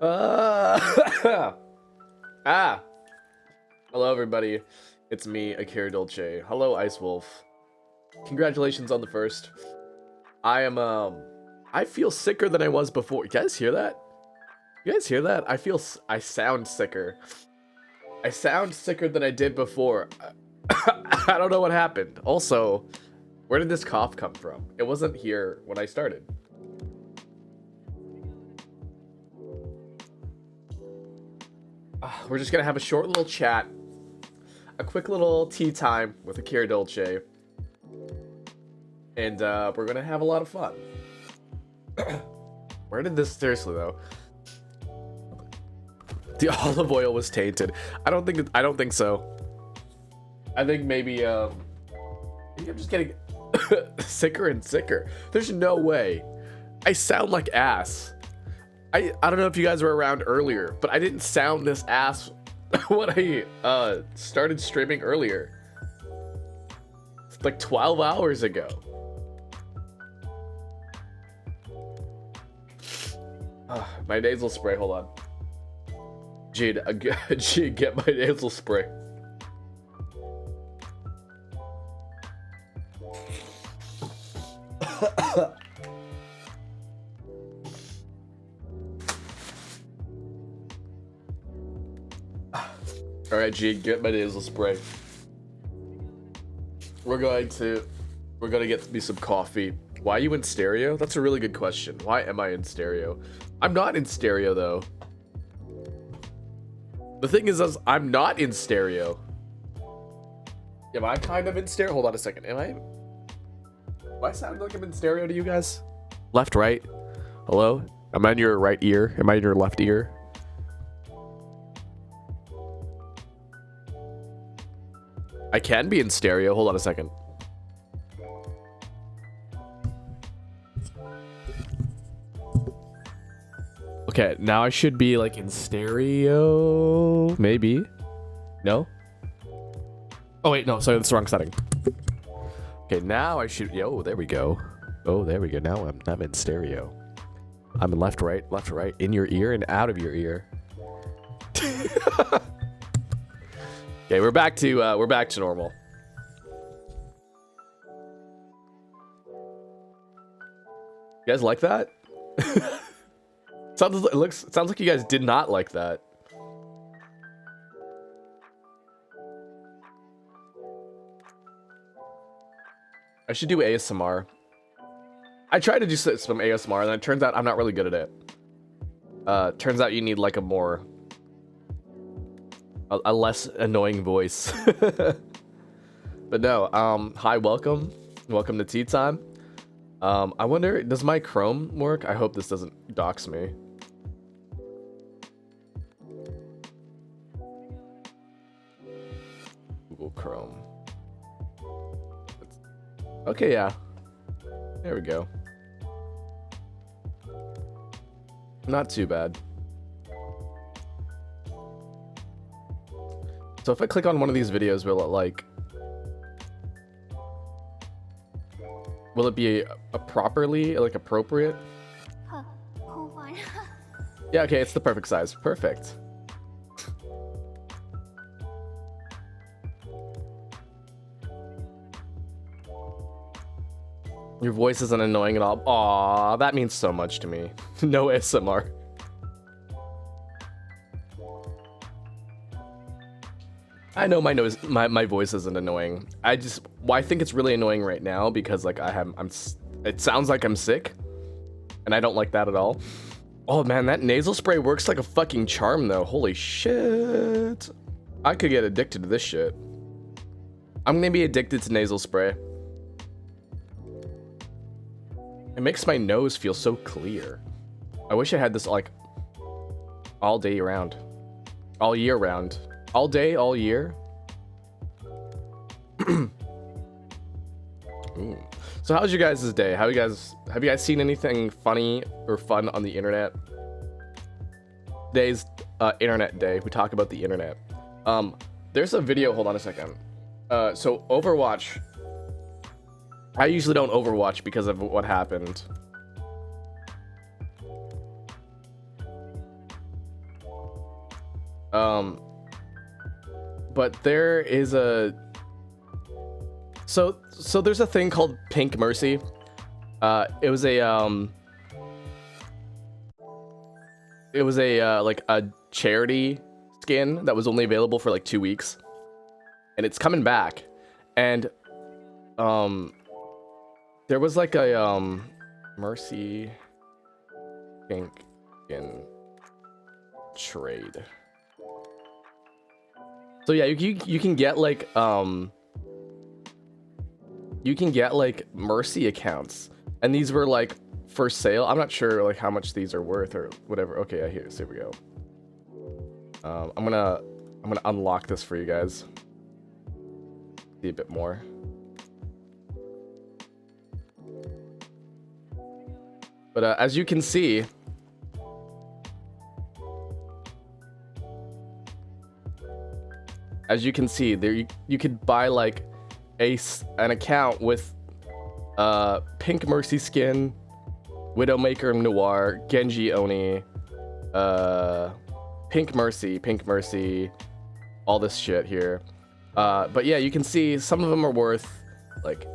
Ah, ah. Hello, everybody. It's me, Akira Dolce. Hello, Ice Wolf. Congratulations on the first. I feel sicker than I was before. You guys hear that? You guys hear that? I sound sicker. I sound sicker than I did before. I don't know what happened. Also, where did this cough come from? It wasn't here when I started. We're just gonna have a short little chat, a quick little tea time with Akira Dolce, and we're gonna have a lot of fun. Where did this, seriously though? The olive oil was tainted. I don't think so. I think maybe I'm just getting sicker and sicker. There's no way. I sound like ass. I don't know if you guys were around earlier, but I didn't sound this ass when I started streaming earlier. Like 12 hours ago. My nasal spray, hold on. Gene, get my nasal spray. All right, Gene, get my nasal spray. We're gonna get me some coffee. Why are you in stereo? That's a really good question. Why am I in stereo? I'm not in stereo though. The thing is, I'm not in stereo. Am I kind of in stereo? Hold on a second. Do I sound like I'm in stereo to you guys? Left, right? Hello? Am I in your right ear? Am I in your left ear? I can be in stereo. Hold on a second. Okay, now I should be like in stereo. Maybe. No? Oh, wait, no. Sorry, that's the wrong setting. Okay, now I should. Yo, there we go. Oh, there we go. Now I'm in stereo. I'm in left, right, in your ear and out of your ear. Okay, we're back to normal. You guys like that? Sounds like you guys did not like that. I should do ASMR. I tried to do some ASMR, and then it turns out I'm not really good at it. Turns out you need like a less annoying voice. But no, hi, welcome to Tea Time. I wonder, does my Chrome work? I hope this doesn't dox me. Google Chrome. Okay, yeah. There we go. Not too bad. So if I click on one of these videos, will it be properly, like, appropriate? Hold on. Yeah, okay, it's the perfect size. Perfect. Your voice isn't annoying at all. Aw, that means so much to me. No ASMR. I know my voice isn't annoying. I think it's really annoying right now because like it sounds like I'm sick, and I don't like that at all. Oh man, that nasal spray works like a fucking charm though. Holy shit. I could get addicted to this shit. I'm gonna be addicted to nasal spray. It makes my nose feel so clear. I wish I had this like all day round. All year round. All day, all year. So how's your guys' day? Have you guys seen anything funny or fun on the internet? Today's internet day. We talk about the internet. There's a video, hold on a second. So Overwatch. I usually don't Overwatch because of what happened. But there is a so there's a thing called Pink Mercy. It was a like a charity skin that was only available for like 2 weeks, and it's coming back. And there was like a Mercy pink skin trade. So yeah, you can get like Mercy accounts, and these were like for sale. I'm not sure like how much these are worth or whatever. Okay, yeah, here we go. I'm gonna unlock this for you guys. See a bit more. But as you can see, there you could buy like an account with Pink Mercy skin, Widowmaker Noir, Genji Oni, Pink Mercy, all this shit here. But yeah, you can see some of them are worth like,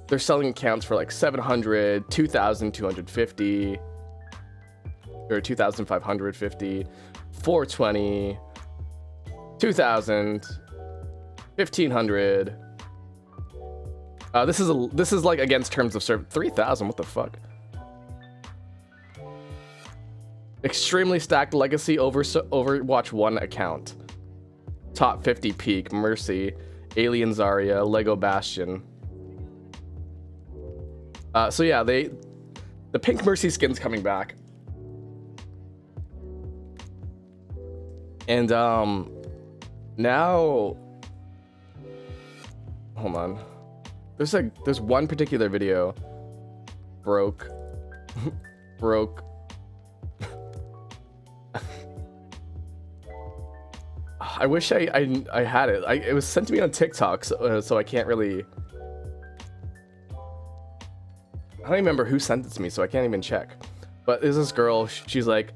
they're selling accounts for like 700, 2,250, or 2,550, 420, 2,000, 1,500. This is like against terms of service. 3,000. What the fuck? Extremely stacked legacy Overwatch 1 account. Top 50 peak Mercy, Alien Zarya, Lego Bastion. So yeah, the Pink Mercy skin's coming back. And now, hold on. There's one particular video. Broke. I wish I had it. It was sent to me on TikTok, so I can't really. I don't even remember who sent it to me, so I can't even check. But there's this girl. She's like,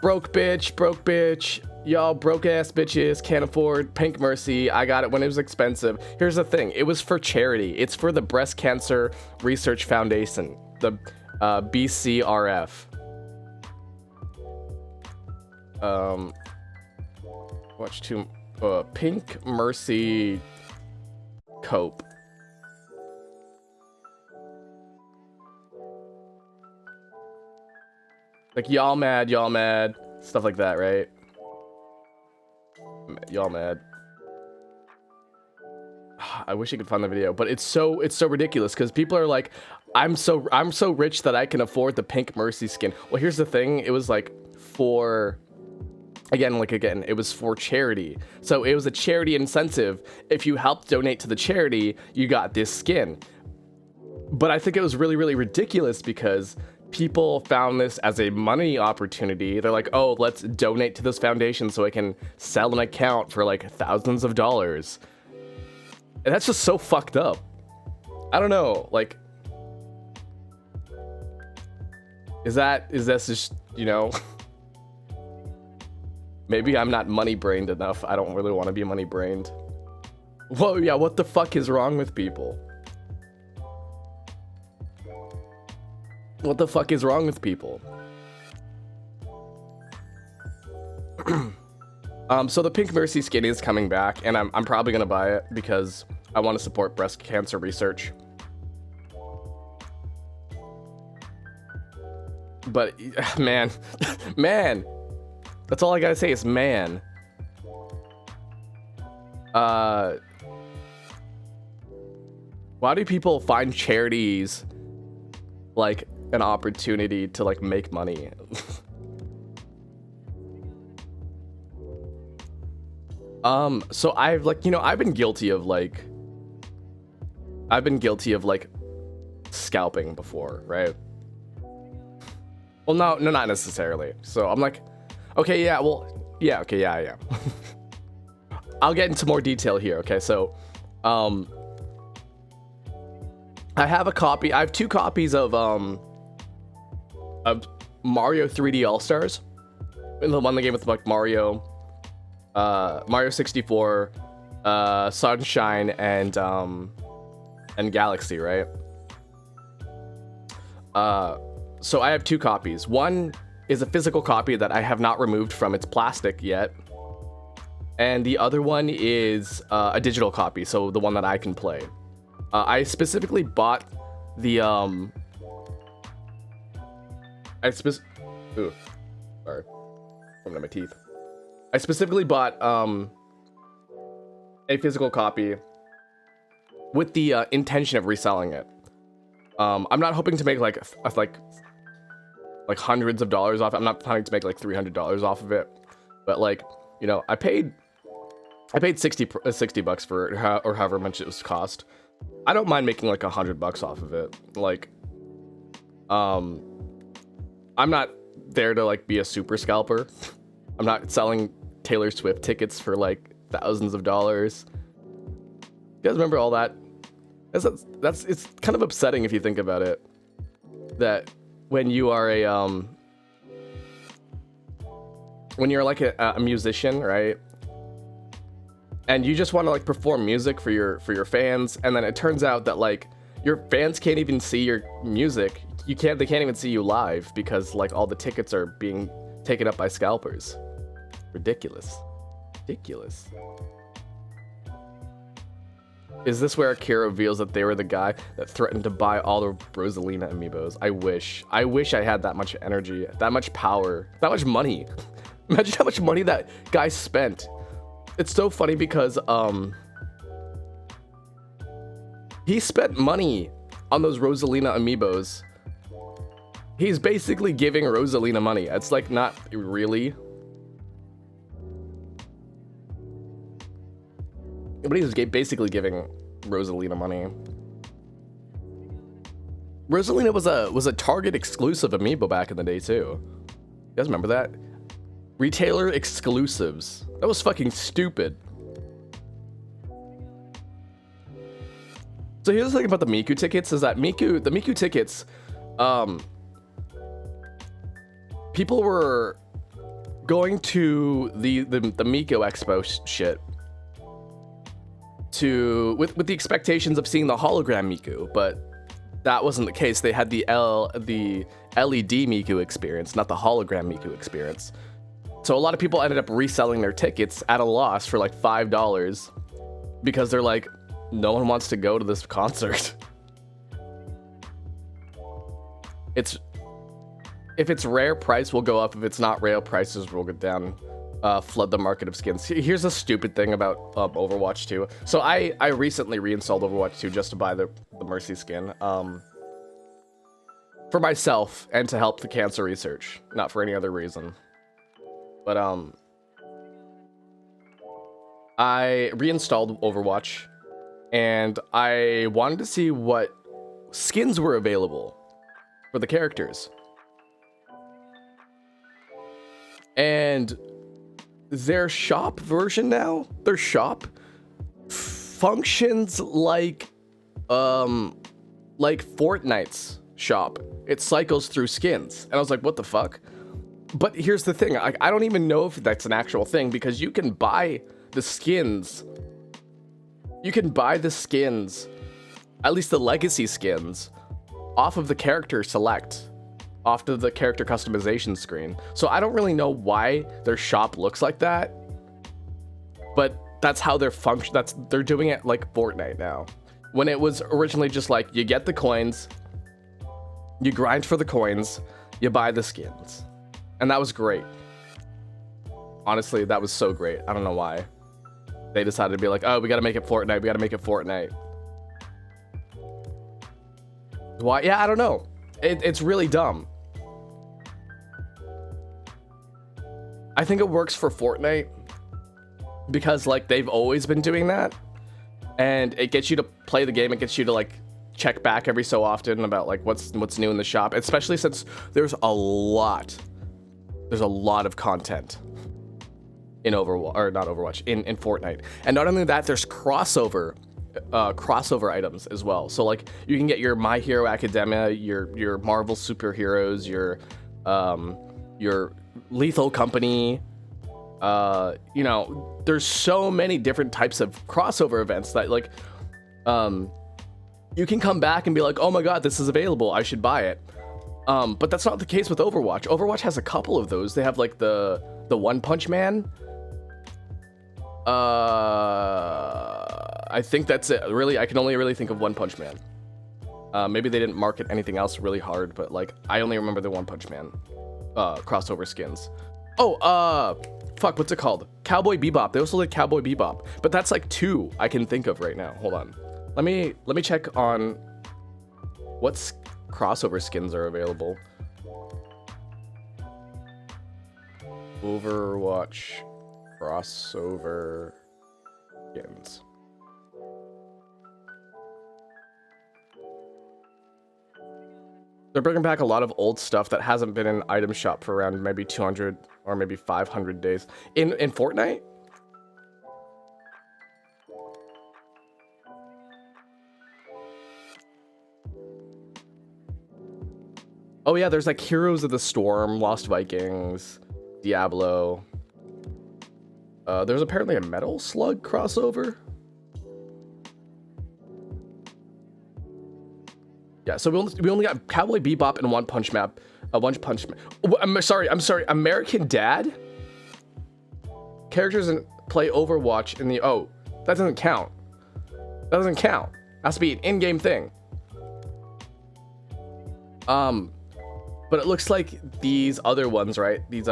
broke bitch. Y'all broke ass bitches can't afford Pink Mercy. I got it when it was expensive. Here's the thing. It was for charity. It's for the Breast Cancer Research Foundation, the BCRF. Watch two. Pink Mercy Cope. Like y'all mad, stuff like that, right? Y'all mad. I wish you could find the video, but it's so ridiculous because people are like, I'm so rich that I can afford the Pink Mercy skin. Well, here's the thing. It was like for, again, it was for charity. So it was a charity incentive. If you helped donate to the charity, you got this skin. But I think it was really, really ridiculous because people found this as a money opportunity. They're like, oh, let's donate to this foundation so I can sell an account for like thousands of dollars. And that's just so fucked up. I don't know, like, is that just, you know, maybe I'm not money brained enough. I don't really want to be money brained. Well, yeah, what the fuck is wrong with people? What the fuck is wrong with people? So the Pink Mercy skin is coming back, and I'm probably gonna buy it because I want to support breast cancer research. But man, that's all I gotta say is man. Why do people find charities like an opportunity to like make money? So I've like, you know, I've been guilty of like scalping before, right? Well, no, not necessarily. So I'm like, okay, yeah, well, yeah, okay, yeah, I am. I'll get into more detail here. Okay, so I have two copies of Mario 3D All-Stars. In the one, the game with like Mario, Mario 64, Sunshine, and Galaxy, right? So I have 2 copies. One is a physical copy that I have not removed from its plastic yet, and the other one is a digital copy, so the one that I can play. I specifically bought the ooh, sorry, coming at my teeth. I specifically bought a physical copy with the intention of reselling it. I'm not hoping to make like hundreds of dollars off. I'm not planning to make like $300 off of it, but like, you know, I paid 60 bucks for it, or however much it was cost. I don't mind making like $100 off of it. Like, I'm not there to like be a super scalper. I'm not selling Taylor Swift tickets for like thousands of dollars. You guys remember all that? That's it's kind of upsetting if you think about it. That when you are when you're like a musician, right? And you just want to like perform music for your fans, and then it turns out that like your fans can't even see your music. They can't even see you live because like all the tickets are being taken up by scalpers. Ridiculous. Is this where Akira reveals that they were the guy that threatened to buy all the Rosalina amiibos? I wish I had that much energy, that much power, that much money. Imagine how much money that guy spent. It's so funny because he spent money on those Rosalina amiibos. He's basically giving Rosalina money. It's like not really, but he's basically giving Rosalina money. Rosalina was a Target exclusive amiibo back in the day too. You guys remember that? Retailer exclusives. That was fucking stupid. So here's the thing about the Miku tickets is that the Miku tickets, people were going to the Miku Expo shit with the expectations of seeing the hologram Miku, but that wasn't the case. They had the LED Miku experience, not the hologram Miku experience. So a lot of people ended up reselling their tickets at a loss for like $5 because they're like, no one wants to go to this concert. If it's rare, price will go up. If it's not rare, prices will go down. Flood the market of skins. Here's a stupid thing about Overwatch 2. So I recently reinstalled Overwatch 2 just to buy the Mercy skin. For myself and to help the cancer research, not for any other reason. But I reinstalled Overwatch and I wanted to see what skins were available for the characters. And their shop version now, their shop functions like Fortnite's shop. It cycles through skins. And I was like, what the fuck? But here's the thing, I don't even know if that's an actual thing because you can buy the skins. You can buy the skins, at least the legacy skins, off of the character select, off of the character customization screen. So I don't really know why their shop looks like that, but that's how they're doing it like Fortnite now. When it was originally just like, you get the coins, you grind for the coins, you buy the skins. And that was great. Honestly, that was so great. I don't know why. They decided to be like, oh, we gotta make it Fortnite. Why? Yeah, I don't know. It's really dumb. I think it works for Fortnite because like they've always been doing that. And it gets you to play the game. It gets you to like check back every so often about like what's new in the shop, especially since there's a lot of content in Overwatch, or not Overwatch, in Fortnite. And not only that, there's crossover items as well. So like you can get your My Hero Academia, your Marvel superheroes, your Lethal Company, You know, there's so many different types of crossover events that like, you can come back and be like, oh my god, this is available, I should buy it. But that's not the case with Overwatch. Overwatch has a couple of those. They have like the One Punch Man. I think that's it. Really, I can only really think of One Punch Man. Maybe they didn't market anything else really hard, but like I only remember the One Punch Man crossover skins. Oh, fuck, what's it called? Cowboy Bebop. They also did Cowboy Bebop, but that's like 2 I can think of right now. Hold on. Let me check on what's crossover skins are available. Overwatch crossover skins. They're bringing back a lot of old stuff that hasn't been in item shop for around maybe 200 or maybe 500 days. In Fortnite? Oh yeah, there's like Heroes of the Storm, Lost Vikings, Diablo. There's apparently a Metal Slug crossover. Yeah, so we only got Cowboy Bebop and One Punch Man. One Punch Man. I'm sorry. American Dad? Characters play Overwatch in the... Oh, that doesn't count. That doesn't count. Has to be an in-game thing. But it looks like these other ones, right? These,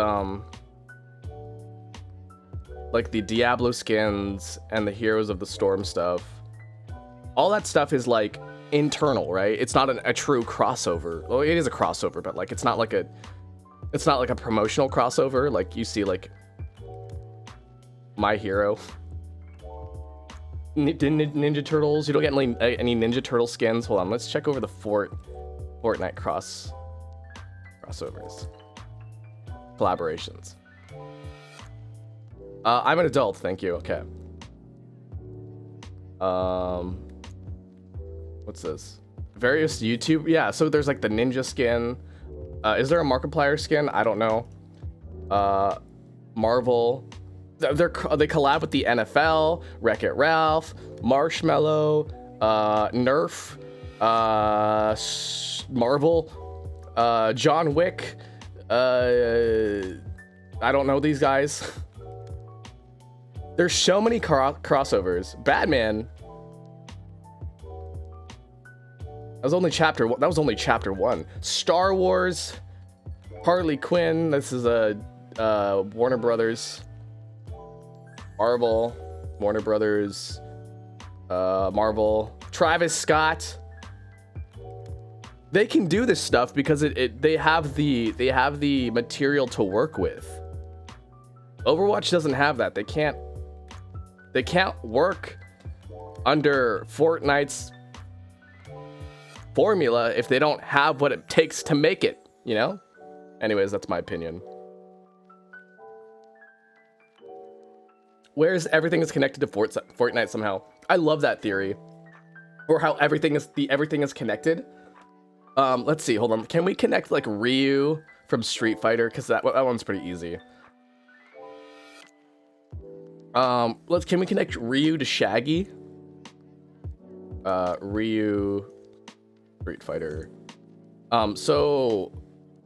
like the Diablo skins and the Heroes of the Storm stuff. All that stuff is like internal, right? It's not a true crossover. Well, it is a crossover, but like it's not like a promotional crossover like you see like My Hero, Ninja Turtles. You don't get any Ninja Turtle skins. Hold on, let's check over the Fortnite crossovers, collaborations. I'm an adult, thank you. Okay. What's this? Various YouTube. Yeah, so there's like the ninja skin. Is there a Markiplier skin? I don't know. Marvel. They collab with the NFL, Wreck-It Ralph, Marshmallow, Nerf, Marvel, John Wick. I don't know these guys. There's so many crossovers. Batman. That was only chapter 1. Star Wars, Harley Quinn. This is a Warner Brothers. Marvel, Warner Brothers, Marvel. Travis Scott. They can do this stuff because they have the material to work with. Overwatch doesn't have that. They can't work under Fortnite's formula if they don't have what it takes to make it, you know? Anyways, that's my opinion. Whereas everything is connected to Fortnite somehow. I love that theory. Or how everything is connected. Let's see, hold on. Can we connect like Ryu from Street Fighter? Because that one's pretty easy. Can we connect Ryu to Shaggy? Ryu, Street Fighter. So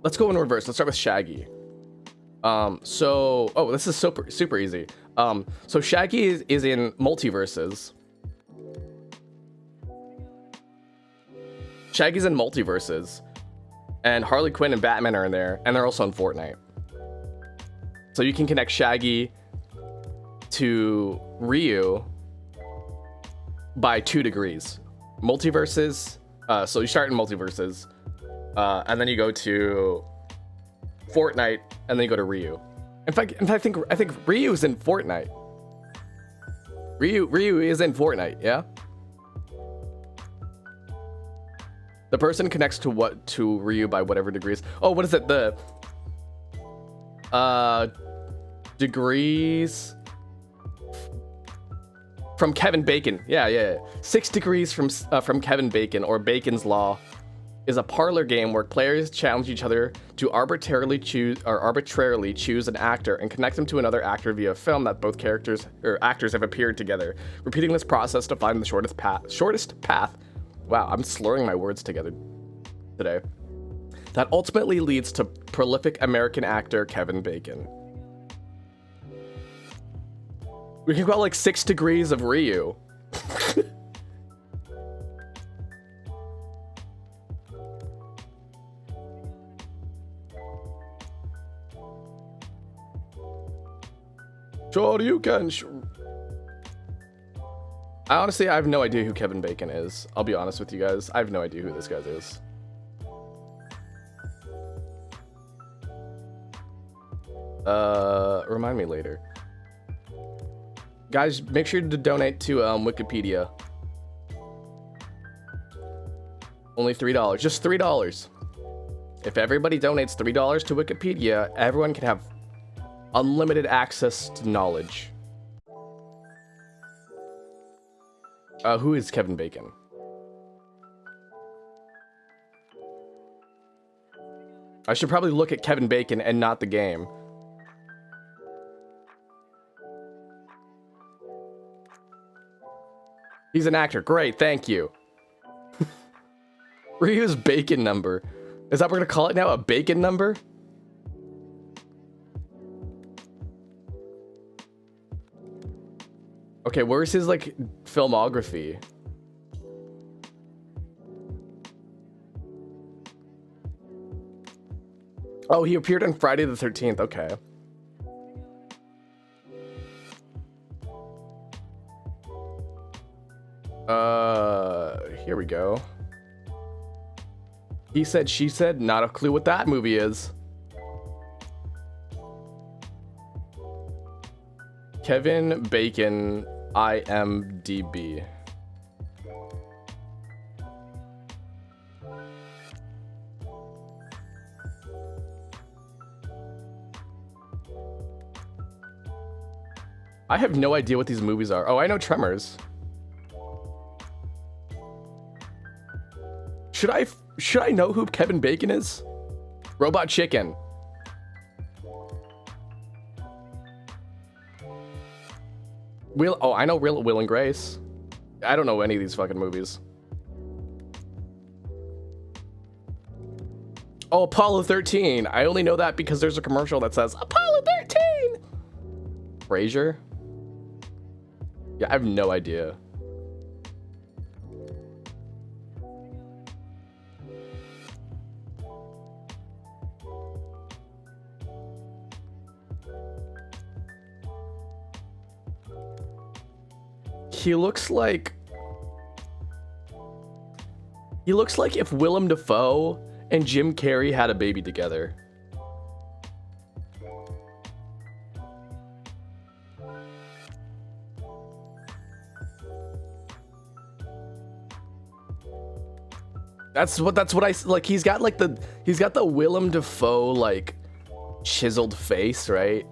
let's go in reverse. Let's start with Shaggy. This is super easy. So Shaggy is in Multiverses. Shaggy's in Multiverses, and Harley Quinn and Batman are in there, and they're also in Fortnite. So you can connect Shaggy to Ryu by 2 degrees. Multiverses. So you start in Multiverses, and then you go to Fortnite, and then you go to Ryu. In fact, I think Ryu is in Fortnite. Ryu is in Fortnite, yeah. The person connects to Ryu by whatever degrees. Oh, what is it? The degrees from Kevin Bacon. Yeah. 6 degrees from Kevin Bacon, or Bacon's Law. is a parlor game where players challenge each other to arbitrarily choose an actor and connect them to another actor via a film that both characters or actors have appeared together, repeating this process to find the shortest path. Wow, I'm slurring my words together today. That ultimately leads to prolific American actor Kevin Bacon. We can go like 6 degrees of Ryu. Sure, you can. Honestly, I have no idea who Kevin Bacon is. I'll be honest with you guys. I have no idea who this guy is. Remind me later. Guys, make sure to donate to Wikipedia. Only $3. Just $3. If everybody donates $3 to Wikipedia, everyone can have unlimited access to knowledge. Who is Kevin Bacon? I should probably look at Kevin Bacon and not the game. He's an actor. Great, thank you. Ryu's bacon number. Is that what we're gonna call it now? A bacon number? Okay, where's his, like, filmography? Oh, he appeared on Friday the 13th. Okay. Here we go. He said, she said, not a clue what that movie is. Kevin Bacon, IMDb. I have no idea what these movies are. Oh, I know Tremors. Should I know who Kevin Bacon is? Robot Chicken. I know Will and Grace. I don't know any of these fucking movies. Oh, Apollo 13. I only know that because there's a commercial that says Apollo 13. Frasier? Yeah, I have no idea. He looks like if Willem Dafoe and Jim Carrey had a baby together. That's what I like. He's got the Willem Dafoe like chiseled face, right?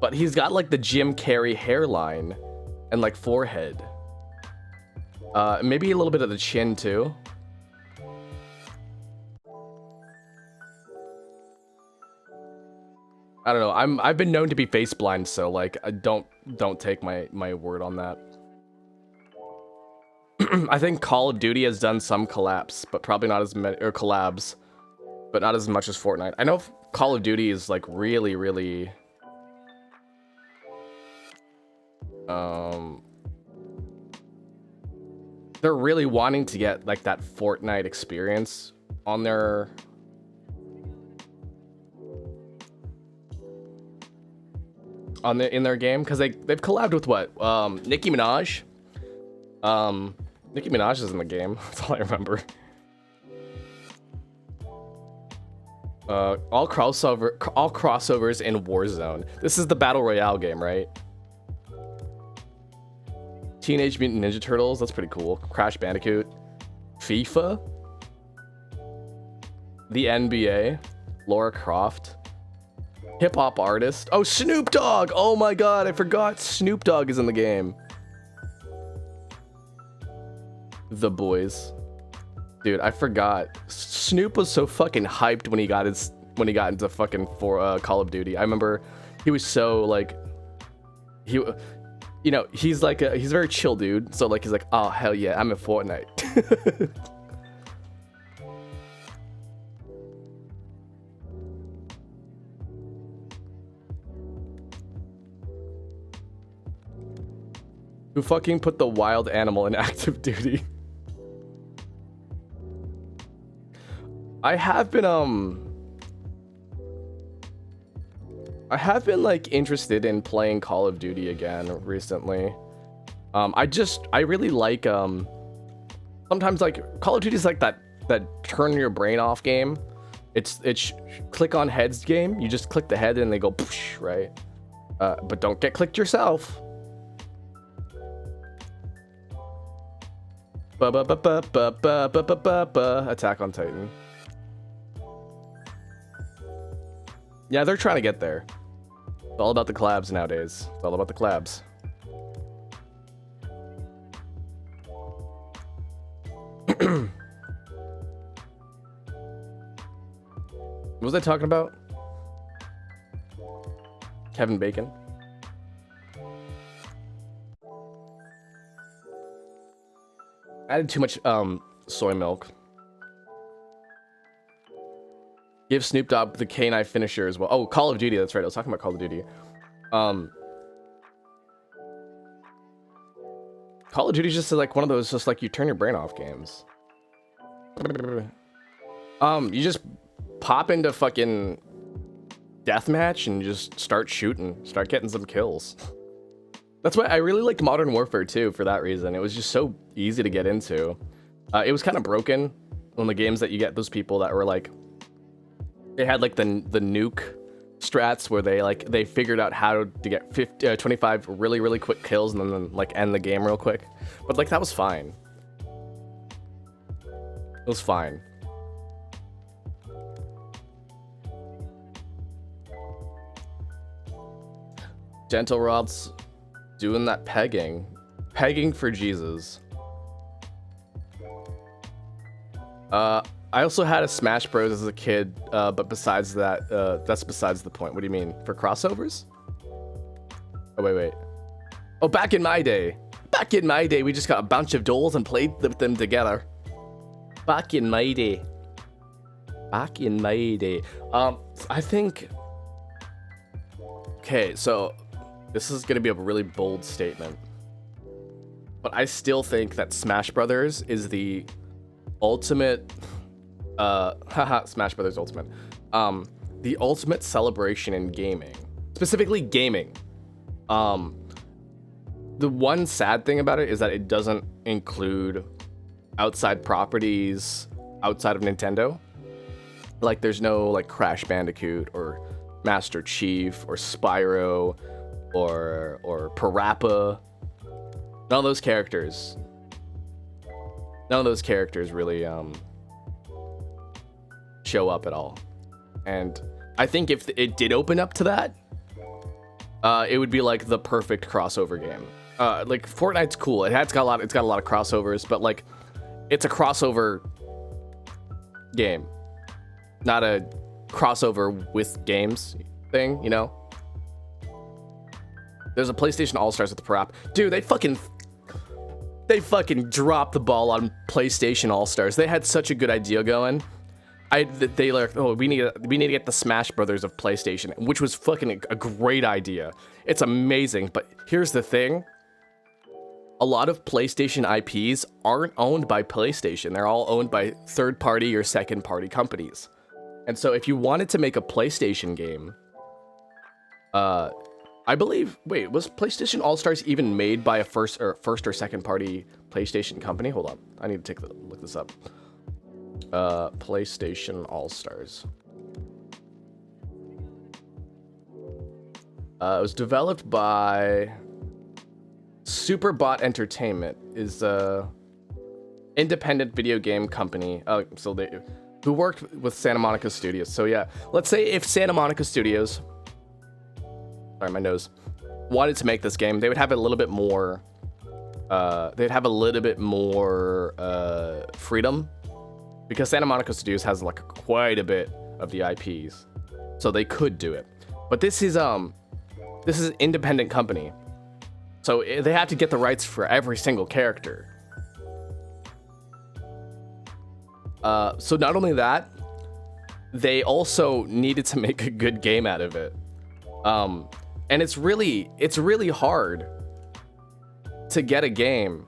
But he's got like the Jim Carrey hairline and like forehead. Maybe a little bit of the chin too. I don't know. I've been known to be face blind, so like I don't take my word on that. I think Call of Duty has done some collabs, but probably not as many, or collabs, but not as much as Fortnite. I know Call of Duty is like really they're really wanting to get like that Fortnite experience on their in their game, because they've collabed with what? Nicki Minaj. Nicki Minaj is in the game. That's all I remember. All crossovers in Warzone. This is the Battle Royale game, right? Teenage Mutant Ninja Turtles. That's pretty cool. Crash Bandicoot. FIFA. The NBA. Lara Croft. Hip hop artist. Oh, Snoop Dogg. Oh my god, I forgot Snoop Dogg is in the game. The Boys. Dude, I forgot. Snoop was so fucking hyped when he got into fucking Call of Duty. I remember he was so like he's like he's a very chill dude. So like he's like, oh hell yeah, I'm in Fortnite. Who fucking put the wild animal in active duty? I have been like interested in playing Call of Duty again recently. I really like sometimes like Call of Duty is like that turn your brain off game. It's click on heads game. You just click the head and they go poosh, right? But don't get clicked yourself. Attack on Titan. Yeah, they're trying to get there. It's all about the collabs nowadays. It's all about the collabs. What was I talking about? Kevin Bacon. Added too much soy milk. Give Snoop Dogg the K-Knife finisher as well. Oh, Call of Duty, that's right. I was talking about Call of Duty. Call of Duty is just like one of those just like you turn your brain off games. You just pop into fucking deathmatch and just start shooting, start getting some kills. That's why I really liked Modern Warfare 2 for that reason. It was just so easy to get into. It was kind of broken on the games that you get those people that were like, they had like the nuke strats where they figured out how to get 25 really quick kills and then like end the game real quick. But like that was fine. It was fine. Gentle Rod's doing that pegging for Jesus. I also had a Smash Bros as a kid, but besides that, that's besides the point. What do you mean? For crossovers? Oh, wait. Oh, back in my day, we just got a bunch of dolls and played with them together. Back in my day. I think... Okay, so this is going to be a really bold statement. But I still think that Smash Brothers is the ultimate... Smash Brothers Ultimate. The ultimate celebration in gaming. Specifically gaming. The one sad thing about it is that it doesn't include outside properties outside of Nintendo. Like there's no like Crash Bandicoot or Master Chief or Spyro or Parappa. None of those characters really show up at all. And I think if it did open up to that, it would be like the perfect crossover game. Like Fortnite's cool. It's got a lot of crossovers, but like it's a crossover game, not a crossover with games thing, you know? There's a PlayStation All-Stars with the Parappa. Dude, they fucking dropped the ball on PlayStation All-Stars. They had such a good idea going. They like, oh, we need to get the Smash Brothers of PlayStation, which was fucking a great idea. It's amazing, but here's the thing. A lot of PlayStation IPs aren't owned by PlayStation. They're all owned by third-party or second-party companies. And so if you wanted to make a PlayStation game, I believe, wait, was PlayStation All-Stars even made by a first or second-party PlayStation company? Hold on, I need to look this up. PlayStation All-Stars. It was developed by Superbot Entertainment, is a independent video game company. Who worked with Santa Monica Studios. So yeah, let's say if Santa Monica Studios, sorry, my nose, wanted to make this game, they would have a little bit more, freedom because Santa Monica Studios has like quite a bit of the IPs, so they could do it. But this is an independent company, so they have to get the rights for every single character. So not only that, they also needed to make a good game out of it. And it's really hard to get a game.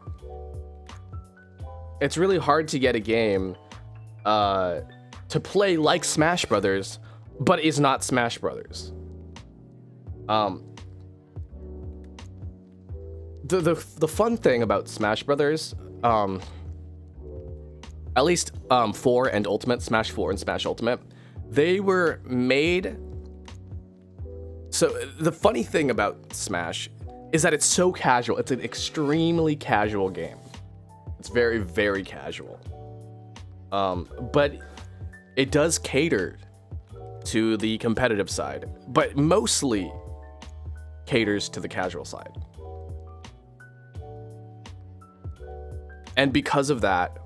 It's really hard to get a game to play like Smash Brothers, but is not Smash Brothers. The fun thing about Smash Brothers, at least 4 and Ultimate, Smash 4 and Smash Ultimate, they were made. So the funny thing about Smash is that it's so casual. It's an extremely casual game. It's very, very casual. But it does cater to the competitive side, but mostly caters to the casual side. And because of that,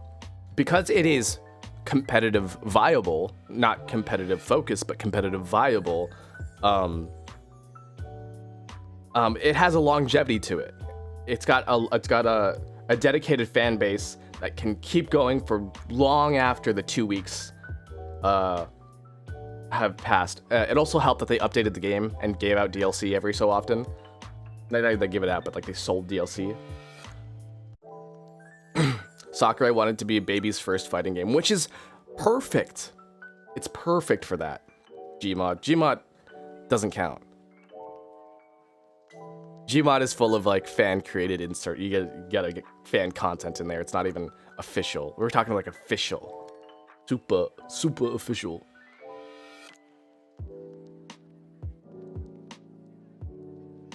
because it is competitive viable, not competitive focused, but competitive viable, it has a longevity to it. It's got a dedicated fan base that can keep going for long after the 2 weeks have passed. It also helped that they updated the game and gave out DLC every so often. They give it out, but like they sold DLC. Sakurai wanted to be a baby's first fighting game, which is perfect. It's perfect for that. Gmod doesn't count. Gmod is full of like fan created insert. You gotta get fan content in there. It's not even official. We're talking like official. Super official.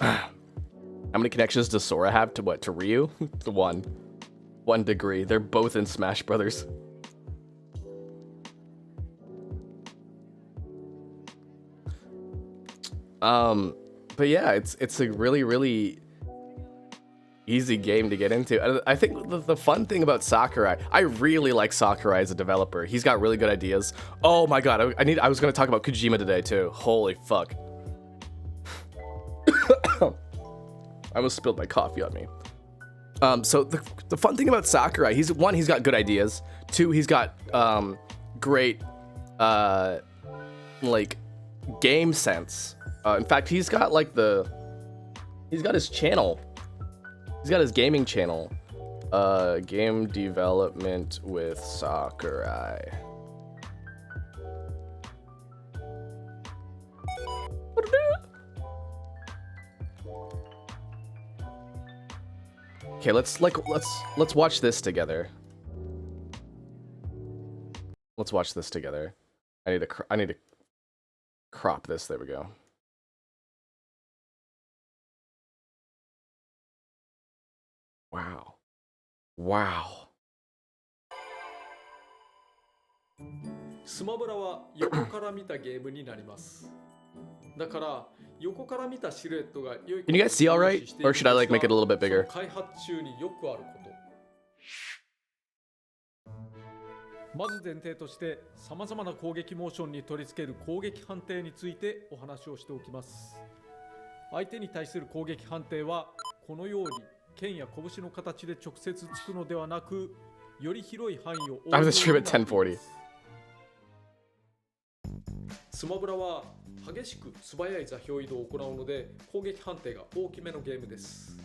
How many connections does Sora have to what? To Ryu? To one. 1 degree. They're both in Smash Brothers. But yeah, it's a really, really easy game to get into. I think the fun thing about Sakurai, I really like Sakurai as a developer. He's got really good ideas. Oh my god, I was gonna talk about Kojima today too. Holy fuck. I almost spilled my coffee on me. So the fun thing about Sakurai, he's got good ideas. 2, he's got great like game sense. In fact, he's got his channel. He's got his gaming channel. Game development with Sakurai. Okay, let's watch this together. Let's watch this together. I need to crop this. There we go. Wow. スマブラは横から見たゲームになります。だから横から見たシルエットが良い。Can you guys see all right? Or should I like make it a little bit bigger? 開発中によくあること。まず前提として様々な攻撃モーションに取り付ける攻撃判定についてお話をしておきます。相手に対する攻撃判定はこのように剣や拳の形で直接つくのではなく、より広い範囲を覆う。I was stream at 1040. スマブラは激しく素早い座標移動を行うので攻撃判定が大きめのゲームです。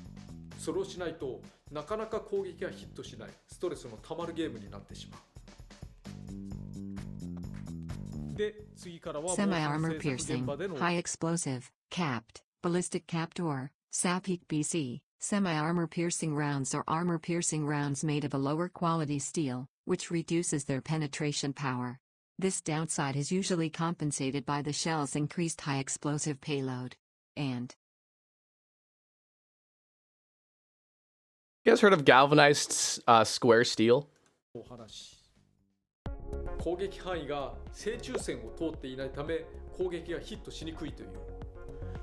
それをしないとなかなか攻撃がヒットしないストレスのたまるゲームになってしまう。で、次からは Semi-armor piercing, high explosive, capped, ballistic capped or SAPIC BC. Semi-armor piercing rounds are armor piercing rounds made of a lower quality steel, which reduces their penetration power. This downside is usually compensated by the shell's increased high explosive payload. And You guys heard of galvanized square steel? お話。攻撃範囲が正中線を通っていないため攻撃がヒットしにくいという。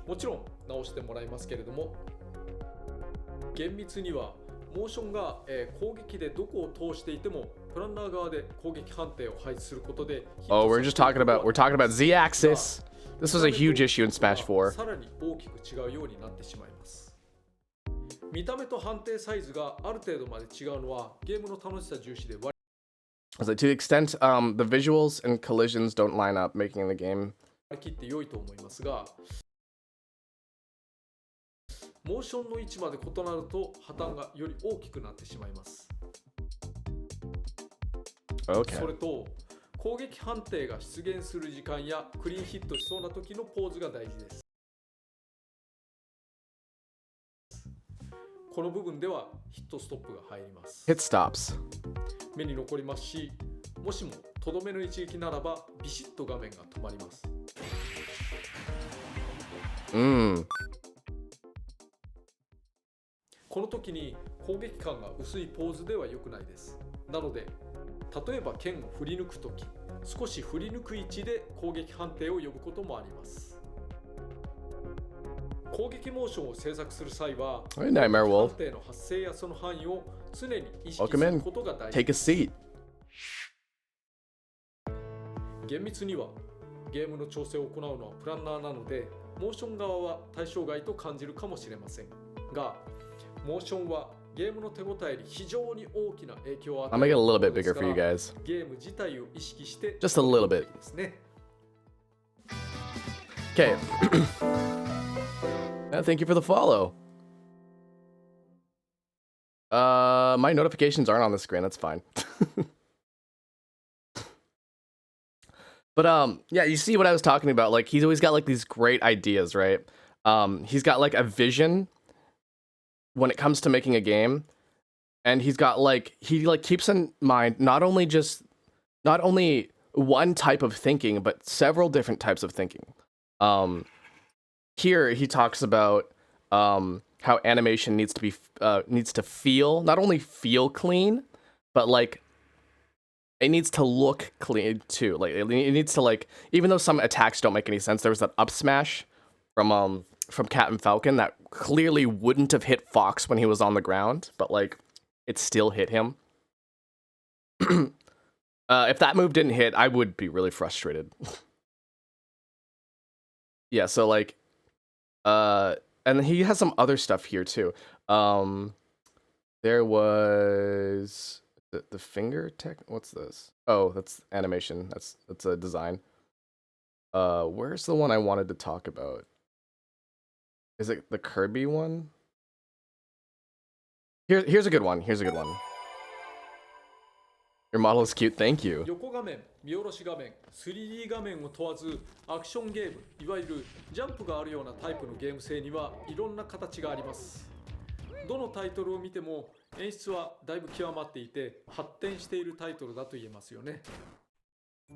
もちろん直してもらいますけれども、厳密にはモーションが攻撃でどこを通していてもプランナー側で攻撃判定を配置することで Oh, we're talking about Z-axis. This was a huge issue in Smash 4. さらに大きく違うようになってしまいます。見た目と判定サイズがある程度まで違うのはゲームの楽しさ重視で割 So to the extent the visuals and collisions don't line up, making the game. り切って良いと思いますが、モーションの位置まで異なると破綻がより大きくなってしまいます。Okay. それと攻撃判定が出現する時間やクリーンヒットしそうな時のポーズが大事です。この部分ではヒットストップが入ります。 Hit stops. 目に残りますし、もしもとどめの一撃ならばビシッと画面が止まります。この時に攻撃感が薄いポーズでは良くないです。なので例えば剣を振り抜く時、少し振り抜く位置で攻撃判定を呼ぶこともあります。攻撃モーションを制作する際は、 Hey, Nightmare 判 Wolf. 定の発生やその範囲を常に意識す Welcome る in. ことが大 Take 事 a seat. 厳密にはゲームの調整を行うのはプランナーなので、モーション側は対象外と感じるかもしれませんが、モーションはゲームの手応えに非常に大きな影響を与 I'll え make it る a も little の bit です bigger か for you ら、 guys. ゲーム自体を意識して Just a little bit. ですね。 Okay. Thank you for the follow. My notifications aren't on the screen. That's fine. But yeah, you see what I was talking about. Like he's always got like these great ideas, right? He's got like a vision when it comes to making a game, and he's got like he like keeps in mind not only one type of thinking, but several different types of thinking. Here he talks about how animation needs to feel, not only feel clean, but like it needs to look clean too. Like it needs to like, even though some attacks don't make any sense, there was that up smash from Captain Falcon that clearly wouldn't have hit Fox when he was on the ground, but like it still hit him. If that move didn't hit, I would be really frustrated. Yeah, so like and he has some other stuff here too. There was the finger tech. What's this? Oh, that's animation. That's a design. Where's the one I wanted to talk about? Is it the Kirby one? Here's a good one. Here's a good one. Your model is cute. Thank you. 横画面、見下ろし画面、3D 画面を問わず、アクションゲーム、いわゆるジャンプがあるようなタイプのゲーム性にはいろんな形があります。どのタイトルを見ても演出はだいぶ極まっていて、発展しているタイトルだと言えますよね。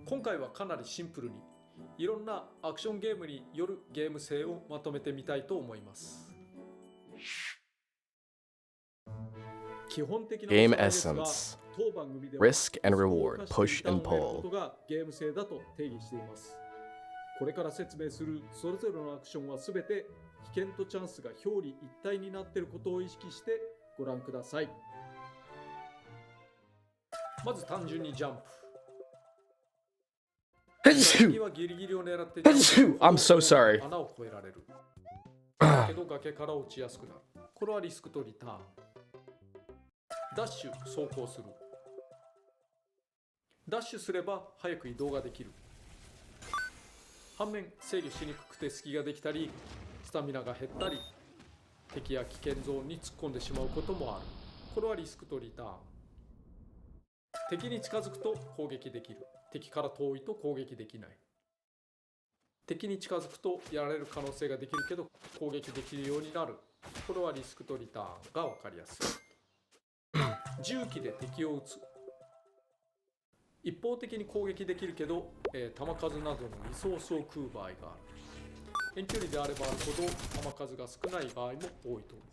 今回はかなりシンプルに、いろんなアクションゲームによるゲーム性をまとめてみたいと思います。基本的な Game essence. Risk and reward. Push and pull. ゲーム性だと定義しています。これから説明するそれぞれのアクションはすべて危険とチャンスが表裏一体になっていることを意識してご覧ください。まず単純にジャンプ。敵はギリギリを狙ってジャンプ。I'm so sorry. 穴を越えられる。だけど崖から落ちやすくなる。これはリスクとリターン。ダッシュ、走行する。ダッシュすれば早く移動ができる。反面、制御しにくくて隙ができたり、スタミナが減ったり、敵や危険ゾーンに突っ込んでしまうこともある。これはリスクとリターン。敵に近づくと攻撃できる。敵から遠いと攻撃できない。敵に近づくとやられる可能性ができるけど攻撃できるようになる。これはリスクとリターンが分かりやすい。銃器で敵を撃つ。一方的に攻撃できるけど、弾数などのリソースを食う場合がある。遠距離であればあるほど弾数が少ない場合も多いと思う。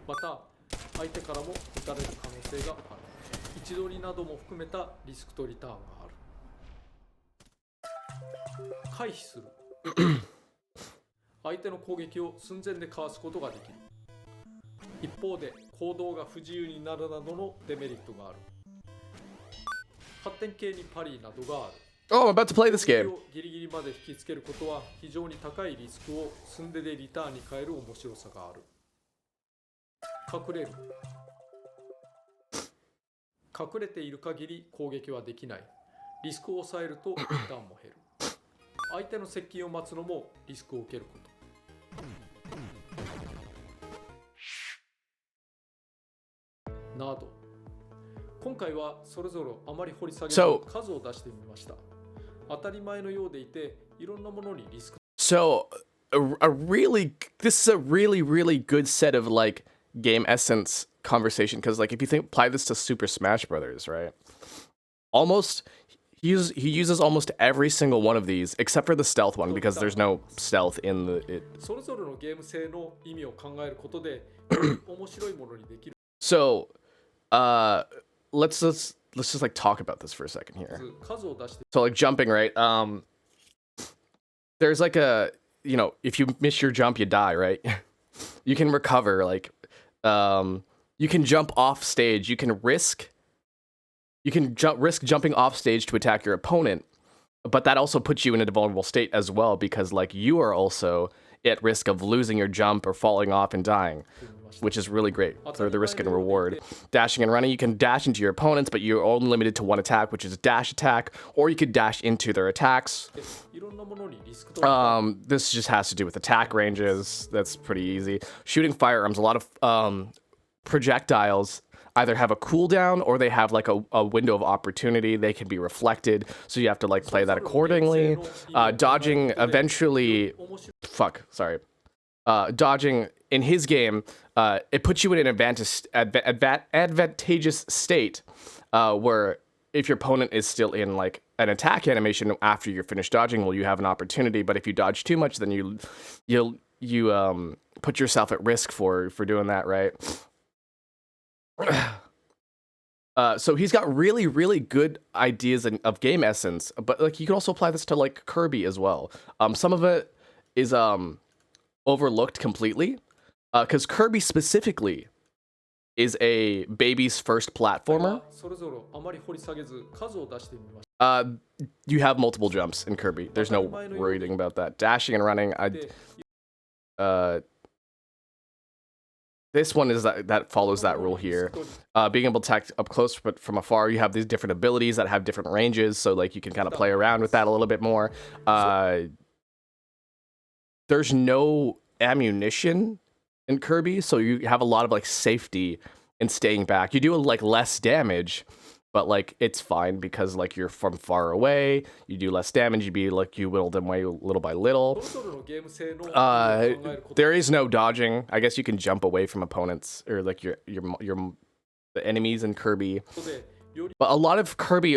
また相手からも撃たれる可能性がある。位置取りなども含めたリスクとリターンがある。回避する。相手の攻撃を寸前でかわすことができる。一方で行動が不自由になるなどのデメリットがある。発展系にパリなどがある。 Oh, I'm about to play this 攻撃 game. をギリギリまで引きつけることは非常に高いリスクを寸出でリターンに変える面白さがある。隠れる。隠れている限り攻撃はできない。リスクを抑えるとリターンも減る。相手の接近を待つのもリスクを受けること。など。今回はそれぞれあまり掘り下げず So- 数を出してみました。当たり前のようでいて、いろんなものにリスク So, this is a really, really good set of like game essence conversation because like if you apply this to Super Smash Brothers, right? He uses almost every single one of these except for the stealth one because there's no stealth in it. それぞれのゲーム性の意味を考えることで、より面白いものにできる。 So, let's just like talk about this for a second here. 数を出して So like jumping, right? There's like a, you know, if you miss your jump, you die, right? You can recover, like, you can jump off stage. You can risk jumping off stage to attack your opponent, but that also puts you in a vulnerable state as well because like you are also at risk of losing your jump or falling off and dying, which is really great for the risk and reward. Dashing and running, you can dash into your opponents, but you're only limited to one attack, which is dash attack, or you could dash into their attacks. いろんなものにリスクと This just has to do with attack ranges. That's pretty easy. Shooting firearms, a lot of projectiles either have a cooldown or they have like a window of opportunity. They can be reflected, so you have to like play that accordingly. Dodging eventually, dodging in his game, it puts you in an advantageous state where if your opponent is still in like an attack animation after you're finished dodging, well, you have an opportunity. But if you dodge too much, then you put yourself at risk for doing that, right? So he's got really, really good ideas of game essence, but like you can also apply this to like Kirby as well. Some of it is overlooked completely, because Kirby specifically is a baby's first platformer. それぞれあまり掘り下げず数を出してみました。 You have multiple jumps in Kirby. There's no worrying about that. Dashing and running, this one is that follows that rule here. Being able to attack up close but from afar, you have these different abilities that have different ranges, so like you can kind of play around with that a little bit more. There's no ammunition in Kirby, so you have a lot of like safety in staying back. You do like less damage, but like it's fine because like you're from far away. You do less damage. You whittle them away little by little. それぞれのゲーム性の意味を考えること There is no dodging. I guess you can jump away from opponents or like your the enemies in Kirby. でより But a lot of Kirby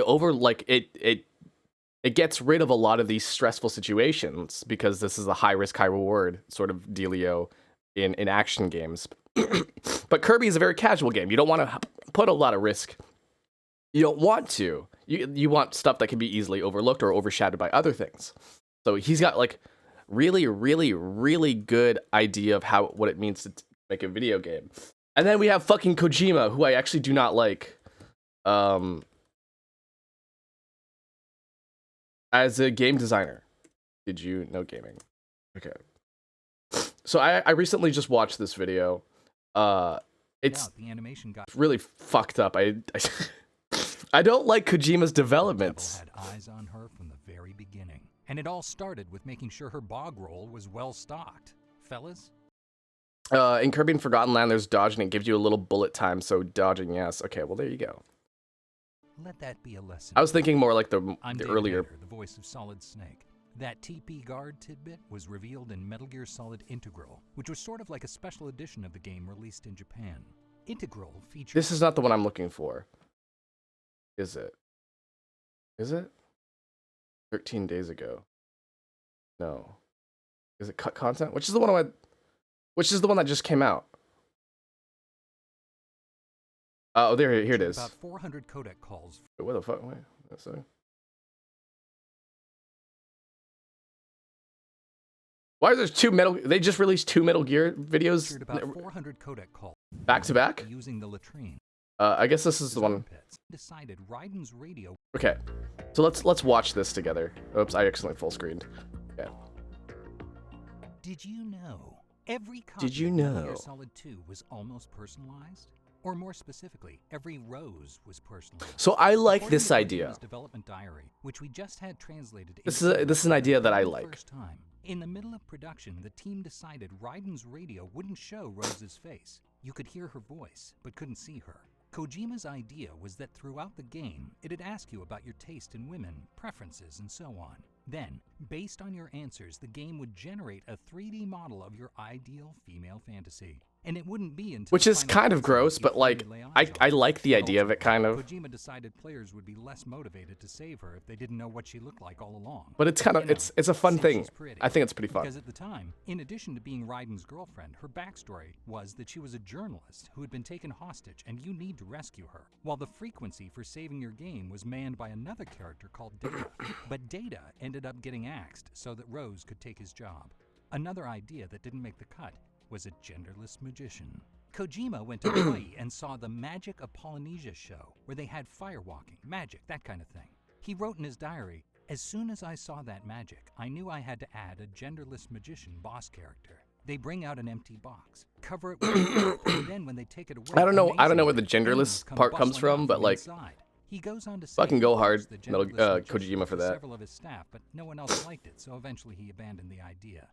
it gets rid of a lot of these stressful situations because this is a high risk, high reward sort of dealio in action games. But Kirby is a very casual game. You don't want to put a lot of risk. You don't want to. You want stuff that can be easily overlooked or overshadowed by other things. So he's got like really, really, really good idea of what it means to make a video game. And then we have fucking Kojima, who I actually do not like. As a game designer. Did you know gaming? Okay. So I recently just watched this video. It's the animation got really fucked up. I don't like Kojima's developments. had eyes on her from the very beginning. And it all started with making sure her bog roll was well stocked. Fellas? In Kirby and Forgotten Land, there's dodging. It gives you a little bullet time, so dodging, yes. Okay, well, there you go. Let that be a lesson. I was thinking more like the David earlier... Hayter, the voice of Solid Snake. That TP guard tidbit was revealed in Metal Gear Solid Integral, which was sort of like a special edition of the game released in Japan. Integral features... This is not the one I'm looking for. Is it? Is it? 13 days ago. No. Is it cut content? Which is the one that just came out? Oh, here it is. About 400 codec calls. Wait, what the fuck? Wait, that's a... Why is there two Metal... They just released two Metal Gear videos About 400 codec calls back to back? using the latrine. I guess this is the one. Decided Raiden's radio. Okay, so let's watch this together. Oops, I accidentally full screened. Okay. Did you know every copy Did you of Metal know? Gear Solid 2 was almost personalized? Or more specifically, every rose was personalized. So I like According this to idea. Kojima's development diary, which we just had translated. This into is an idea that I for the like. First time. In the middle of production, the team decided Raiden's radio wouldn't show Rose's face. You could hear her voice, but couldn't see her. Kojima's idea was that throughout the game, it'd ask you about your taste in women, preferences, and so on. Then, based on your answers, the game would generate a 3D model of your ideal female fantasy. And it wouldn't be until Which the is final kind of cutscene gross, that but you'd like, fully lay I eyes on her. like the idea of it, kind of. Kojima decided players would be less motivated to save her if they didn't know what she looked like all along. But it's kind of You know, it's a fun since thing. she's pretty. I think it's pretty fun. Because at the time, in addition to being Raiden's girlfriend, her backstory was that she was a journalist who had been taken hostage and you need to rescue her. While the frequency for saving your game was manned by another character called Data. But Data ended up getting axed so that Rose could take his job. Another idea that didn't make the cut was a genderless magician. Kojima went to Hawaii and saw the Magic of Polynesia show, where they had firewalking, magic, that kind of thing. He wrote in his diary, "As soon as I saw that magic, I knew I had to add a genderless magician boss character. They bring out an empty box, cover it with tape, and then when they take it away, I don't know where the amazingly, genderless demons come part comes bustling from, out but like, inside." He goes on to say fucking go he hard, used the Metal- genderless magician Kojima for that. Several of his staff, but no one else liked it, so eventually he abandoned the idea.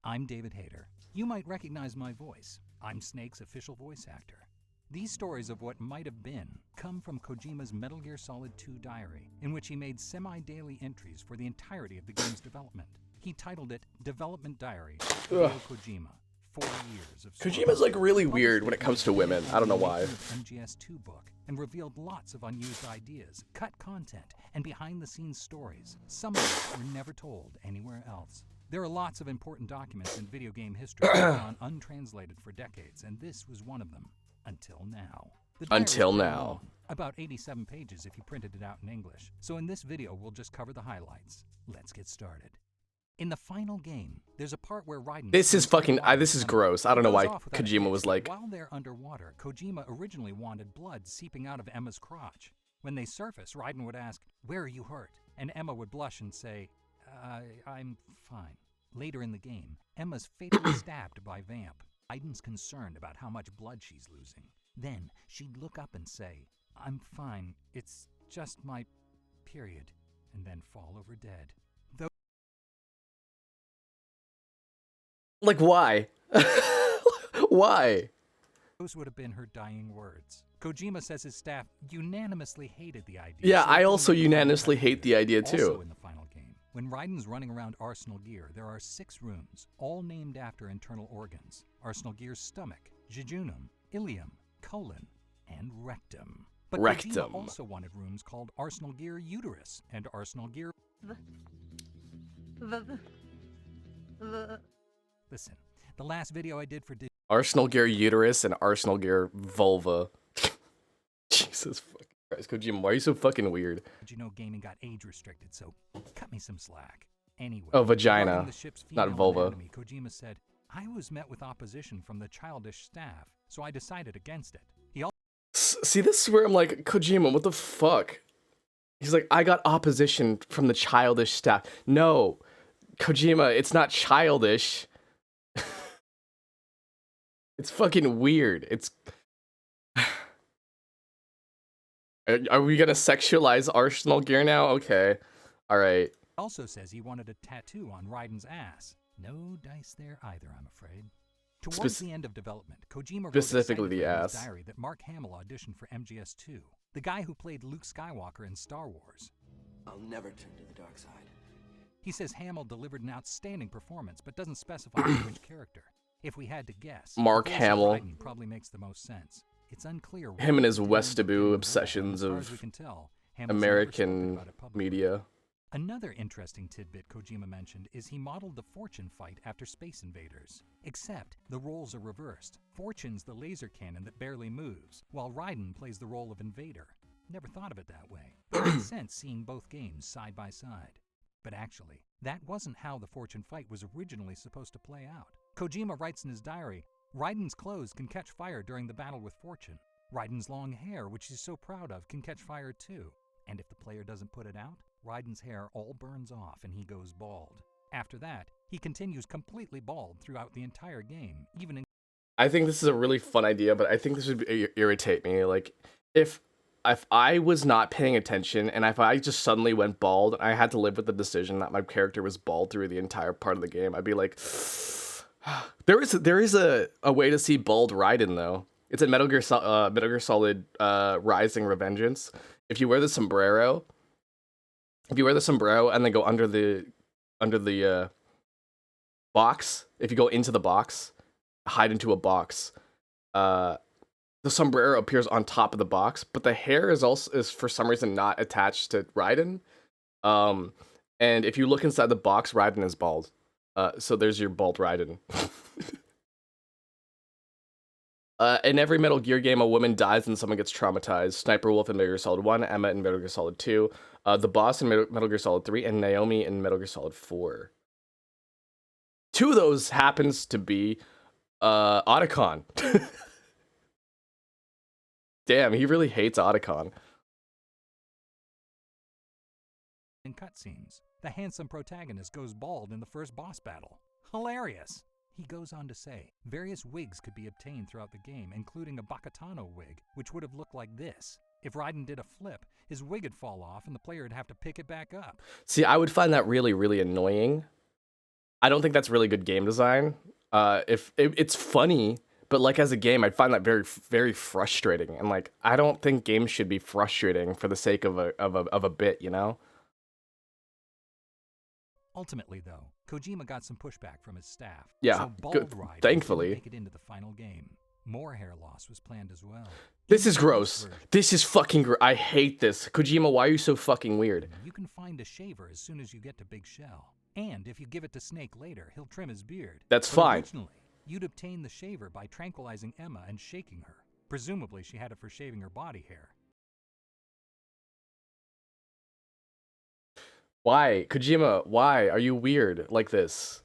I'm David Hayter. You might recognize my voice. I'm Snake's official voice actor. These stories of what might have been come from Kojima's Metal Gear Solid 2 diary, in which he made semi-daily entries for the entirety of the game's development. He titled it Development Diary, Hideo Kojima. 4 years of Kojima's like really weird when it comes to women. I don't know why. MGS2 book and revealed lots of unused ideas, cut content, and behind-the-scenes stories, some of which were never told anywhere else. There are lots of important documents in video game history that have gone untranslated for decades, and this was one of them. Until now. The diary is Until pretty now. long, about 87 pages if you printed it out in English. So in this video, we'll just cover the highlights. Let's get started. In the final game, there's a part where Raiden... This is swims fucking. underwater This is and gross. I don't know goes why off without a Kojima hitch. was like. While they're underwater, Kojima originally wanted blood seeping out of Emma's crotch. When they surface, Raiden would ask, "Where are you hurt?" And Emma would blush and say, I'm fine. Later in the game, Emma's fatally stabbed by Vamp. Raiden's concerned about how much blood she's losing. Then she'd look up and say, "I'm fine, it's just my period," and then fall over dead. Like, why? Why? Those would have been her dying words. Kojima says his staff unanimously hated the idea. Yeah, so I they also couldn't unanimously implement hate the idea Also too. in the final game, when Raiden's running around Arsenal Gear, there are 6 rooms, all named after internal organs. Arsenal Gear's stomach, jejunum, ilium, colon, and rectum. But Rectum. Kojima also wanted rooms called Arsenal Gear uterus and Arsenal Gear... Listen, the last video I did for Arsenal Gear uterus and Arsenal Gear vulva. Jesus fucking Christ, Kojima, why are you so fucking weird? Did you know gaming got age restricted, so cut me some slack. Anyway, Oh, vagina, regarding the ship's not female vulva. anatomy, Kojima said, "I was met with opposition from the childish staff, so I decided against it." He also See, this is where I'm like, Kojima, what the fuck? He's like, I got opposition from the childish staff. No, Kojima, it's not childish. It's fucking weird. It's. Are we gonna sexualize Arsenal Gear now? Okay, all right. also says he wanted a tattoo on Raiden's ass. No dice there either, I'm afraid. Towards the end of development, Kojima wrote specifically the excitedly in his ass. diary that Mark Hamill auditioned for MGS2, the guy who played Luke Skywalker in Star Wars. I'll never turn to the dark side. He says Hamill delivered an outstanding performance, but doesn't specify which character. If we had to guess, Mark the voice of Hamill. Raiden probably makes the most sense. It's unclear. Him and his what Westaboo As obsessions far as of we can tell, Hamill's never spoken American about it publicly. media. Another interesting tidbit Kojima mentioned is he modeled the Fortune fight after Space Invaders. Except the roles are reversed. Fortune's the laser cannon that barely moves, while Raiden plays the role of Invader. Never thought of it that way. It makes sense seeing both games side by side. But actually, that wasn't how the Fortune fight was originally supposed to play out. Kojima writes in his diary, Raiden's clothes can catch fire during the battle with Fortune. Raiden's long hair, which he's so proud of, can catch fire too. And if the player doesn't put it out, Raiden's hair all burns off and he goes bald. After that, he continues completely bald throughout the entire game, even in I think this is a really fun idea, but I think this would irritate me. Like, if I was not paying attention and if I just suddenly went bald, I had to live with the decision that my character was bald through the entire part of the game, I'd be like, there is a way to see bald Raiden though. It's in Metal Gear Solid Rising Revengeance. If you wear the sombrero and then go under the box, if you go into the box, hide into a box, the sombrero appears on top of the box, but the hair is for some reason not attached to Raiden. And if you look inside the box, Raiden is bald. So there's your bald Raiden. In every Metal Gear game, a woman dies and someone gets traumatized. Sniper Wolf in Metal Gear Solid 1, Emma in Metal Gear Solid 2, the boss in Metal Gear Solid 3, and Naomi in Metal Gear Solid 4. Two of those happens to be Otacon. Damn, he really hates Otacon. in cutscenes. The handsome protagonist goes bald in the first boss battle. Hilarious! He goes on to say, various wigs could be obtained throughout the game, including a Bakatano wig, which would have looked like this. If Raiden did a flip, his wig would fall off and the player would have to pick it back up. See, I would find that really, really annoying. I don't think that's really good game design. If it's funny, but like as a game, I'd find that very, very frustrating. And like, I don't think games should be frustrating for the sake of a bit, you know? Ultimately, though, Kojima got some pushback from his staff. Yeah, so Bald good. Raiden Thankfully. didn't make it into the final game. More hair loss was planned as well. This is gross. This is fucking gross. I hate this. Kojima, why are you so fucking weird? You can find a shaver as soon as you get to Big Shell. And if you give it to Snake later, he'll trim his beard. That's But fine. Originally, you'd obtain the shaver by tranquilizing Emma and shaking her. Presumably, she had it for shaving her body hair. Why? Kojima, why are you weird like this?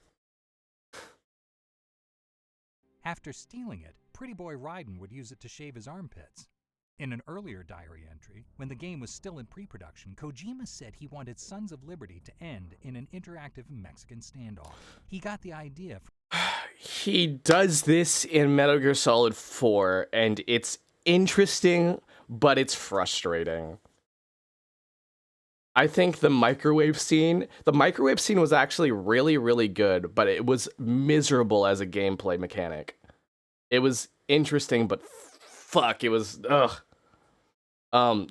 After stealing it, Pretty Boy Raiden would use it to shave his armpits. In an earlier diary entry, when the game was still in pre-production, Kojima said he wanted Sons of Liberty to end in an interactive Mexican standoff. He got the idea from He does this in Metal Gear Solid 4, and it's interesting, but it's frustrating. I think the microwave scene was actually really, really good, but it was miserable as a gameplay mechanic. It was interesting, but fuck, it was, ugh.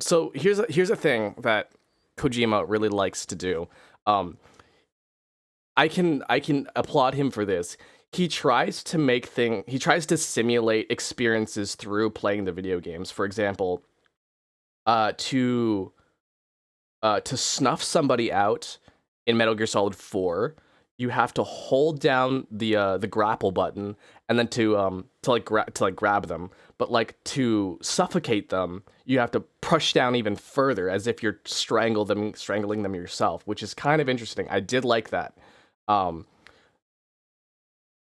So here's a thing that Kojima really likes to do. I can applaud him for this. He tries to simulate experiences through playing the video games. For example, to snuff somebody out in Metal Gear Solid 4, you have to hold down the grapple button and then to grab them. But like to suffocate them, you have to push down even further as if you're strangling them yourself, which is kind of interesting. I did like that.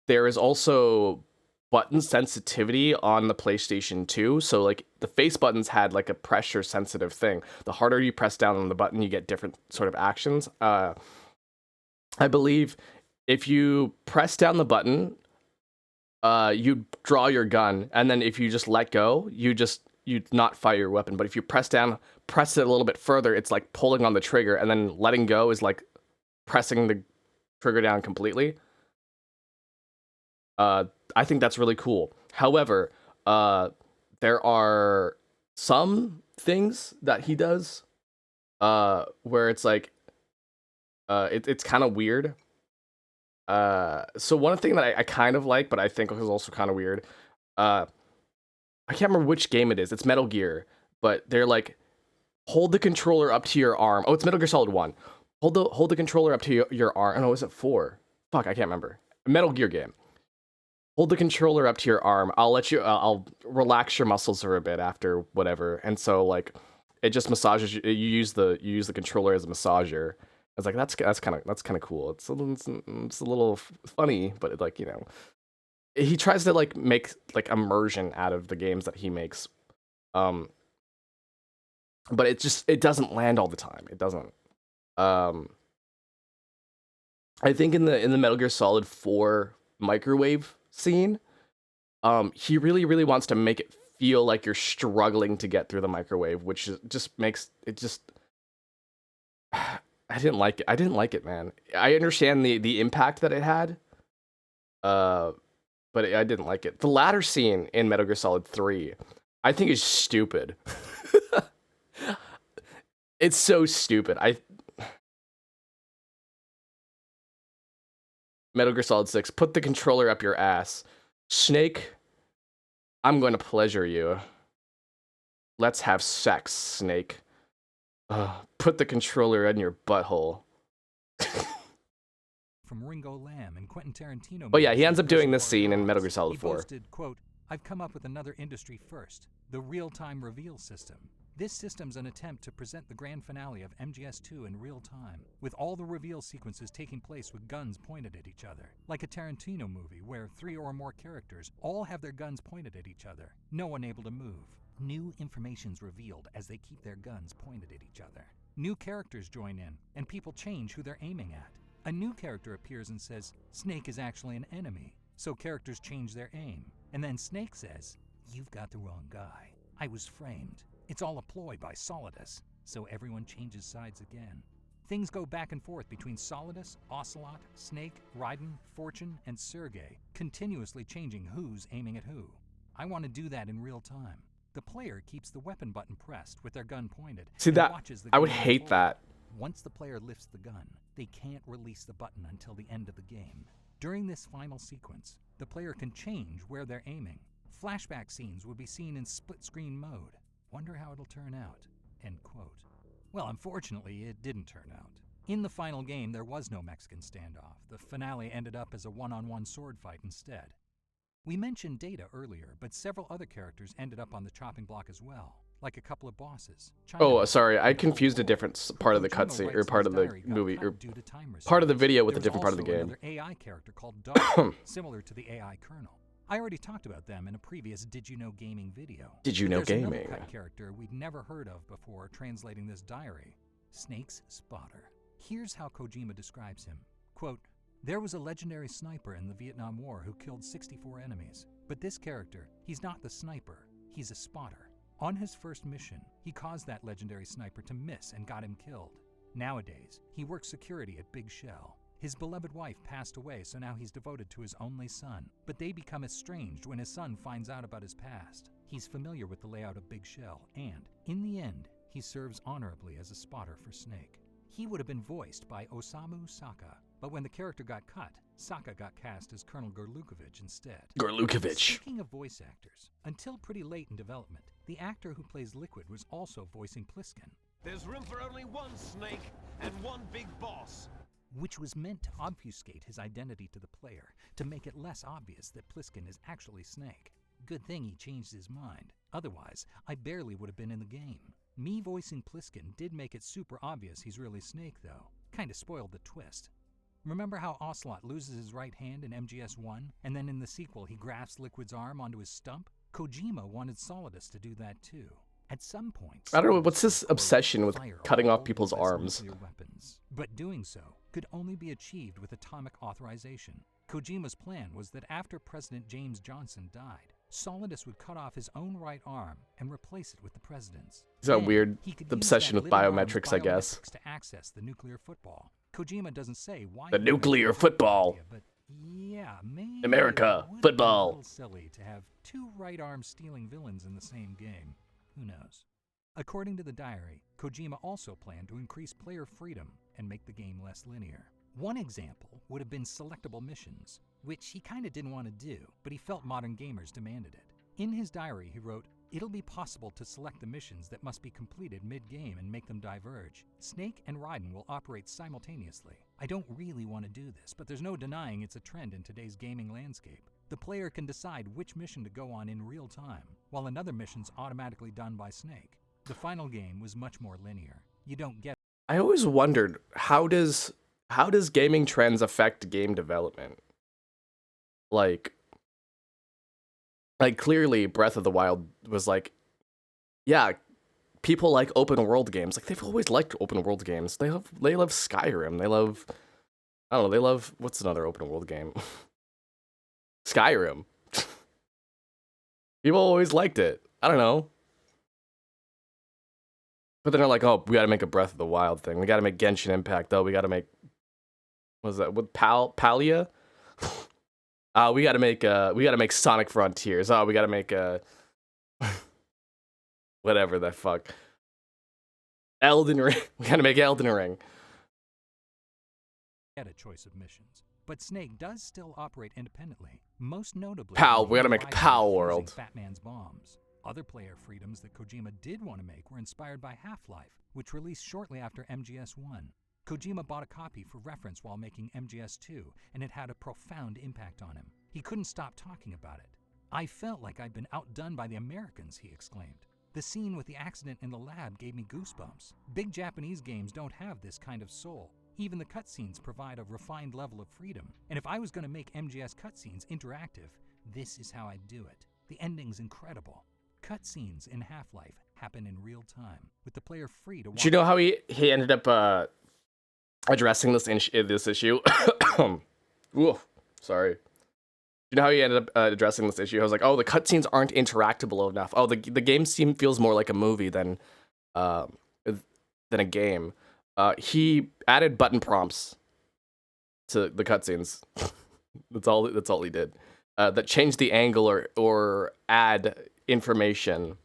There is also button sensitivity on the PlayStation 2. So like the face buttons had like a pressure sensitive thing. The harder you press down on the button, you get different sort of actions. I believe if you press down the button, you draw your gun, and then if you just let go, you not fire your weapon. But if you press it a little bit further, it's like pulling on the trigger, and then letting go is like pressing the trigger down completely. I think that's really cool. However, there are some things that he does where it's like it's kind of weird. So one thing that I kind of like, but I think is also kind of weird. I can't remember which game it is. It's Metal Gear, but they're like, hold the controller up to your arm. Oh, it's Metal Gear Solid 1. Hold the controller up to your arm. Oh, no, is it 4? Fuck, I can't remember. Metal Gear game. Hold the controller up to your arm. I'll relax your muscles for a bit after whatever. And so like, it just massages you. You use the controller as a massager. I was like, that's kind of cool. It's a little funny, but like, you know, he tries to like make like immersion out of the games that he makes. Um, but it doesn't land all the time. It doesn't. I think in the Metal Gear Solid 4 microwave scene, he really wants to make it feel like you're struggling to get through the microwave, which just makes it just. I didn't like it. I didn't like it, man. I understand the impact that it had, but I didn't like it. The ladder scene in Metal Gear Solid 3, I think is stupid. It's so stupid. Metal Gear Solid 6, put the controller up your ass. Snake, I'm going to pleasure you. Let's have sex, Snake. Put the controller in your butthole. From Ringo Lam and Quentin Tarantino. Oh yeah, he ends up doing this scene in Metal Gear Solid 4. He posted, quote, "I've come up with another industry first, the real-time reveal system. This system's an attempt to present the grand finale of MGS2 in real time, with all the reveal sequences taking place with guns pointed at each other, like a Tarantino movie where 3 or more characters all have their guns pointed at each other, no one able to move. New information's revealed as they keep their guns pointed at each other. New characters join in, and people change who they're aiming at. A new character appears and says, Snake is actually an enemy, so characters change their aim. And then Snake says, you've got the wrong guy. I was framed. It's all a ploy by Solidus, so everyone changes sides again. Things go back and forth between Solidus, Ocelot, Snake, Raiden, Fortune, and Sergei, continuously changing who's aiming at who. I want to do that in real time. The player keeps the weapon button pressed with their gun pointed. See that? I would hate that. Once the player lifts the gun, they can't release the button until the end of the game. During this final sequence, the player can change where they're aiming. Flashback scenes would be seen in split-screen mode. Wonder how it'll turn out." End quote. Well, unfortunately, it didn't turn out. In the final game, there was no Mexican standoff. The finale ended up as a one-on-one sword fight instead. We mentioned Data earlier, but several other characters ended up on the chopping block as well, like a couple of bosses. Oh, sorry, I confused a different part of the cutscene, or part of the movie, or part of the video with a different part of the game. There was also another AI character called Dog, similar to the AI Colonel. I already talked about them in a previous Did You Know Gaming video. Did You Know There's Gaming? Another cut character we'd never heard of before translating this diary, Snake's Spotter. Here's how Kojima describes him. Quote, "There was a legendary sniper in the Vietnam War who killed 64 enemies. But this character, he's not the sniper, he's a spotter. On his first mission, he caused that legendary sniper to miss and got him killed. Nowadays, he works security at Big Shell. His beloved wife passed away, so now he's devoted to his only son. But they become estranged when his son finds out about his past. He's familiar with the layout of Big Shell, and, in the end, he serves honorably as a spotter for Snake. He would have been voiced by Osamu Saka, but when the character got cut, Saka got cast as Colonel Gorlukovich instead." Gorlukovich. Speaking of voice actors, until pretty late in development, the actor who plays Liquid was also voicing Pliskin. There's room for only one Snake and one big boss. Which was meant to obfuscate his identity to the player, to make it less obvious that Pliskin is actually Snake. Good thing he changed his mind. Otherwise, I barely would have been in the game. Me voicing Pliskin did make it super obvious he's really Snake, though. Kinda spoiled the twist. Remember how Ocelot loses his right hand in MGS1, and then in the sequel he grafts Liquid's arm onto his stump? Kojima wanted Solidus to do that too. At some point, I don't know, what's this obsession with cutting off people's arms? Weapons. But doing so could only be achieved with atomic authorization. Kojima's plan was that after President James Johnson died, Solidus would cut off his own right arm and replace it with the president's. He's got a weird obsession with biometrics, I guess. To access the nuclear football. Kojima doesn't say why. The nuclear football. But yeah, maybe America, it would football. be a little silly to have two right arm stealing villains in the same game. Who knows? According to the diary, Kojima also planned to increase player freedom and make the game less linear. One example would have been selectable missions, which he kinda didn't want to do, but he felt modern gamers demanded it. In his diary, he wrote, "It'll be possible to select the missions that must be completed mid-game and make them diverge. Snake and Raiden will operate simultaneously. I don't really want to do this, but there's no denying it's a trend in today's gaming landscape. The player can decide which mission to go on in real time, while another mission's automatically done by Snake. The final game was much more linear. You don't get..." I always wondered, how does gaming trends affect game development? Like clearly Breath of the Wild was like yeah, people like open world games. Like they've always liked open world games. They love Skyrim. They love, I don't know, they love, what's another open world game? Skyrim. People always liked it. I don't know. But then they're like, oh, we gotta make a Breath of the Wild thing. We gotta make Genshin Impact. Oh, we gotta make, what was that? With Palia? We gotta make Sonic Frontiers. Oh, we gotta make whatever the fuck. Elden Ring. We gotta make Elden Ring. Had a choice of missions, but Snake does still operate independently. Most notably, PAL. We gotta make PAL World. Fat Man's bombs. Other player freedoms that Kojima did want to make were inspired by Half-Life, which released shortly after MGS1. Kojima bought a copy for reference while making MGS2, and it had a profound impact on him. He couldn't stop talking about it. I felt like I'd been outdone by the Americans, he exclaimed. The scene with the accident in the lab gave me goosebumps. Big Japanese games don't have this kind of soul. Even the cutscenes provide a refined level of freedom. And if I was going to make MGS cutscenes interactive, this is how I'd do it. The ending's incredible. Cutscenes in Half-Life happen in real time, with the player free to watch. Do you know how he ended up addressing this issue? Oof, sorry. You know how he ended up addressing this issue? I was like, oh, the cutscenes aren't interactable enough. Oh, the game feels more like a movie than a game. He added button prompts to the cutscenes. That's all he did. That changed the angle or add information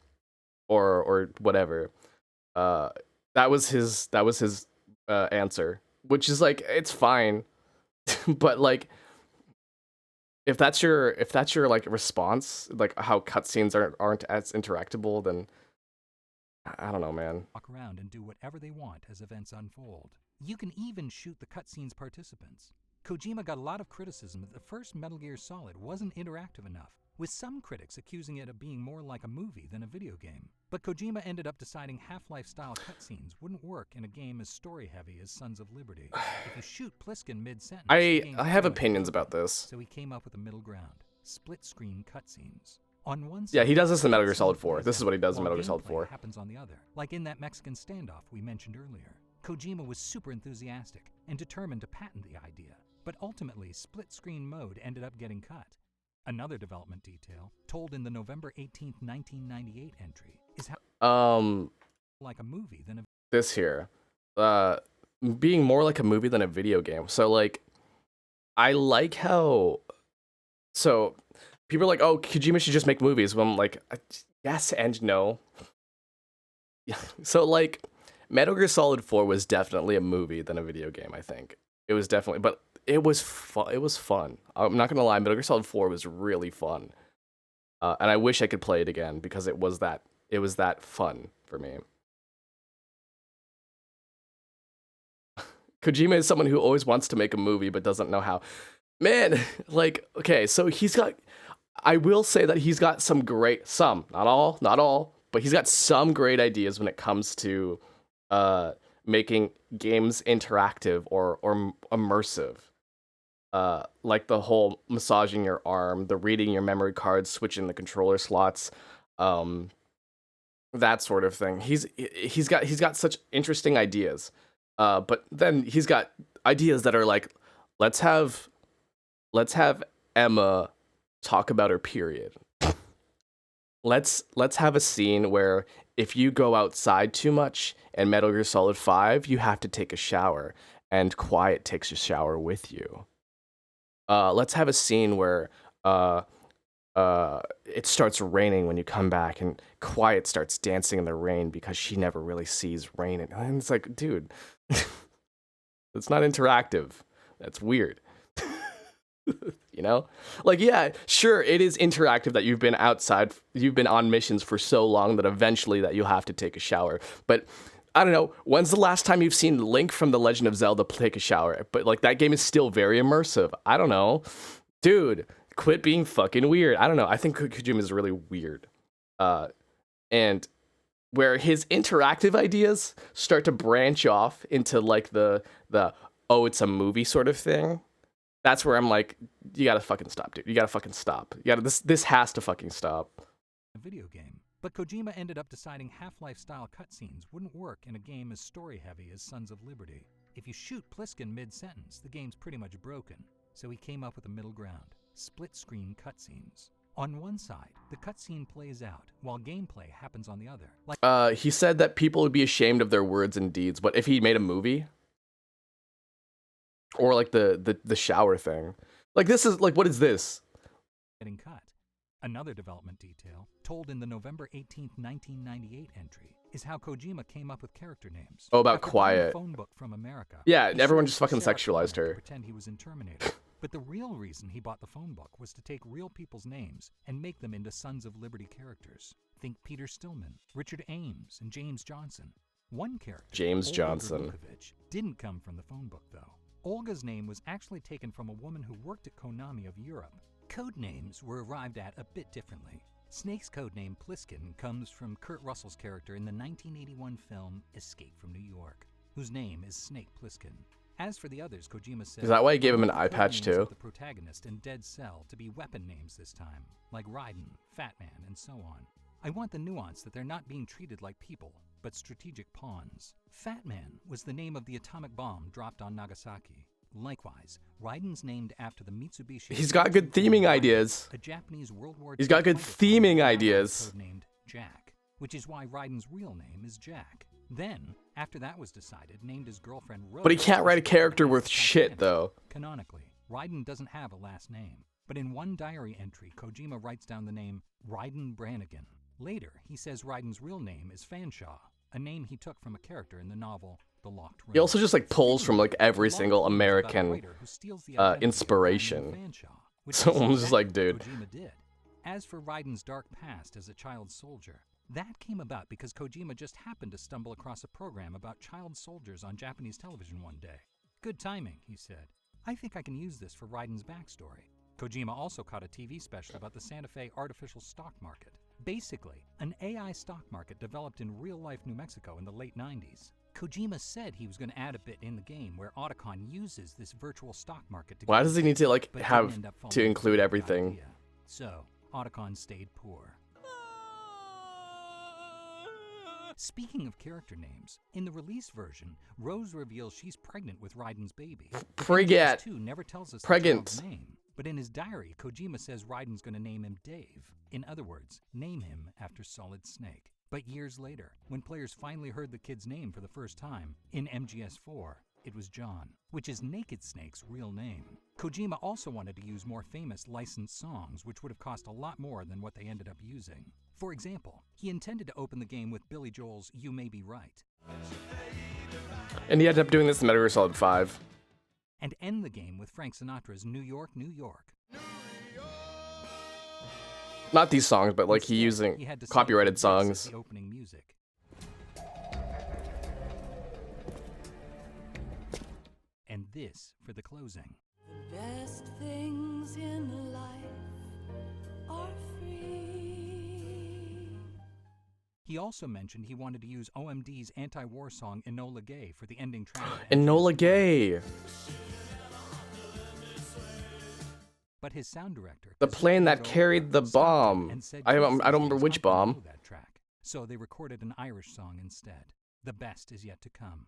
or whatever. That was his answer, which is like, it's fine. But like, if that's your like response, like how cutscenes aren't as interactable, then I don't know, man. Walk around and do whatever they want as events unfold. You can even shoot the cutscenes participants. Kojima got a lot of criticism that the first Metal Gear Solid wasn't interactive enough, with some critics accusing it of being more like a movie than a video game. But Kojima ended up deciding Half-Life style cutscenes wouldn't work in a game as story-heavy as Sons of Liberty. If you shoot Pliskin mid-sentence, I have opinions about this. So he came up with a middle ground: split-screen cutscenes. On one side, yeah, he does this in Metal Gear Solid 4. This is what he does in Metal Gear Solid 4. Happens on the other, like in that Mexican standoff we mentioned earlier. Kojima was super enthusiastic and determined to patent the idea, but ultimately split-screen mode ended up getting cut. Another development detail, told in the November 18th, 1998 entry, is how like a movie than a this here, being more like a movie than a video game. So like, I like how, so people are like, oh, Kojima should just make movies. Well, I'm like, yes and no. Yeah. So like, Metal Gear Solid 4 was definitely a movie than a video game. I think it was definitely, but it was fun. It was fun. I'm not gonna lie, Metal Gear Solid 4 was really fun, and I wish I could play it again because it was that fun for me. Kojima is someone who always wants to make a movie but doesn't know how. Man, like, okay, so I will say that he's got some great, not all, but he's got some great ideas when it comes to making games interactive or immersive. Like the whole massaging your arm, the reading your memory cards, switching the controller slots, that sort of thing. He's got such interesting ideas. But then he's got ideas that are like, let's have Emma talk about her period. Let's have a scene where if you go outside too much in Metal Gear Solid 5, you have to take a shower, and Quiet takes a shower with you. Let's have a scene where it starts raining when you come back, and Quiet starts dancing in the rain because she never really sees rain. And it's like, dude, it's not interactive. That's weird. You know? Like, yeah, sure, it is interactive that you've been outside, you've been on missions for so long that eventually that you'll have to take a shower. But I don't know, when's the last time you've seen Link from The Legend of Zelda take a shower? But like, that game is still very immersive. I don't know. Dude, quit being fucking weird. I don't know. I think Kojima is really weird. And where his interactive ideas start to branch off into like the oh, it's a movie sort of thing. That's where I'm like, you gotta fucking stop, dude. You gotta fucking stop. This has to fucking stop. A video game. But Kojima ended up deciding Half-Life style cutscenes wouldn't work in a game as story-heavy as Sons of Liberty. If you shoot Pliskin mid-sentence, the game's pretty much broken. So he came up with a middle ground: split-screen cutscenes. On one side, the cutscene plays out, while gameplay happens on the other. He said that people would be ashamed of their words and deeds, but if he made a movie? Or like the shower thing. Like this is, like, what is this? Getting cut. Another development detail, told in the November 18, 1998 entry, is how Kojima came up with character names. Oh, about After buying Quiet. a phone book from America. Yeah, he everyone showed just it to fucking Sarah sexualized Connor her. to pretend he was in Terminator. But the real reason he bought the phone book was to take real people's names and make them into Sons of Liberty characters. Think Peter Stillman, Richard Ames, and James Johnson. One character, James Olga Johnson. Gurlukovich, didn't come from the phone book, though. Olga's name was actually taken from a woman who worked at Konami of Europe. Code names were arrived at a bit differently. Snake's codename Pliskin comes from Kurt Russell's character in the 1981 film Escape from New York, whose name is Snake Pliskin. As for the others, Kojima said, Is that why he gave him an "I want eye the patch codenames too? of the protagonist and Dead Cell to be weapon names this time, like Raiden, Fat Man, and so on. I want the nuance that they're not being treated like people, but strategic pawns. Fat Man was the name of the atomic bomb dropped on Nagasaki. Likewise, Raiden's named after the Mitsubishi. He's got good theming ideas. A Japanese World War II He's got good fighter pilot theming ideas. Named Jack, which is why Raiden's real name is Jack. Then, after that was decided, named his girlfriend Rose. But he can't write a character worth shit, though. Canonically, Raiden doesn't have a last name, but in one diary entry, Kojima writes down the name Raiden Brannigan. Later, he says Raiden's real name is Fanshawe, a name he took from a character in the novel The Locked Room. He also just like pulls from like every The single Locked Room is about a American writer who steals the identity of inspiration. Raiden Fanshawe, which So is I'm just like, exactly dude. what Kojima did. As for Raiden's dark past as a child soldier, that came about because Kojima just happened to stumble across a program about child soldiers on Japanese television one day. Good timing, he said. I think I can use this for Raiden's backstory. Kojima also caught a TV special about the Santa Fe artificial stock market. Basically, an AI stock market developed in real-life New Mexico in the late 90s. Kojima said he was going to add a bit in the game where Otacon uses this virtual stock market to Why does he need to like but have didn't end up following to include through with the everything? idea. So, Otacon stayed poor. Speaking of character names, in the release version, Rose reveals she's pregnant with Raiden's baby. Pregnant. MGS2 never tells us the Pregnant. child's name, but in his diary, Kojima says Raiden's going to name him Dave. In other words, name him after Solid Snake. But years later, when players finally heard the kid's name for the first time, in MGS4, it was John, which is Naked Snake's real name. Kojima also wanted to use more famous licensed songs, which would have cost a lot more than what they ended up using. For example, he intended to open the game with Billy Joel's You May Be Right, And he ended up doing this in Metal Gear Solid 5. and end the game with Frank Sinatra's New York, New York. Not these songs, but like he Instead, using he had to set up copyrighted this as songs. the opening music. And this for the closing. Best things in life are free. He also mentioned he wanted to use OMD's anti-war song Enola Gay for the ending track. of Enola MGS4. Gay. But his sound director, The plane that Kazuhiro carried the stopped him bomb. and said I don't Chris remember Staples which might not bomb. know that track. So they recorded an Irish song instead. The best is yet to come.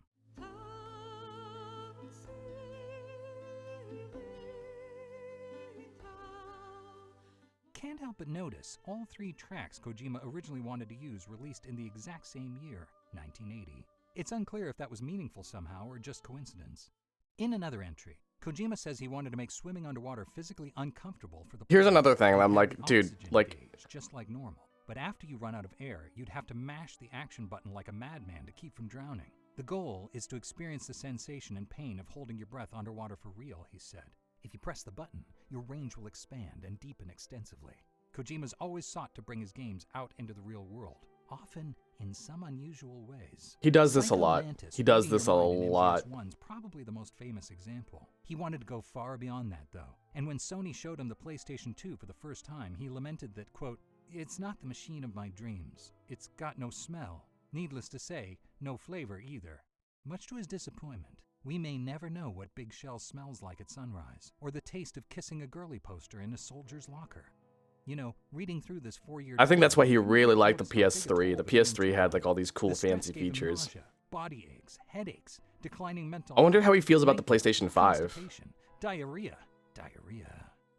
Can't help but notice all three tracks Kojima originally wanted to use released in the exact same year, 1980. It's unclear if that was meaningful somehow or just coincidence. In another entry, Kojima says he wanted to make swimming underwater physically uncomfortable for the Here's player another thing, and I'm have like, an dude, oxygen like- gauge, just like normal. But after you run out of air, you'd have to mash the action button like a madman to keep from drowning. The goal is to experience the sensation and pain of holding your breath underwater for real, he said. If you press the button, your range will expand and deepen extensively. Kojima's always sought to bring his games out into the real world, often in some unusual ways. He does this a Psycho lot. Mantis, He does reading this a your mind in lot. MGS1's probably the most famous example. He wanted to go far beyond that, though. And when Sony showed him the PlayStation 2 for the first time, he lamented that, quote, "It's not the machine of my dreams. It's got no smell. Needless to say, no flavor either." Much to his disappointment, we may never know what Big Shell smells like at sunrise, or the taste of kissing a girly poster in a soldier's locker. You know, reading through this 4-year... I think that's why he really liked the noticed how big a PS3. The toll it was PS3 had like all these taking. cool The stress fancy gave him features. nausea, body aches, headaches, declining mental I wonder how he health, feels about the night PlayStation 5. constipation, diarrhea.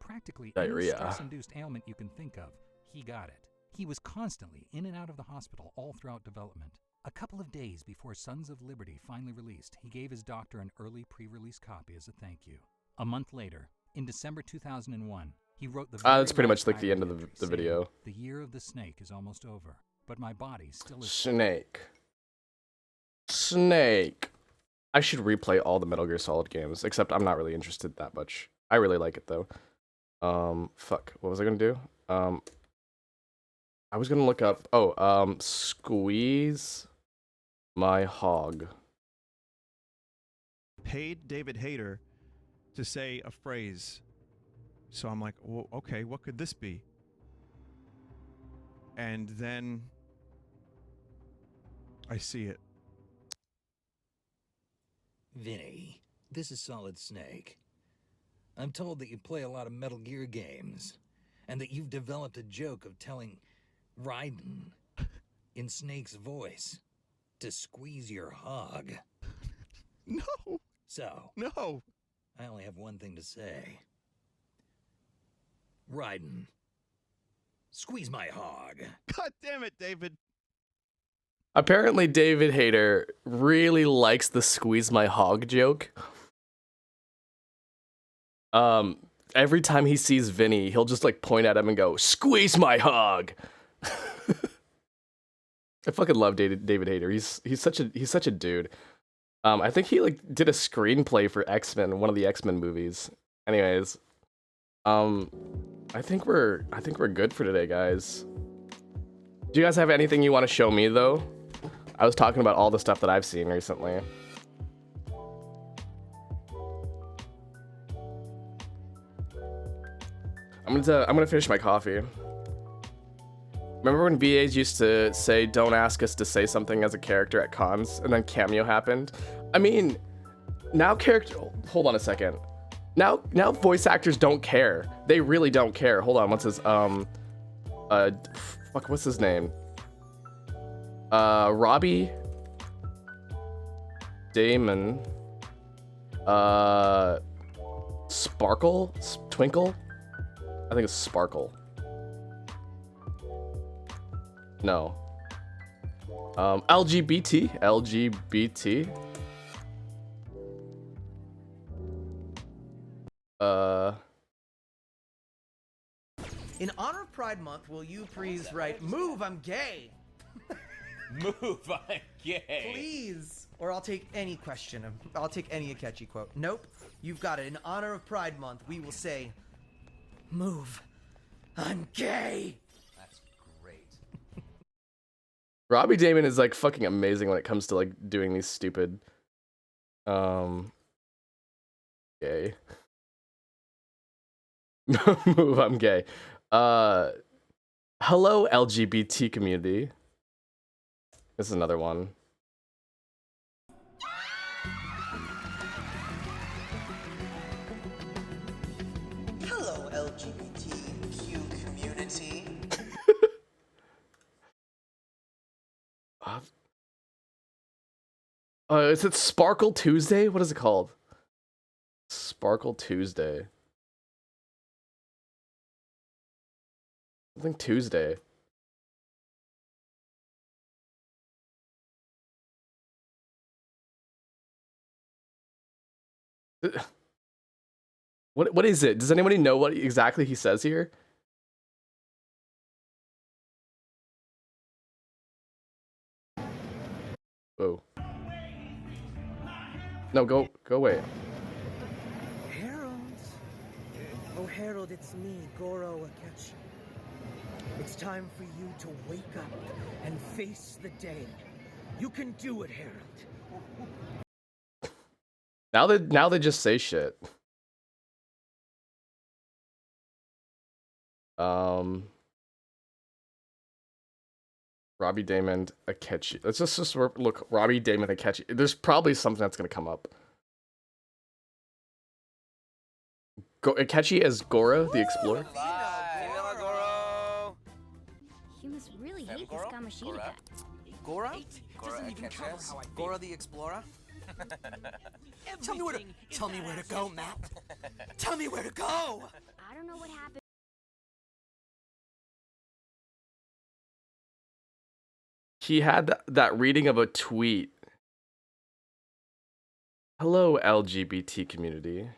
Practically Diarrhea. any stress-induced ailment you can think of, he got it. He was constantly in and out of the hospital all throughout development. A couple of days before Sons of Liberty finally released, he gave his doctor an early pre-release copy as a thank you. A month later, in December 2001, he wrote the That's very pretty last much like the end of diary the entry, video. saying, "The year of the snake is almost over, but my body still is..." Snake. Snake. I should replay all the Metal Gear Solid games, except I'm not really interested that much. I really like it though. Fuck. What was I gonna do? I was gonna look up. Oh, squeeze my hog. Paid David Hayter to say a phrase. So I'm like, well, okay, what could this be? And then I see it. Vinny, this is Solid Snake. I'm told that you play a lot of Metal Gear games, and that you've developed a joke of telling Raiden, in Snake's voice, to squeeze your hog. No. So, No. I only have one thing to say. Raiden, squeeze my hog. God damn it, David. Apparently, David Hayter really likes the squeeze my hog joke. Every time he sees Vinny, he'll just like point at him and go, "Squeeze my hog." I fucking love David Hayter. He's such a dude. I think he like did a screenplay for X-Men, one of the X-Men movies. Anyways, I think we're good for today, guys. Do you guys have anything you want to show me though? I was talking about all the stuff that I've seen recently. I'm gonna finish my coffee. Remember when VAs used to say, "Don't ask us to say something as a character at cons," and then Cameo happened? I mean, now hold on a second. Now voice actors don't care. They really don't care. Hold on, what's his what's his name? Robbie Damon. Sparkle? Twinkle? I think it's Sparkle. No. LGBT. In honor of Pride Month, will you please write, "Move, I'm gay"? Move, I'm gay. Please. Or I'll take any question. I'll take any Akechi quote. Nope. You've got it. In honor of Pride Month, we will say, "Move, I'm gay." That's great. Robbie Damon is like fucking amazing when it comes to like doing these stupid gay. Move, I'm gay. Hello LGBT community. This is another one. Hello, LGBTQ community. Is it Sparkle Tuesday? What is it called? Sparkle Tuesday. I think Tuesday. What is it? Does anybody know what exactly he says here? Oh. No, go away. Harold. Oh, Harold, it's me, Goro Akechi. It's time for you to wake up and face the day. You can do it, Harold. Now they just say shit. Robbie Damon, Akechi. Let's just look. Robbie Damon, Akechi. There's probably something that's gonna come up. Akechi as Gora the Explorer. This really hate this Kamoshida guy. Gora? Doesn't even cover how I feel. Gora the Explorer? Tell me where to go, Matt. Tell me where to go. I don't know what happened. He had that reading of a tweet. Hello, LGBT community.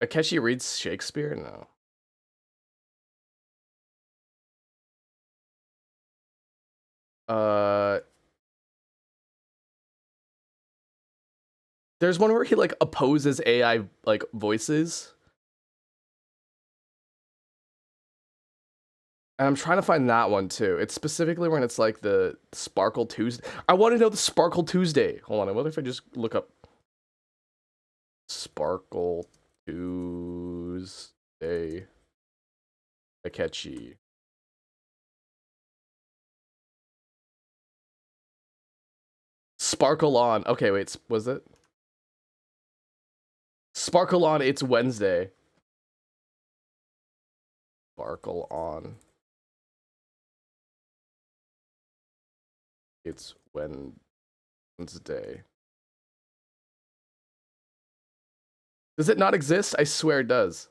Akechi reads Shakespeare? No. There's one where he like opposes AI like voices. And I'm trying to find that one too. It's specifically when it's like the Sparkle Tuesday. I want to know the Sparkle Tuesday. Hold on, I wonder if I just look up Sparkle Tuesday Akechi. Sparkle on. Okay, wait, was it? Sparkle on, it's Wednesday. Sparkle on. It's Wednesday. Does it not exist? I swear it does.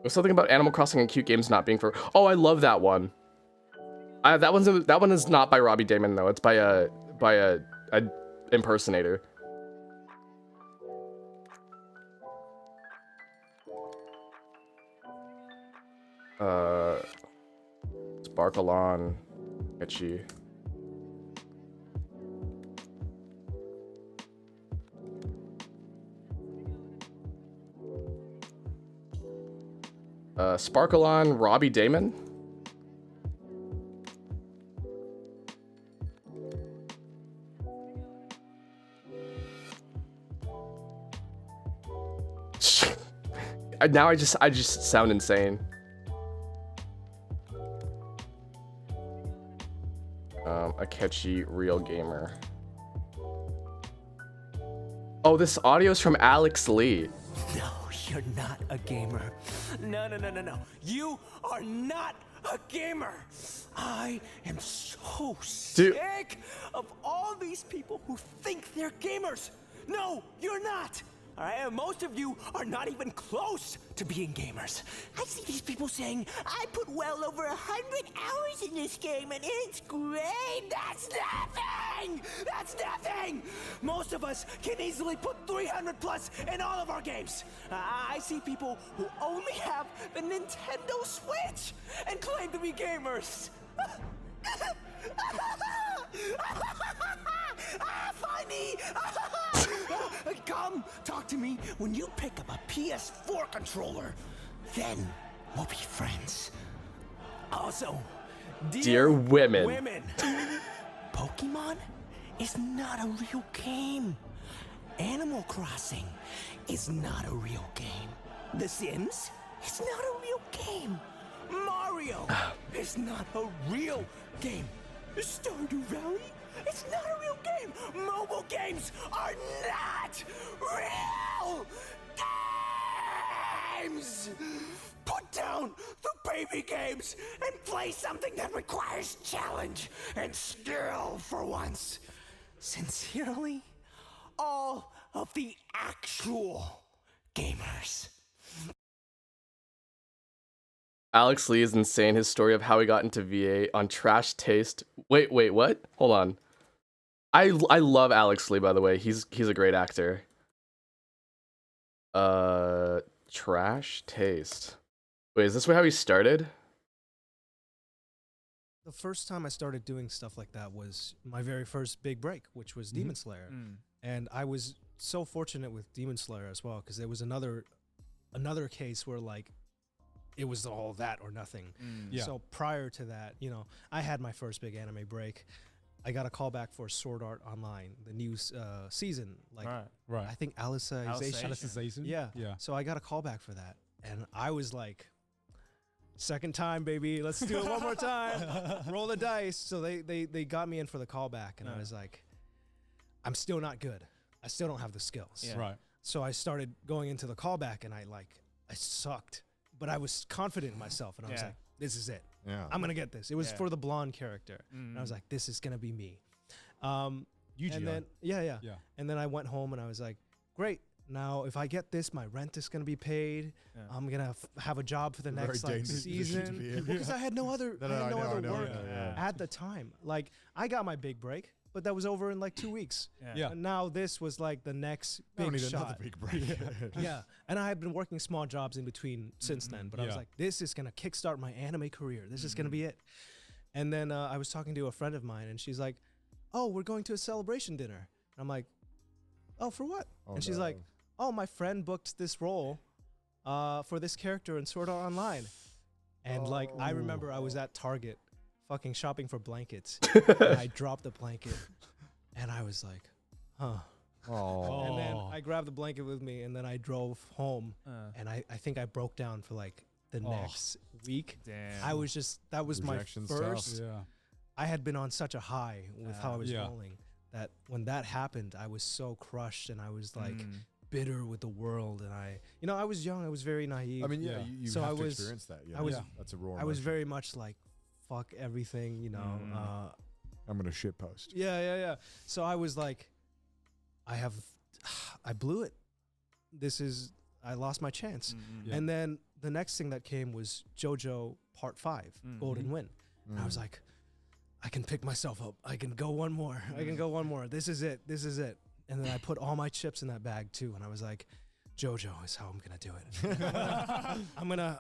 There's something about Animal Crossing and cute games not being for. Oh, I love that one. That one is not by Robbie Damon though. It's by a impersonator. Sparkle on, Akechi. Sparkle on, Robbie Damon. Now I just sound insane. Akechi Real Gamer. Oh, this audio's from Alex Lee. No, you're not a gamer. No. You are not a gamer. I am so sick of all these people who think they're gamers. No, you're not. All right, and most of you are not even close to being gamers. I see these people saying, I put well over 100 hours in this game and it's great. That's nothing! That's nothing! Most of us can easily put 300 plus in all of our games. I see people who only have the Nintendo Switch and claim to be gamers. Funny! Come talk to me when you pick up a PS4 controller. Then we'll be friends. Also, dear women. Pokemon is not a real game. Animal Crossing is not a real game. The Sims is not a real game. Mario is not a real game. Stardew Valley? It's not a real game! Mobile games are not real games! Put down the baby games and play something that requires challenge and skill for once. Sincerely, all of the actual gamers. Alex Lee is insane. His story of how he got into VA on Trash Taste. Wait, what? Hold on. I love Alex Lee, by the way. He's a great actor. Trash Taste. Wait, is this how he started? The first time I started doing stuff like that was my very first big break, which was Demon Slayer. And I was so fortunate with Demon Slayer as well, because there was another case where like it was all that or nothing. So prior to that, you know, I had my first big anime break. I got a call back for Sword Art Online, the new season. Like, right. I think Alicization. Alicization. Yeah. So I got a call back for that, and I was like, second time, baby. Let's do it one more time. Roll the dice. So they got me in for the callback, and I was like, I'm still not good. I still don't have the skills. Yeah. Right. So I started going into the callback, and I sucked, but I was confident in myself, and I was like, this is it. Yeah. I'm gonna get this. It was for the blonde character, and I was like, this is gonna be me. And then yeah. And then I went home, and I was like, great. Now, if I get this, my rent is gonna be paid. I'm gonna have a job for the next season because I had no other work at the time. Like, I got my big break, but that was over in like 2 weeks. And now this was like the next big shot. Another big break. Yeah, and I had been working small jobs in between since then. But I was like, this is gonna kickstart my anime career. This is gonna be it. And then I was talking to a friend of mine, and she's like, "Oh, we're going to a celebration dinner." And I'm like, "Oh, for what?" And she's like, "Oh, my friend booked this role for this character in Sword Art Online." And like, I remember I was at Target fucking shopping for blankets. And I dropped the blanket, and I was like, huh. And then I grabbed the blanket with me, and then I drove home, and I think I broke down for like the next week. Damn. I was just, that was Rejection's my tough. first. I had been on such a high with how I was rolling that when that happened, I was so crushed, and I was like bitter with the world, and I was young, I was very naive. I mean, you so have to experience that. Yeah, that's a raw. I was very much like, fuck everything, you know. I'm gonna shit post. Yeah. So I was like, I blew it. I lost my chance. And then the next thing that came was JoJo Part 5, Golden Wind. And I was like, I can pick myself up. I can go one more. I can go one more. This is it. And then I put all my chips in that bag too. And I was like, JoJo is how I'm gonna do it.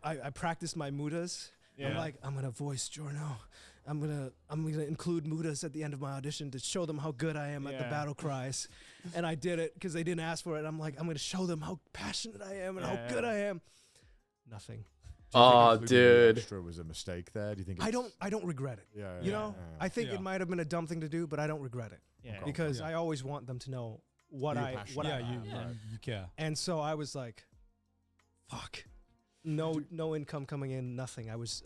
I practiced my mudas. I'm like, I'm gonna voice Giorno. I'm gonna include mudas at the end of my audition to show them how good I am at the battle cries. And I did it because they didn't ask for it. I'm like, I'm gonna show them how passionate I am and how good I am. Nothing. Oh, dude. Extra was a mistake there. Do you think? I don't regret it. You know, I think it might have been a dumb thing to do, but I don't regret it. Because I always want them to know what you care. And so I was like, fuck. No income coming in, nothing. I was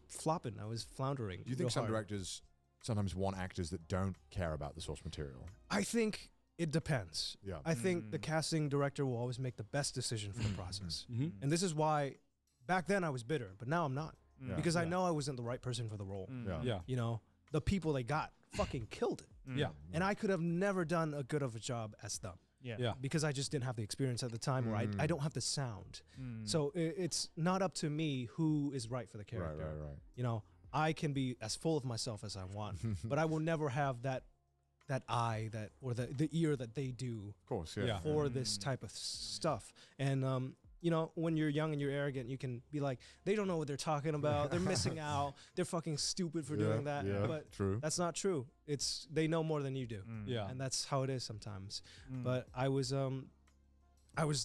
flopping. I was floundering. Do you think some directors sometimes want actors that don't care about the source material? I think it depends. Yeah. I think the casting director will always make the best decision for the process. And this is why back then I was bitter, but now I'm not. Because I know I wasn't the right person for the role. You know, the people they got fucking killed it. And I could have never done a good of a job as them. Because I just didn't have the experience at the time, or I don't have the sound. So it's not up to me who is right for the character. Right. You know, I can be as full of myself as I want, but I will never have that eye or the ear that they do. Of course, for this type of stuff. And you know, when you're young and you're arrogant, you can be like, they don't know what they're talking about. They're missing out. They're fucking stupid for doing that. But true. That's not true. They know more than you do. And that's how it is sometimes. But I was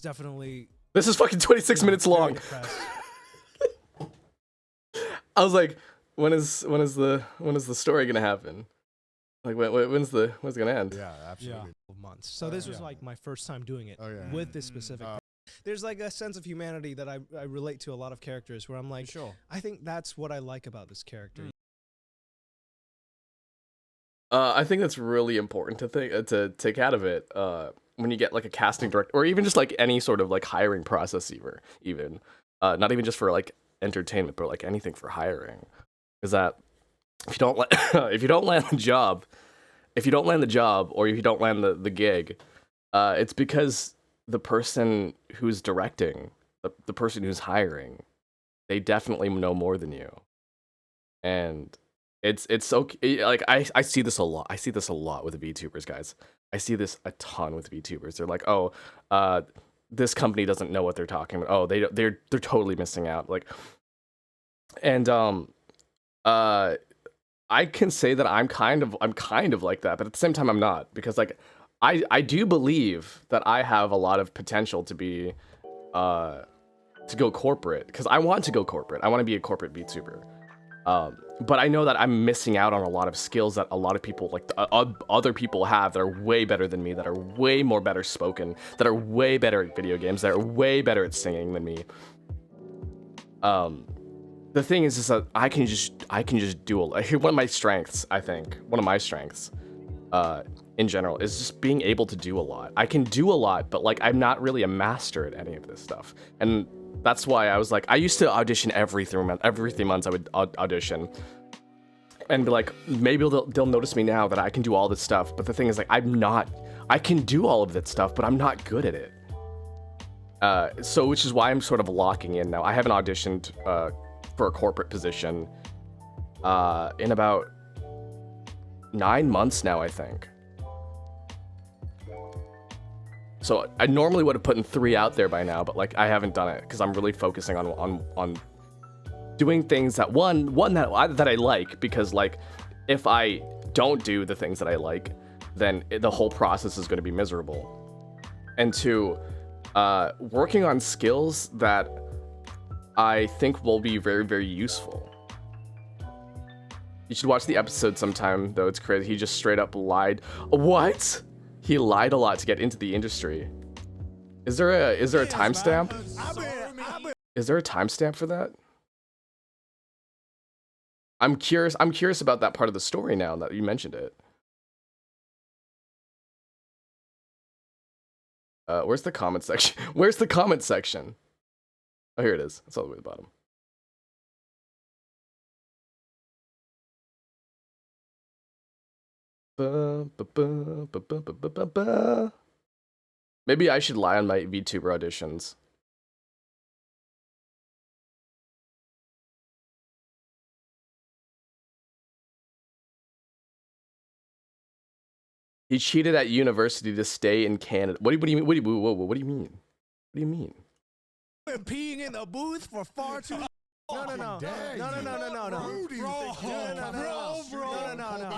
definitely. This is fucking 26 minutes long. I was like, when is the story gonna happen? Like when's it gonna end? Yeah, absolutely. Months. So this was like my first time doing it with this specific. There's like a sense of humanity that I relate to a lot of characters where I'm like, I think that's what I like about this character. I think that's really important to take out of it when you get like a casting director, or even just like any sort of like hiring process, even not even just for like entertainment, but like anything for hiring, is that if you don't land the job, or if you don't land the gig, it's because the person who's directing, the person who's hiring, they definitely know more than you. And it's so, like, I see this a lot. I see this a lot with the VTubers, guys. I see this a ton with VTubers. They're like, oh, this company doesn't know what they're talking about. Oh, they're totally missing out. Like, and I can say that I'm kind of like that, but at the same time I'm not, because like I do believe that I have a lot of potential to be to go corporate, because I want to go corporate. I want to be a corporate VTuber. But I know that I'm missing out on a lot of skills that a lot of people, like other people have, that are way better than me, that are way more better spoken, that are way better at video games, that are way better at singing than me. the thing is that I can just do one of my strengths, I think. One of my strengths in general is just being able to do a lot. I can do a lot, but like I'm not really a master at any of this stuff. And that's why I was like, I used to audition every 3 months. Every 3 months I would audition and be like, maybe they'll notice me now that I can do all this stuff. But the thing is, like, I can do all of that stuff, but I'm not good at it. So which is why I'm sort of locking in now. I haven't auditioned for a corporate position in about 9 months now, I think. So I normally would have put in 3 out there by now, but like I haven't done it because I'm really focusing on doing things that one that I like, because like if I don't do the things that I like, then the whole process is going to be miserable. And 2, working on skills that I think will be very, very useful. You should watch the episode sometime, though. It's crazy. He just straight up lied. What? He lied a lot to get into the industry. Is there a timestamp? Is there a timestamp for that? I'm curious about that part of the story now that you mentioned it. Where's the comment section? Where's the comment section? Oh, here it is. It's all the way at the bottom. Maybe I should lie on my VTuber auditions. He cheated at university to stay in Canada. What do you mean? What do you mean? What do you mean? Been peeing in the booth for far too long. No. Bro. I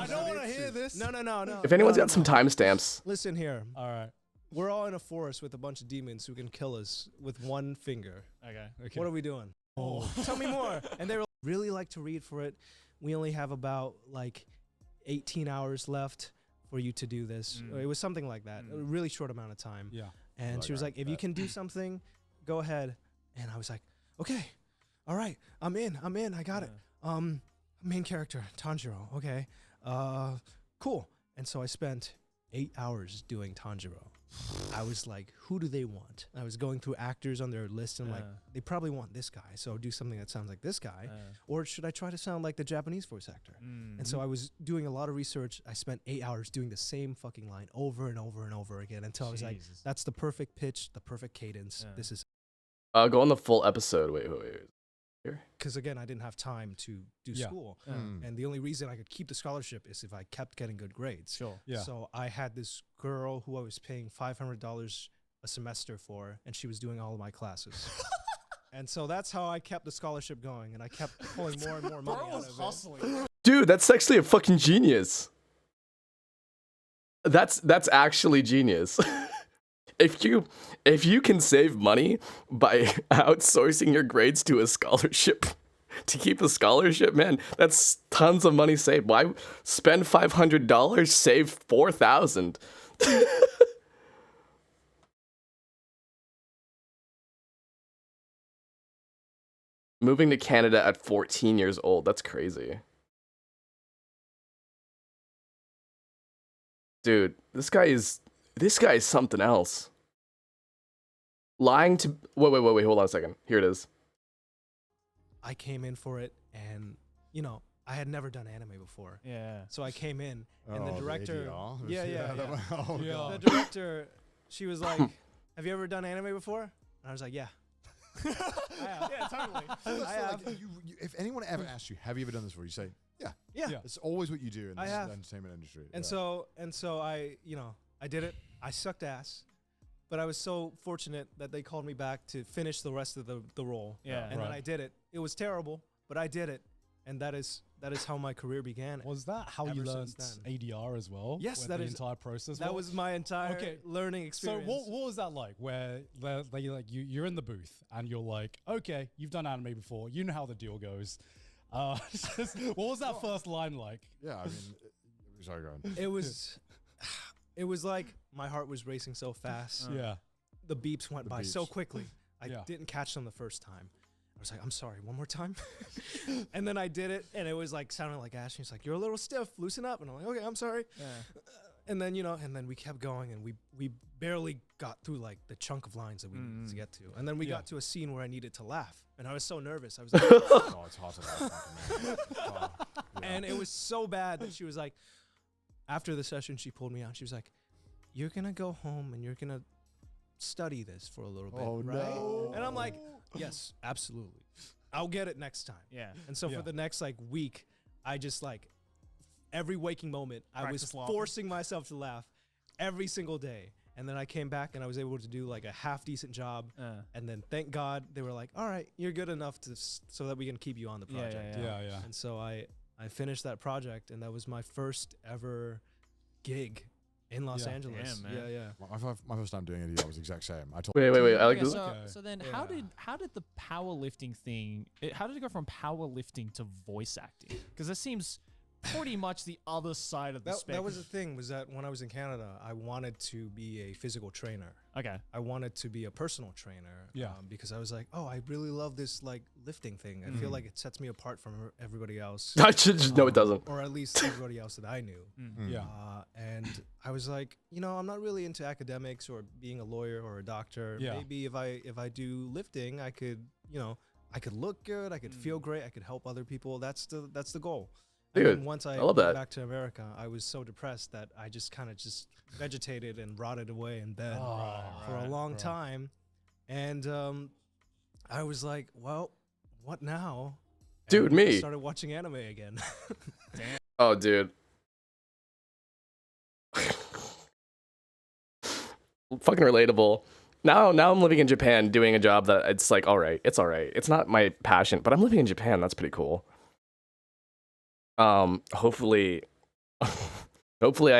don't want to hear this. No. If anyone's got some timestamps. Listen here. All right. We're all in a forest with a bunch of demons who can kill us with one finger. Okay. What are we doing? Oh. Tell me more. And they were really like to read for it. We only have about like 18 hours left for you to do this. It was something like that. A really short amount of time. Yeah. And she was like, if you can do something, go ahead. And I was like, okay. All right. I'm in. I got it. Main character, Tanjiro. Okay. Cool. And so I spent 8 hours doing Tanjiro. I was like, who do they want? I was going through actors on their list and like, they probably want this guy. So I'll do something that sounds like this guy. Or should I try to sound like the Japanese voice actor? And so I was doing a lot of research. I spent 8 hours doing the same fucking line over and over and over again until I was like, that's the perfect pitch, the perfect cadence. This is. Go on the full episode. Wait. Because again, I didn't have time to do school, and the only reason I could keep the scholarship is if I kept getting good grades. Sure. Yeah. So I had this girl who I was paying $500 a semester for, and she was doing all of my classes. And so that's how I kept the scholarship going, and I kept pulling more and more money out of it. Dude, that's actually a fucking genius. That's actually genius. If you can save money by outsourcing your grades to a scholarship to keep a scholarship, man, that's tons of money saved. Why spend $500, save $4,000? Moving to Canada at 14 years old, that's crazy. Dude, this guy is something else. Lying to... Wait, hold on a second. Here it is. I came in for it, and, you know, I had never done anime before. Yeah. So I came in, and the director... Oh, The director, she was like, have you ever done anime before? And I was like, yeah. Yeah, totally. If anyone ever asks you, have you ever done this before? You say, yeah. It's always what you do in the entertainment industry. And so I, you know, I did it. I sucked ass, but I was so fortunate that they called me back to finish the rest of the role. Yeah. And then I did it. It was terrible, but I did it. And that is how my career began. Was that how you learned ADR as well? Yes, that is the entire process. That was my entire learning experience. So what was that like? Where you're in the booth and you're like, okay, you've done anime before, you know how the deal goes. What was that first line like? Yeah, I mean, sorry, go on. It was like my heart was racing so fast. Yeah, the beeps went by so quickly. I didn't catch them the first time. I was like, I'm sorry, one more time. And then I did it, and it was like sounding like Ash. He's like, you're a little stiff, loosen up. And I'm like, okay, I'm sorry. And then, and then we kept going, and we barely got through like the chunk of lines that we needed to get to. And then we got to a scene where I needed to laugh, and I was so nervous. I was like, oh, it's hard to laugh. And it was so bad that she was like, after the session, she pulled me out. She was like, you're going to go home and you're going to study this for a little bit, right? No. And I'm like, yes, absolutely. I'll get it next time. Yeah. And so for the next like week, I just like every waking moment, I was forcing myself to laugh every single day. And then I came back and I was able to do like a half decent job. And then thank God they were like, all right, you're good enough to so that we can keep you on the project. Yeah. And so I finished that project, and that was my first ever gig in Los Angeles. Yeah. My first time doing it, I was the exact same. I told Wait. I like this. So then, how did the powerlifting thing? How did it go from powerlifting to voice acting? Because it seems pretty much the other side of the spectrum. That was the thing, was that when I was in Canada, I wanted to be a physical trainer. Okay. I wanted to be a personal trainer. Because I was like, oh, I really love this like lifting thing. I feel like it sets me apart from everybody else. No, it doesn't. Or at least everybody else that I knew. And I was like, I'm not really into academics or being a lawyer or a doctor. Maybe if I do lifting, I could, I could look good, I could feel great, I could help other people. That's the goal. Dude, and then once I love went that. back to America, I was so depressed that I just kind of just vegetated and rotted away in bed for a long time. And I was like, well, what now? Dude, and I me. started watching anime again. Oh, dude. Fucking relatable. Now I'm living in Japan doing a job that it's like, all right. It's not my passion, but I'm living in Japan. That's pretty cool. Hopefully I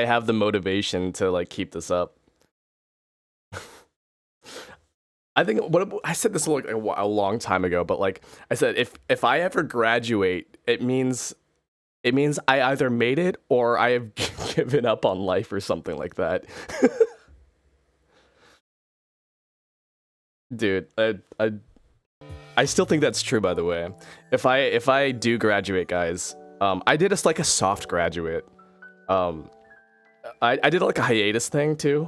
have the motivation to like keep this up. I think I said this like a long time ago, but like I said, if I ever graduate, it means I either made it or I have given up on life or something like that. Dude, I still think that's true, by the way. If I do graduate, guys, I did a soft graduate. I did like a hiatus thing too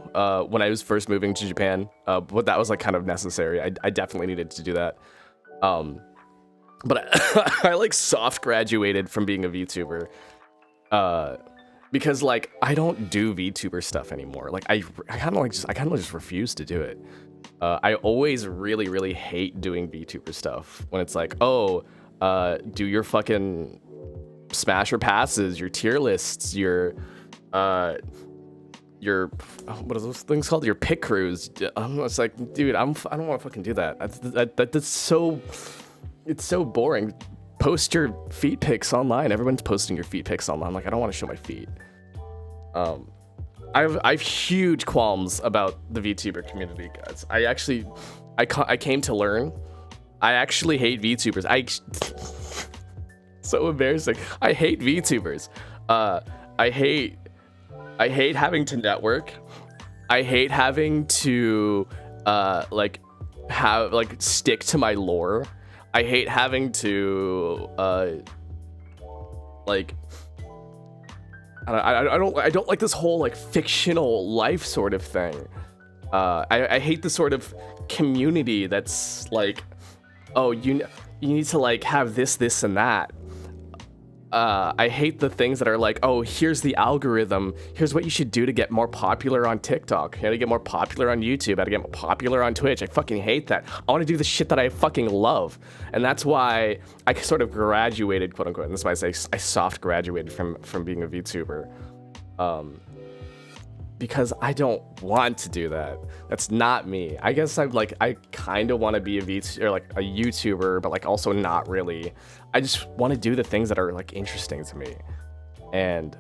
when I was first moving to Japan, but that was like kind of necessary. I definitely needed to do that. But I like soft graduated from being a VTuber because like I don't do VTuber stuff anymore. Like I kind of just refuse to do it. I always really hate doing VTuber stuff when it's like, oh, do your fucking smasher passes, your tier lists, your what are those things called? Your pick crews. It's like, dude, I don't want to fucking do that. That's so, it's so boring. Post your feet pics online. Everyone's posting your feet pics online. Like, I don't want to show my feet. I have huge qualms about the VTuber community, guys. I came to learn. I actually hate VTubers. So embarrassing. I hate VTubers. I hate having to network. I hate having to stick to my lore. I hate having to I don't like this whole like fictional life sort of thing. I hate the sort of community that's like, oh, you need to like have this and that. I hate the things that are like, oh, here's the algorithm. Here's what you should do to get more popular on TikTok. How to get more popular on YouTube. How to get more popular on Twitch. I fucking hate that. I want to do the shit that I fucking love. And that's why I sort of graduated, quote unquote. And that's why I say I soft graduated from being a VTuber. Because I don't want to do that. That's not me. I guess I kind of want to be a YouTuber, but like also not really. I just want to do the things that are like interesting to me. And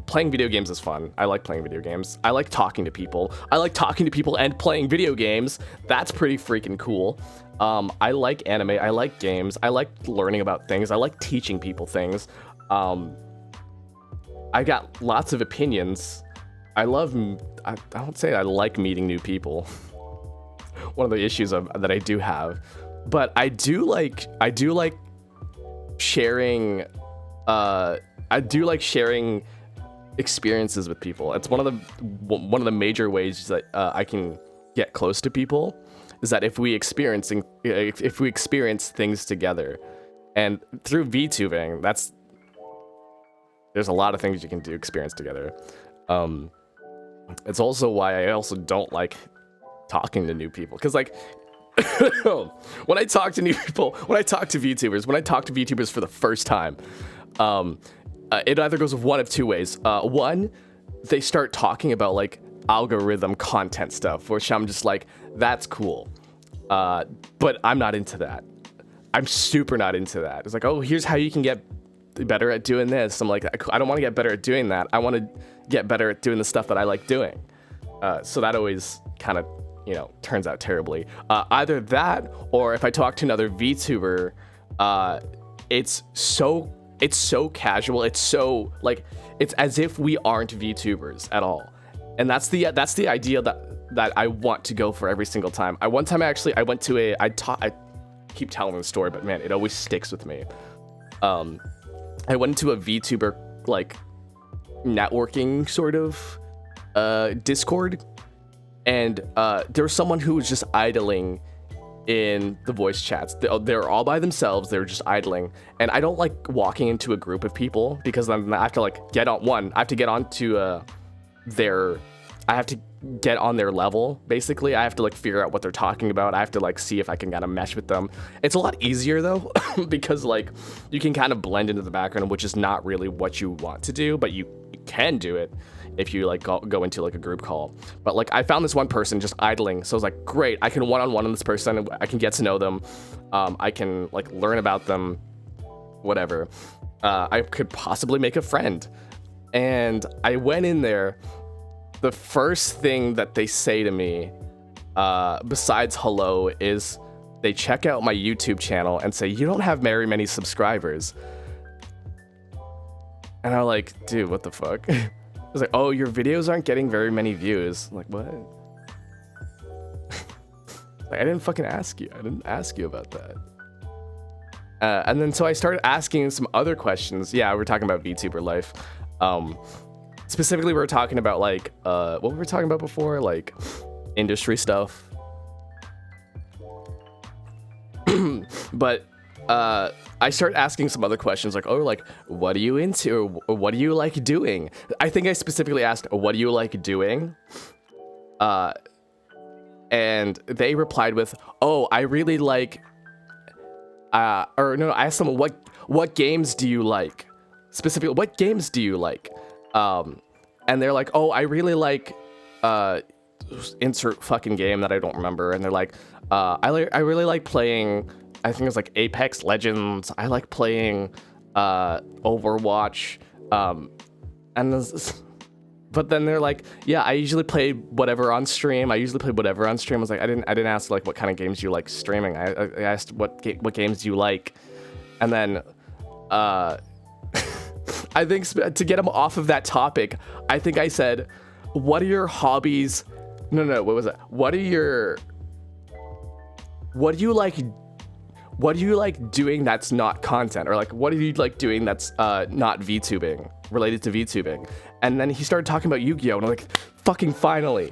playing video games is fun. I like playing video games. I like talking to people. I like talking to people and playing video games. That's pretty freaking cool. I like anime. I like games. I like learning about things. I like teaching people things. I got lots of opinions. I don't say I like meeting new people. One of the issues that I do have. but I do like sharing. I do like sharing experiences with people. It's one of the major ways that I can get close to people, is that if we experience things together, and through VTubing, there's a lot of things you can experience together. It's also why I also don't like talking to new people, because like when I talk to new people, when I talk to VTubers for the first time, it either goes one of two ways. One, they start talking about like algorithm content stuff, which I'm just like, that's cool, but I'm not into that. I'm super not into that. It's like, oh, here's how you can get better at doing this. I'm like, I don't want to get better at doing that. I want to get better at doing the stuff that I like doing. So that always kind of, turns out terribly. Either that, or if I talk to another VTuber, it's so casual. It's so like, it's as if we aren't VTubers at all. And that's the idea that I want to go for every single time. I keep telling the story, but man, it always sticks with me. I went into a VTuber like networking sort of Discord, and there was someone who was just idling in the voice chats. They're all by themselves. They're just idling, and I don't like walking into a group of people, because then I have to like get on their level. Basically, I have to like figure out what they're talking about. I have to like see if I can kind of mesh with them. It's a lot easier though, because like you can kind of blend into the background, which is not really what you want to do, but you can do it if you like go into like a group call. But like I found this one person just idling, so I was like, great, I can one-on-one on this person. I can get to know them. I can like learn about them, whatever. I could possibly make a friend. And I went in there. The first thing that they say to me, besides hello, is they check out my YouTube channel and say, you don't have very many subscribers. And I'm like, dude, what the fuck? I was like, oh, your videos aren't getting very many views. I'm like, what? Like, I didn't fucking ask you. I didn't ask you about that. And then so I started asking some other questions. Yeah, we're talking about VTuber life. Specifically, we were talking about like, what were we talking about before? Like industry stuff. But I started asking some other questions like, oh, like, what are you into? Or what do you like doing? I think I specifically asked, what do you like doing? And they replied with, oh, I really like, I asked them, what games do you like? Specifically, what games do you like? And they're like, oh, I really like, insert fucking game that I don't remember. And they're like, I really like playing, I think it's like Apex Legends. I like playing, Overwatch. But then they're like, yeah, I usually play whatever on stream. I was like, I didn't ask like what kind of games you like streaming. I asked what games do you like? And then, I think to get him off of that topic, I think I said, what are your hobbies? No, what was it? What do you like doing that's not content? Or like, what do you like doing that's not VTubing, related to VTubing? And then he started talking about Yu-Gi-Oh! And I'm like, fucking finally.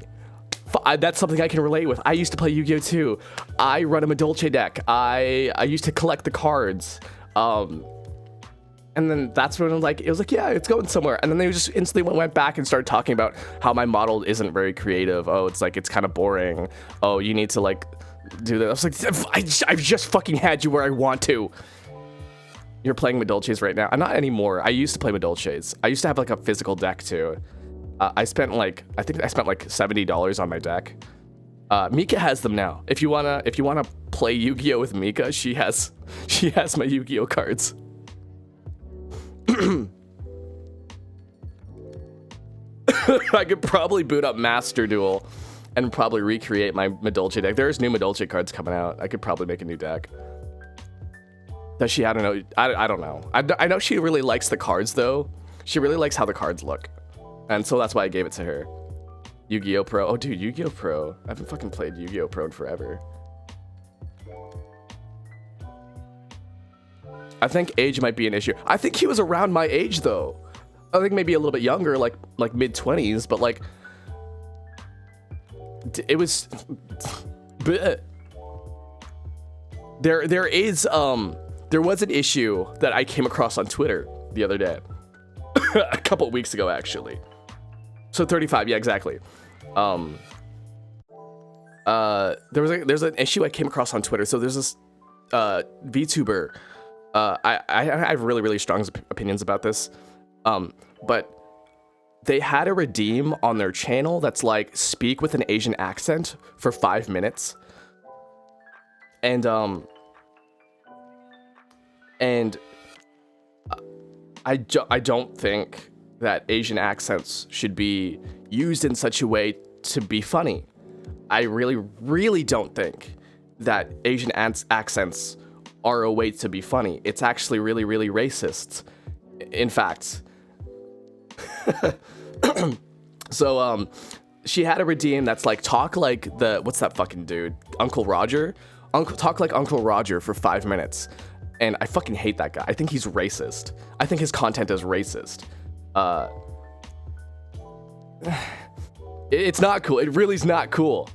That's something I can relate with. I used to play Yu-Gi-Oh! Too. I run a Madolche deck. I used to collect the cards. And then that's when it was like, yeah, it's going somewhere. And then they just instantly went back and started talking about how my model isn't very creative. Oh, it's like, it's kind of boring. Oh, you need to like do that. I was like, I've just fucking had you where I want to. You're playing Madolches right now. I'm not anymore. I used to play Madolches. I used to have like a physical deck too. I spent like $70 on my deck. Mika has them now. If you wanna play Yu-Gi-Oh with Mika, she has my Yu-Gi-Oh cards. I could probably boot up Master Duel and probably recreate my Madolche deck. There's new Madolche cards coming out. I could probably make a new deck. Does she? I don't know. I don't know. I know she really likes the cards though. She really likes how the cards look. And so that's why I gave it to her. Yu-Gi-Oh! Pro. Oh dude, Yu-Gi-Oh! Pro. I haven't fucking played Yu-Gi-Oh! Pro in forever. I think age might be an issue. I think he was around my age though. I think maybe a little bit younger, like mid-20s, but like it was there was an issue that I came across on Twitter the other day. A couple of weeks ago actually. So 35, yeah, exactly. There's an issue I came across on Twitter. So there's this VTuber. I have really strong opinions about this. But they had a redeem on their channel that's like speak with an Asian accent for 5 minutes. And I don't think that Asian accents should be used in such a way to be funny. I really don't think that Asian accents are a way to be funny. It's actually really racist. In fact. So she had a redeem that's like talk like what's that fucking dude? Uncle Roger? Talk like Uncle Roger for 5 minutes. And I fucking hate that guy. I think he's racist. I think his content is racist. It's not cool. It really is not cool.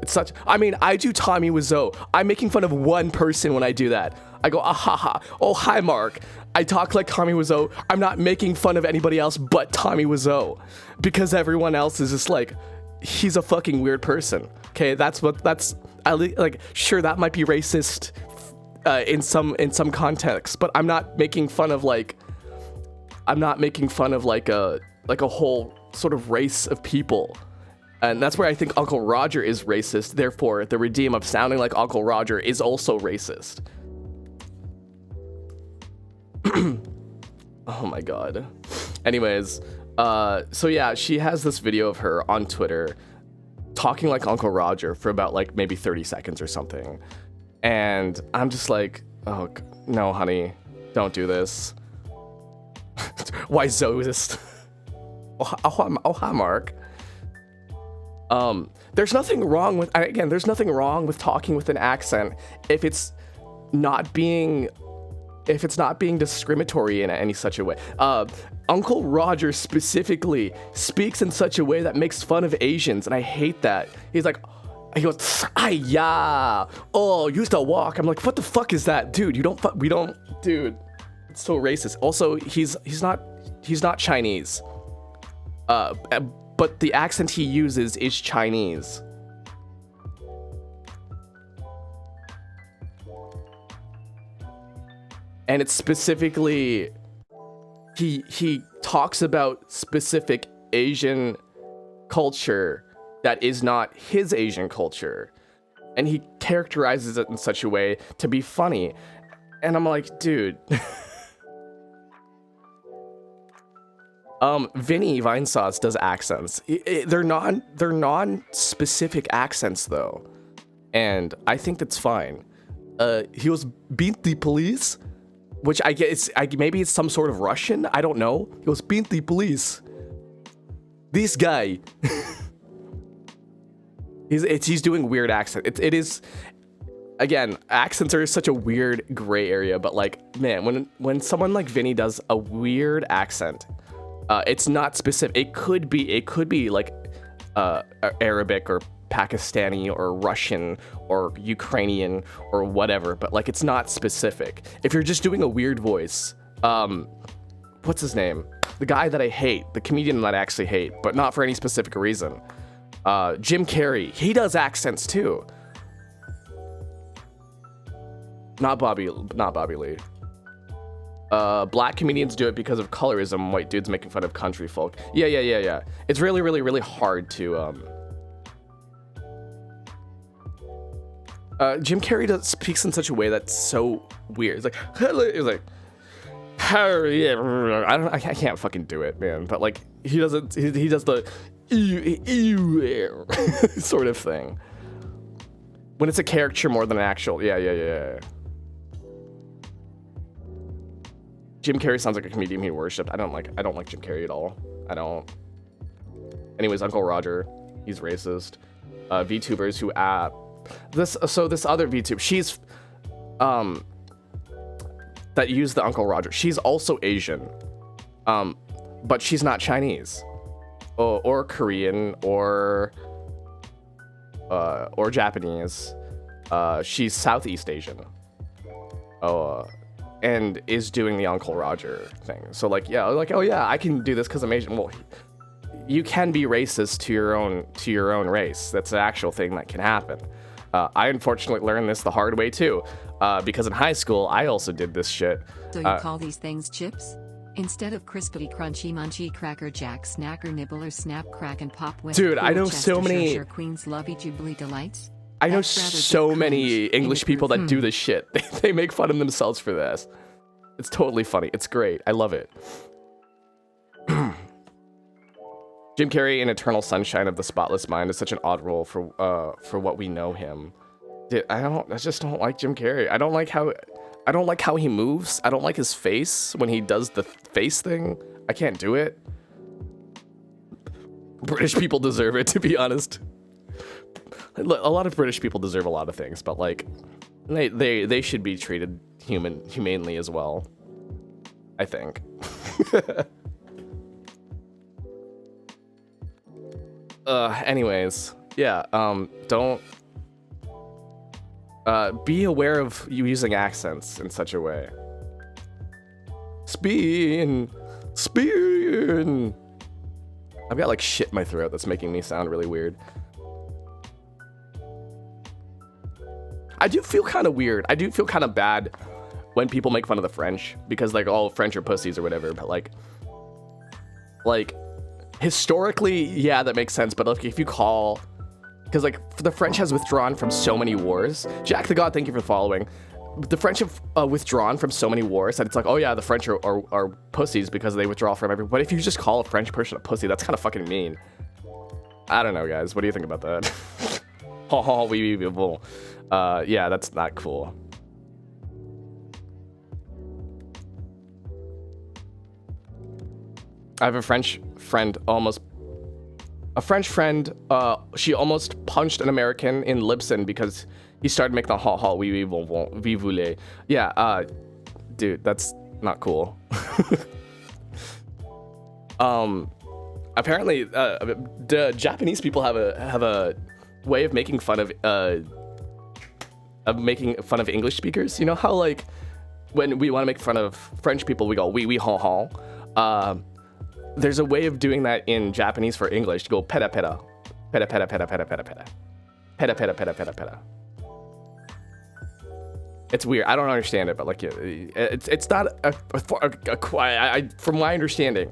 It's such. I mean, I do Tommy Wiseau. I'm making fun of one person when I do that. I go, ahaha. Oh, hi, Mark. I talk like Tommy Wiseau. I'm not making fun of anybody else but Tommy Wiseau, because everyone else is just like, he's a fucking weird person. Okay, that's like. Sure, that might be racist in some context, but I'm not making fun of like. I'm not making fun of like a whole sort of race of people. And that's where I think Uncle Roger is racist. Therefore, the redeem of sounding like Uncle Roger is also racist. Oh my god. Anyways, so yeah, she has this video of her on Twitter talking like Uncle Roger for about like maybe 30 seconds or something. And I'm just like, oh, no, honey, don't do this. Why Zoist? Oh, hi, Mark. There's nothing wrong with, again, there's nothing wrong with talking with an accent if it's not being discriminatory in any such a way. Uncle Roger specifically speaks in such a way that makes fun of Asians, and I hate that. He goes, yeah, oh, used to walk. I'm like, what the fuck is that? Dude, dude, it's so racist. Also, he's not Chinese. But the accent he uses is Chinese. And it's specifically, he talks about specific Asian culture that is not his Asian culture. And he characterizes it in such a way to be funny. And I'm like, dude. Vinny Vinesauce does accents. They're non-specific accents though, and I think that's fine. He was beat the police, which I guess maybe it's some sort of Russian. I don't know. He was beat the police. This guy, he's doing weird accent. It is. Again, accents are such a weird gray area, but like, man, when someone like Vinny does a weird accent. It's not specific. It could be like Arabic or Pakistani or Russian or Ukrainian or whatever, but like it's not specific. If you're just doing a weird voice, what's his name? The guy that I hate, the comedian that I actually hate, but not for any specific reason. Jim Carrey, he does accents too. Not Bobby Lee. Black comedians do it because of colorism. White dudes making fun of country folk. Yeah. It's really hard to. Jim Carrey speaks in such a way that's so weird. It's like, I can't fucking do it, man. But like, he does the sort of thing. When it's a caricature more than an actual. Yeah. Jim Carrey sounds like a comedian he worshipped. I don't like Jim Carrey at all. I don't. Anyways, Uncle Roger, he's racist. VTubers who this other VTuber, she's that use the Uncle Roger. She's also Asian, but she's not Chinese, or Korean, or Japanese. She's Southeast Asian. And is doing the Uncle Roger thing. So like, yeah, like, oh yeah, I can do this because I'm Asian. Well, you can be racist to your own race. That's an actual thing that can happen. I unfortunately learned this the hard way too, because in high school I also did this shit. So you call these things chips? Instead of crispity, crunchy, munchy, cracker jack, snacker, nibbler, snap, crack, and pop. Dude, I know so many. Queens, lovey, jubilee delights. I know so many English people that do this shit. They make fun of themselves for this. It's totally funny. It's great. I love it. Jim Carrey in Eternal Sunshine of the Spotless Mind is such an odd role for what we know him. Dude, I just don't like Jim Carrey. I don't like how he moves. I don't like his face when he does the face thing. I can't do it. British people deserve it, to be honest. A lot of British people deserve a lot of things, but like they should be treated humanely as well, I think. Anyways, yeah, don't be aware of you using accents in such a way. Spin. I've got like shit in my throat that's making me sound really weird. I do feel kind of weird. I do feel kind of bad when people make fun of the French because like all French are pussies or whatever, but like historically, yeah, that makes sense. But like if you call, because like the French has withdrawn from so many wars. Jack the God, thank you for following. The French have withdrawn from so many wars that it's like, oh yeah, the French are pussies because they withdraw from every. But if you just call a French person a pussy, that's kind of fucking mean. I don't know, guys. What do you think about that? Yeah, that's not cool. I have a French friend, she almost punched an American in Libsyn because he started making the oui, oui, voulez. Yeah, dude, that's not cool. Apparently, the Japanese people have a way of making fun of English speakers. You know how like when we want to make fun of French people, we go oui, oui, there's a way of doing that in Japanese for English to go peta peta, peta peta peta peta peta peta, peta peta peta peta peta. It's weird. I don't understand it, but like it's not from my understanding,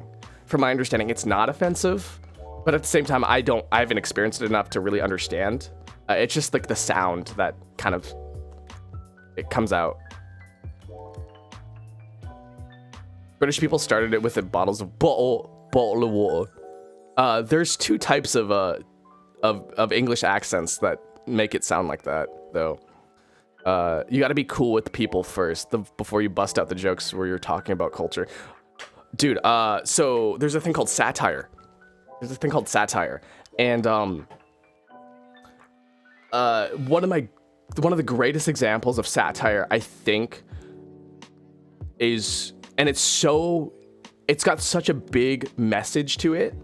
it's not offensive, but at the same time, I haven't experienced it enough to really understand. It's just like the sound that kind of it comes out. British people started it with the bottles of bottle of water. There's two types of English accents that make it sound like that, though. You got to be cool with people first before you bust out the jokes where you're talking about culture, dude. So there's a thing called satire. And one of the greatest examples of satire, I think, is. And it's got such a big message to it.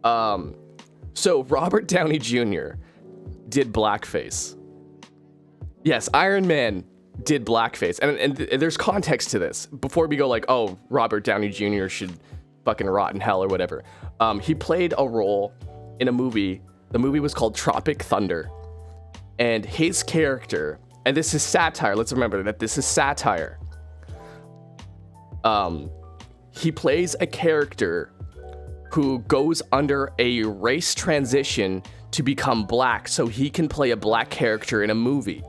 So Robert Downey Jr. did blackface. Yes, Iron Man did blackface. And there's context to this. Before we go like, oh, Robert Downey Jr. should fucking rot in hell or whatever. He played a role in a movie. The movie was called Tropic Thunder. And his character, and this is satire. Let's remember that this is satire. He plays a character who goes under a race transition to become black so he can play a black character in a movie.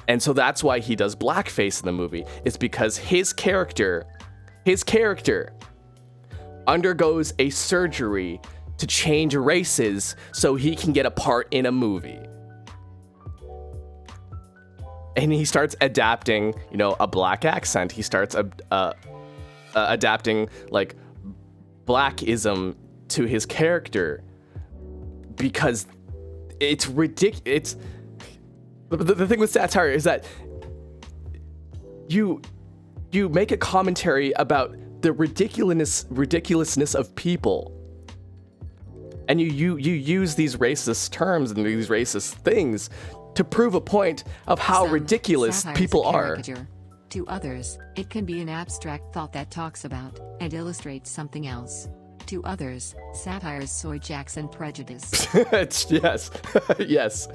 And so that's why he does blackface in the movie. It's because his character undergoes a surgery to change races so he can get a part in a movie. And he starts adapting, a black accent. He starts adapting like blackism to his character because it's ridiculous. The thing with satire is that you make a commentary about the ridiculousness of people, and you use these racist terms and these racist things to prove a point of how ridiculous Satire is people a are. caricature. To others, it can be an abstract thought that talks about and illustrates something else. To others, satire is soy jacks and prejudice. Yes.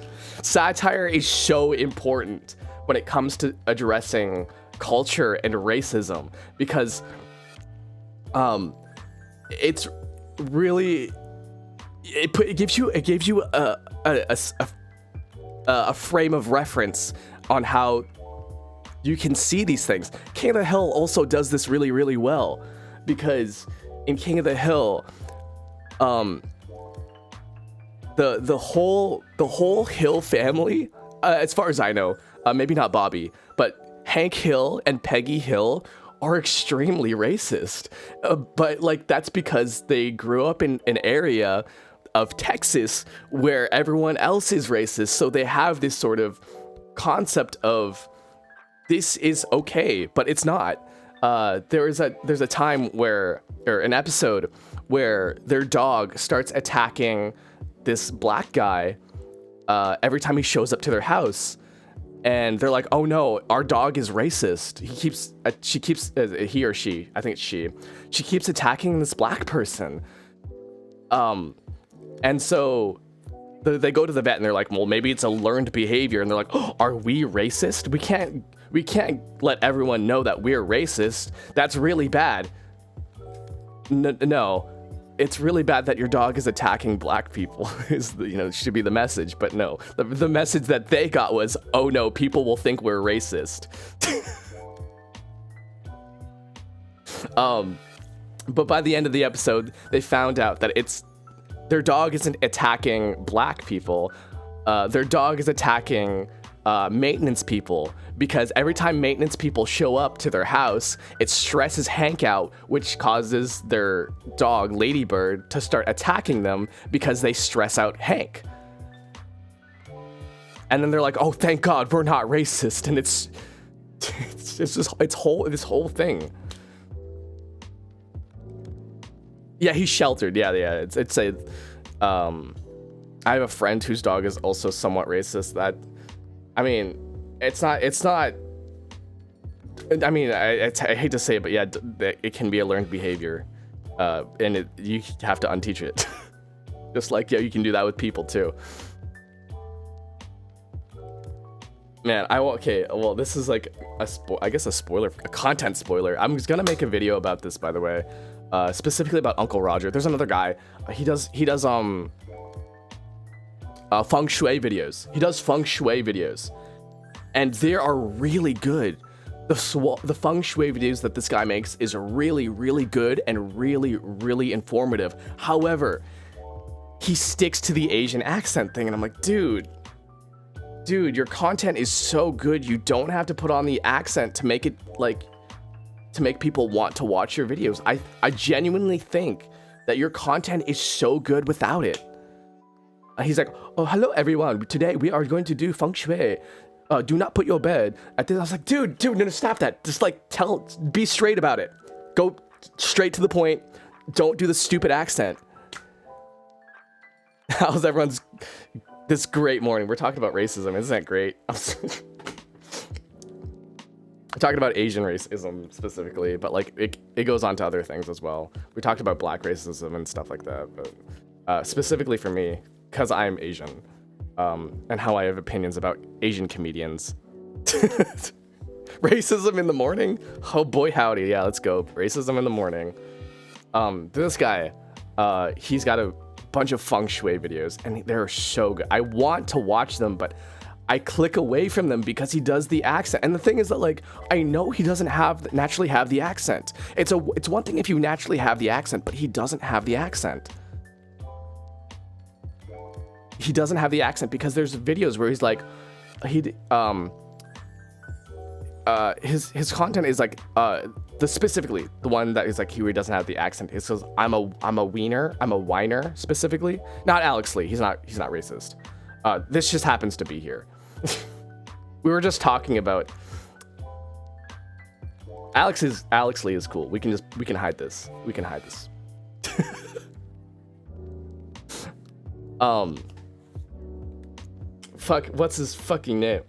Satire is so important when it comes to addressing culture and racism, because it's really it gives you a frame of reference on how you can see these things. King of the Hill also does this really, really well, because in King of the Hill, the whole Hill family, as far as I know, maybe not Bobby, but Hank Hill and Peggy Hill are extremely racist. But like, that's because they grew up in an area of Texas where everyone else is racist, so they have this sort of concept of this is okay, but it's not. There's a time where, or an episode where their dog starts attacking this black guy every time he shows up to their house, and they're like, "Oh no, our dog is racist. He or she, I think it's she keeps attacking this black person." And so they go to the vet and they're like, "Well, maybe it's a learned behavior." And they're like, "Oh, are we racist? We can't let everyone know that we're racist. That's really bad." No, it's really bad that your dog is attacking black people. Should be the message. But no, the message that they got was, "Oh no, people will think we're racist." But by the end of the episode, they found out that their dog isn't attacking black people. Their dog is attacking maintenance people, because every time maintenance people show up to their house, it stresses Hank out, which causes their dog, Ladybird, to start attacking them because they stress out Hank. And then they're like, "Oh, thank God we're not racist." And it's this whole thing. Yeah, he's sheltered. Yeah. I have a friend whose dog is also somewhat racist. I hate to say it, but yeah, it can be a learned behavior, and you have to unteach it. Just like, yeah, you can do that with people too. Man, well, this is like a spoiler, a content spoiler. I'm just gonna make a video about this, by the way, specifically about Uncle Roger. There's another guy. He does feng shui videos. He does feng shui videos, and they are really good. The feng shui videos that this guy makes is really, really good and really, really informative. However, he sticks to the Asian accent thing, and I'm like, dude, your content is so good. You don't have to put on the accent to make it to make people want to watch your videos. I genuinely think that your content is so good without it. He's like, "Oh, hello everyone. Today we are going to do feng shui. Do not put your bed." I was like, dude, no, stop that. Just be straight about it. Go straight to the point. Don't do the stupid accent. How's everyone's this great morning? We're talking about racism. Isn't that great? I'm talking about Asian racism specifically, but it goes on to other things as well. We talked about black racism and stuff like that, but specifically for me, because I'm Asian, and how I have opinions about Asian comedians. Racism in the morning? Oh boy howdy, yeah, let's go. Racism in the morning. This guy, he's got a bunch of feng shui videos, and they're so good. I want to watch them, but I click away from them because he does the accent. And the thing is that I know he doesn't naturally have the accent. It's one thing if you naturally have the accent, but he doesn't have the accent. He doesn't have the accent because there's videos where he's like, his content is specifically the one that is where he doesn't have the accent. He says, I'm a whiner specifically. Not Alex Lee. He's not racist. This just happens to be here. We were just talking about Alex Lee is cool. We can hide this. We can hide this. Fuck, what's his fucking name?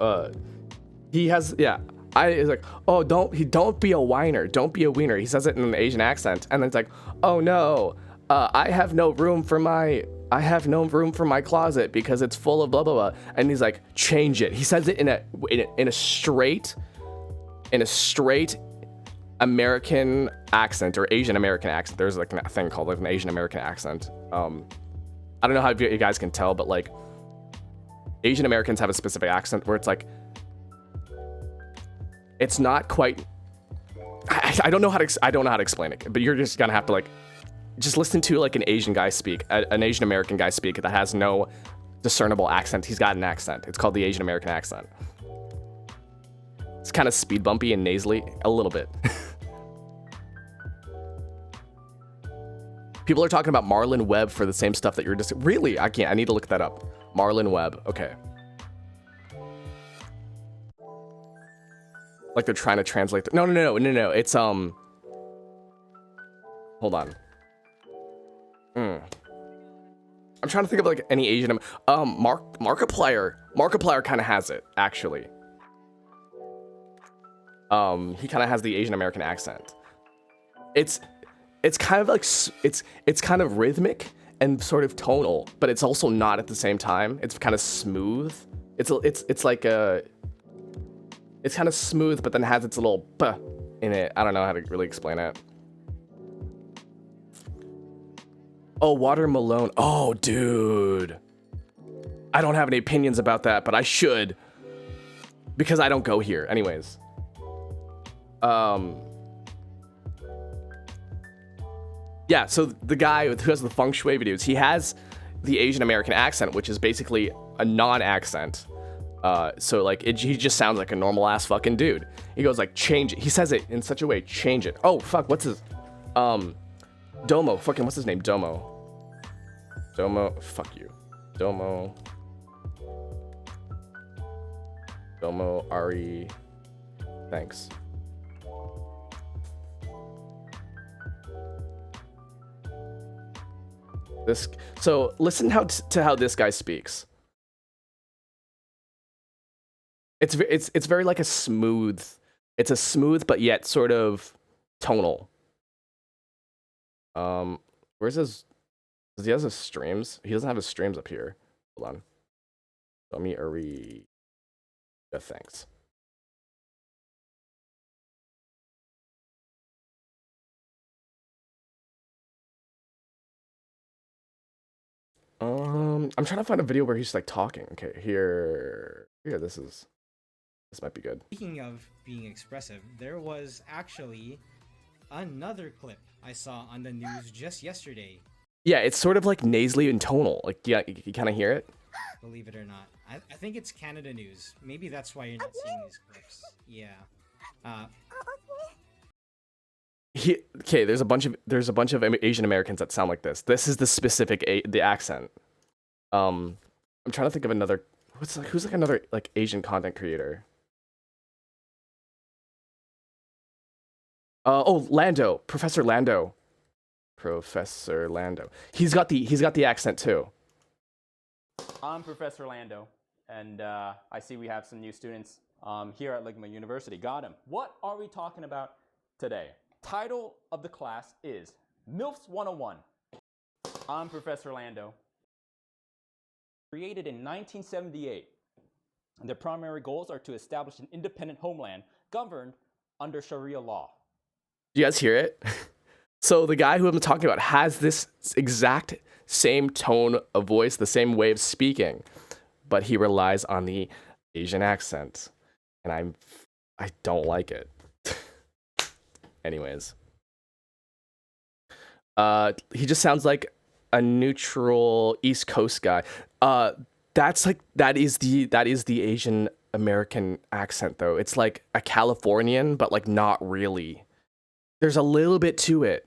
He has, yeah. It's like, oh, don't be a whiner. Don't be a wiener. He says it in an Asian accent, and then it's like, oh no, I have no room for my closet because it's full of blah blah blah. And he's like, change it. He says it in a straight American accent or Asian American accent. There's like a thing called like an Asian American accent. I don't know how you guys can tell, but like Asian Americans have a specific accent where it's like, it's not quite. I don't know how to explain it, but you're just gonna have to like, just listen to like an Asian guy speak, an Asian American guy speak that has no discernible accent. He's got an accent. It's called the Asian American accent. It's kind of speed bumpy and nasally a little bit. People are talking about Marlon Webb for the same stuff that you're just really. I need to look that up. Marlon Webb. Okay. Like they're trying to translate. No. It's hold on. I'm trying to think of like any Asian. Markiplier kind of has it actually. He kind of has the Asian American accent. It's kind of like it's kind of rhythmic and sort of tonal, but it's also not at the same time. It's kind of smooth. It's like a. It's kind of smooth, but then has its little "p" in it. I don't know how to really explain it. Oh, Water Malone. Oh, dude. I don't have any opinions about that, but I should. Because I don't go here. Anyways. Yeah, so the guy who has the feng shui videos, he has the Asian American accent, which is basically a non-accent. So like he just sounds like a normal ass fucking dude. He goes like, change it. He says it in such a way, change it. Oh fuck, what's his Domo, fucking what's his name? Domo, fuck you. Domo Ari, thanks. So listen to how this guy speaks. It's very like a smooth. It's a smooth but yet sort of tonal. Where's his? Does he have his streams? He doesn't have his streams up here. Hold on. Let me Ari. Yeah, thanks. I'm trying to find a video where he's like talking. Okay, here, this might be good. Speaking of being expressive, there was actually another clip I saw on the news just yesterday. Yeah, it's sort of like nasally and tonal. Like, yeah, you kind of hear it. Believe it or not, I think it's Canada news. Maybe that's why you're not seeing these clips. Yeah. Okay, there's a bunch of Asian Americans that sound like this. This is the specific the accent. I'm trying to think of another. Who's like another like Asian content creator? Lando, Professor Lando. He's got the accent too. I'm Professor Lando, and I see we have some new students here at Ligma University. Got him. What are we talking about today? Title of the class is MILFs 101. I'm Professor Lando. Created in 1978. Their primary goals are to establish an independent homeland governed under Sharia law. Do you guys hear it? So the guy who I'm talking about has this exact same tone of voice, the same way of speaking, but he relies on the Asian accent, and I don't like it. Anyways, he just sounds like a neutral East Coast guy. That is the Asian American accent though. It's like a Californian, but like not really. There's a little bit to it.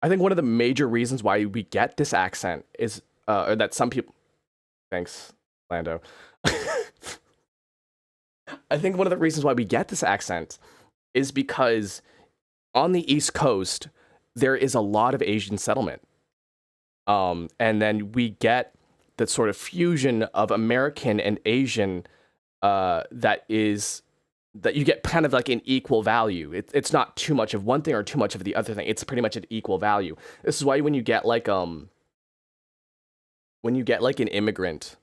I think one of the major reasons why we get this accent is that some people, Thanks, Lando. I think one of the reasons why we get this accent is because on the East Coast, there is a lot of Asian settlement. And then we get that sort of fusion of American and Asian that you get kind of like an equal value. It's not too much of one thing or too much of the other thing. It's pretty much an equal value. This is why when you get like an immigrant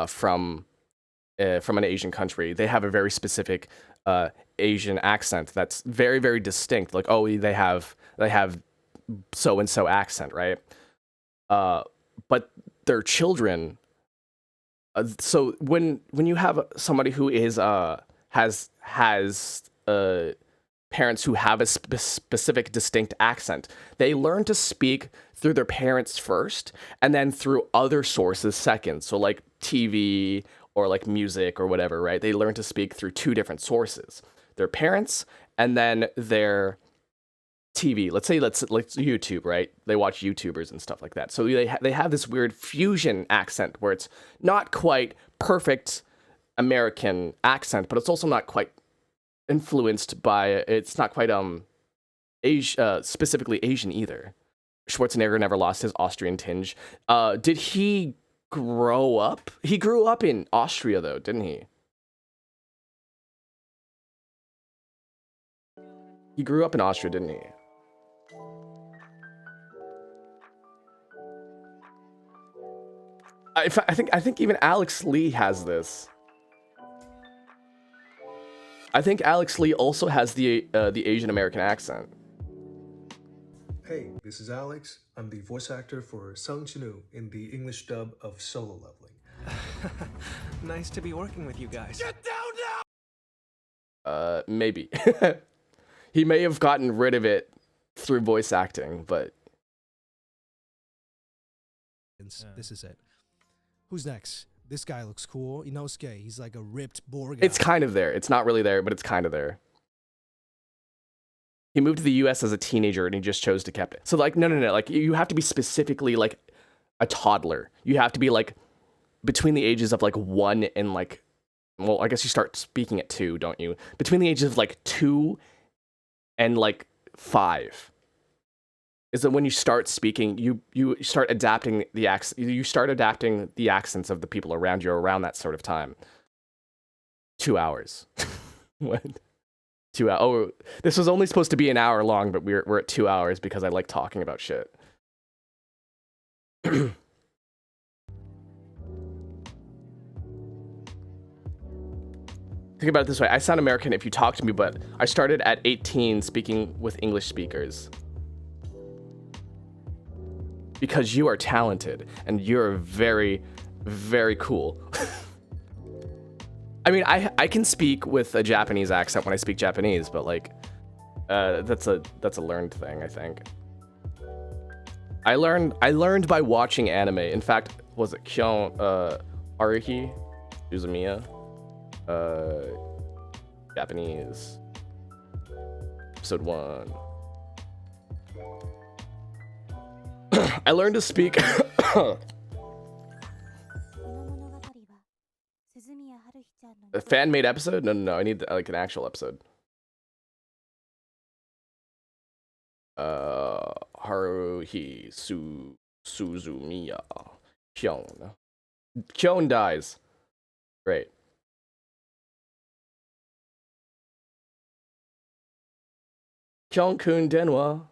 from an Asian country, they have a very specific Asian accent that's very, very distinct. Like, oh, they have so and so accent, right? But their children. So when you have somebody who is has parents who have a specific distinct accent, they learn to speak through their parents first, and then through other sources second. So like TV or like music or whatever, right? They learn to speak through two different sources: their parents and then their TV. Let's say like YouTube, right? They watch YouTubers and stuff like that. So they have this weird fusion accent where it's not quite perfect American accent, but it's also not quite influenced by, it's not quite specifically Asian either. Schwarzenegger never lost his Austrian tinge. Did he grow up? He grew up in Austria though, didn't he? He grew up in Austria, didn't he? I think even Alex Lee has this. I think Alex Lee also has the Asian American accent. Hey, this is Alex. I'm the voice actor for Sung Chinu in the English dub of Solo Leveling. Nice to be working with you guys. Get down now! Maybe. He may have gotten rid of it through voice acting, but this is it. Who's next? This guy looks cool. Inosuke, he's like a ripped boar guy. it's kind of there. It's not really there, but it's kind of there. He moved to the US as a teenager and he just chose to keep it. So like, no. Like you have to be specifically like a toddler. You have to be like between the ages of like 1 and like, well, I guess you start speaking at 2, don't you? Between the ages of like 2 and like 5 is that when you start speaking, you start adapting the accents of the people around you around that sort of time. 2 hours. What? 2 hours. Oh, this was only supposed to be an hour long, but we're at 2 hours because I like talking about shit. Think about it this way. I sound American if you talk to me, but I started at 18 speaking with English speakers. Because you are talented and you're very, very cool. I mean, I can speak with a Japanese accent when I speak Japanese, but like, that's a learned thing, I think. I learned by watching anime. In fact, was it Haruhi Suzumiya? Japanese. Episode 1. I learned to speak. A fan-made episode? No. I need like an actual episode. Haruhi Suzumiya. Kyon dies. Great. Kyon-kun Denwa.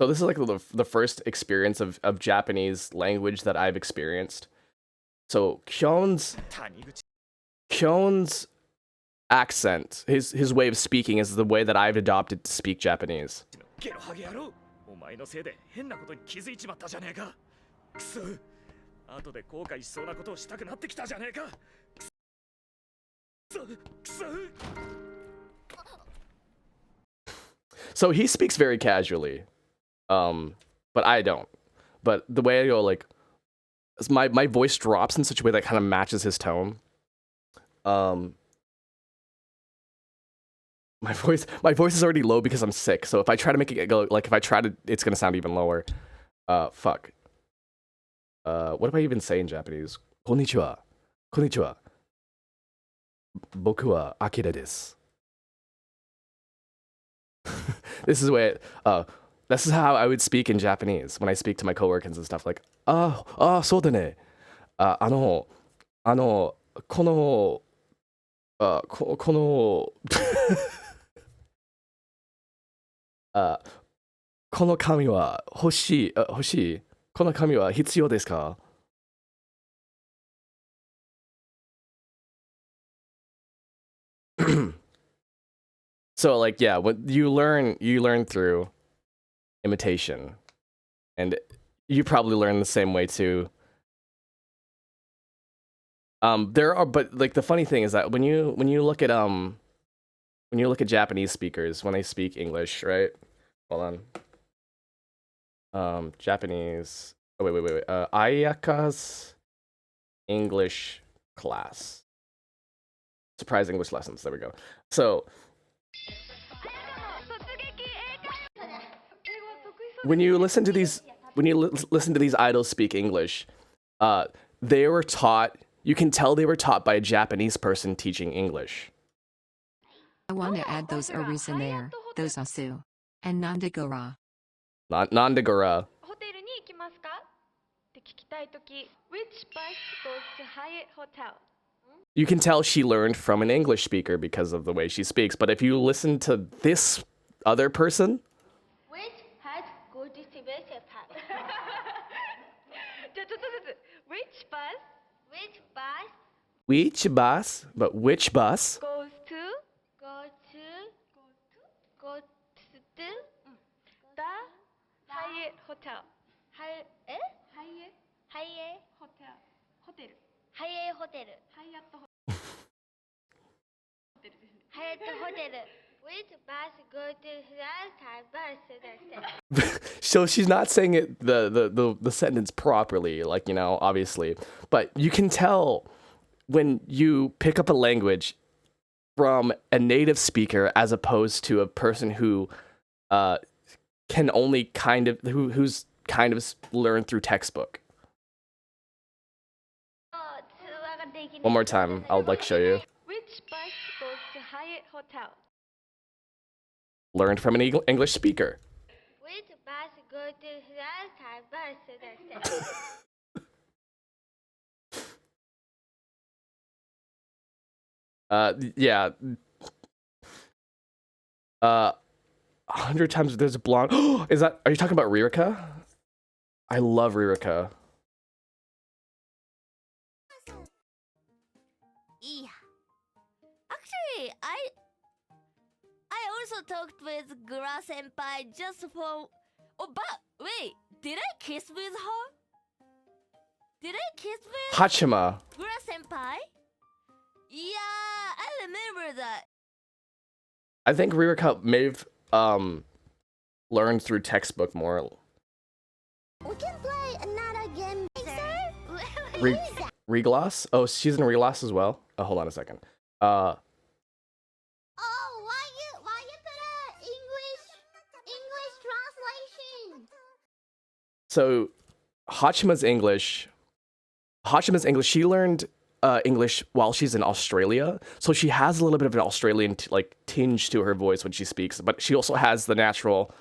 So this is like the first experience of Japanese language that I've experienced. So Kyon's accent, his way of speaking is the way that I've adopted to speak Japanese. So he speaks very casually. But I don't. But the way I go, like, my voice drops in such a way that kind of matches his tone. My voice is already low because I'm sick. So if I try to make it go, like, it's gonna sound even lower. Fuck. What do I even say in Japanese? Konnichiwa. Konnichiwa. Boku wa Akira desu. This is this is how I would speak in Japanese when I speak to my coworkers and stuff like, so da ne. このこの紙は欲しいこの紙は必要ですか? So like yeah, when you learn through imitation, and you probably learn the same way too. But like the funny thing is that when you look at Japanese speakers when they speak English, right? Hold on. Japanese. Oh wait. Ayaka's English class. Surprise English lessons. There we go. So when you listen to these idols speak English, they were taught. You can tell they were taught by a Japanese person teaching English. I want to add those arus in there, those asu. And Nandagora. Nandagora. Which bus goes to Hyatt Hotel? You can tell she learned from an English speaker because of the way she speaks. But if you listen to this other person, Which has good distribution path? Which bus? Which bus which bus? But which bus? goes to the Hyatt Hotel? Hyatt Hotel. Hyatt Hotel. Hyatt Hotel. Which bus goes to the bus? So she's not saying it the sentence properly, like, you know, obviously. But you can tell when you pick up a language from a native speaker as opposed to a person who can only who's kind of learned through textbook. One more time, I'll like show you. Which bus goes to Hyatt Hotel? Learned from an English speaker. Which bus goes to the bus? Yeah. 100 times there's a blonde. Are you talking about Ririka? I love Ririka. Yeah. Actually, I also talked with Gura Senpai just for... Oh, but wait, did I kiss with her? Did I kiss with... Hachima. Gura Senpai? Yeah, I remember that. I think Ririka may have learned through textbook more. We can play another game, sir. Regloss? Oh, she's in Regloss as well? Oh, hold on a second. Oh, why you put a English translation? So Hachima's English, she learned English while she's in Australia. So she has a little bit of an Australian tinge to her voice when she speaks, but she also has the natural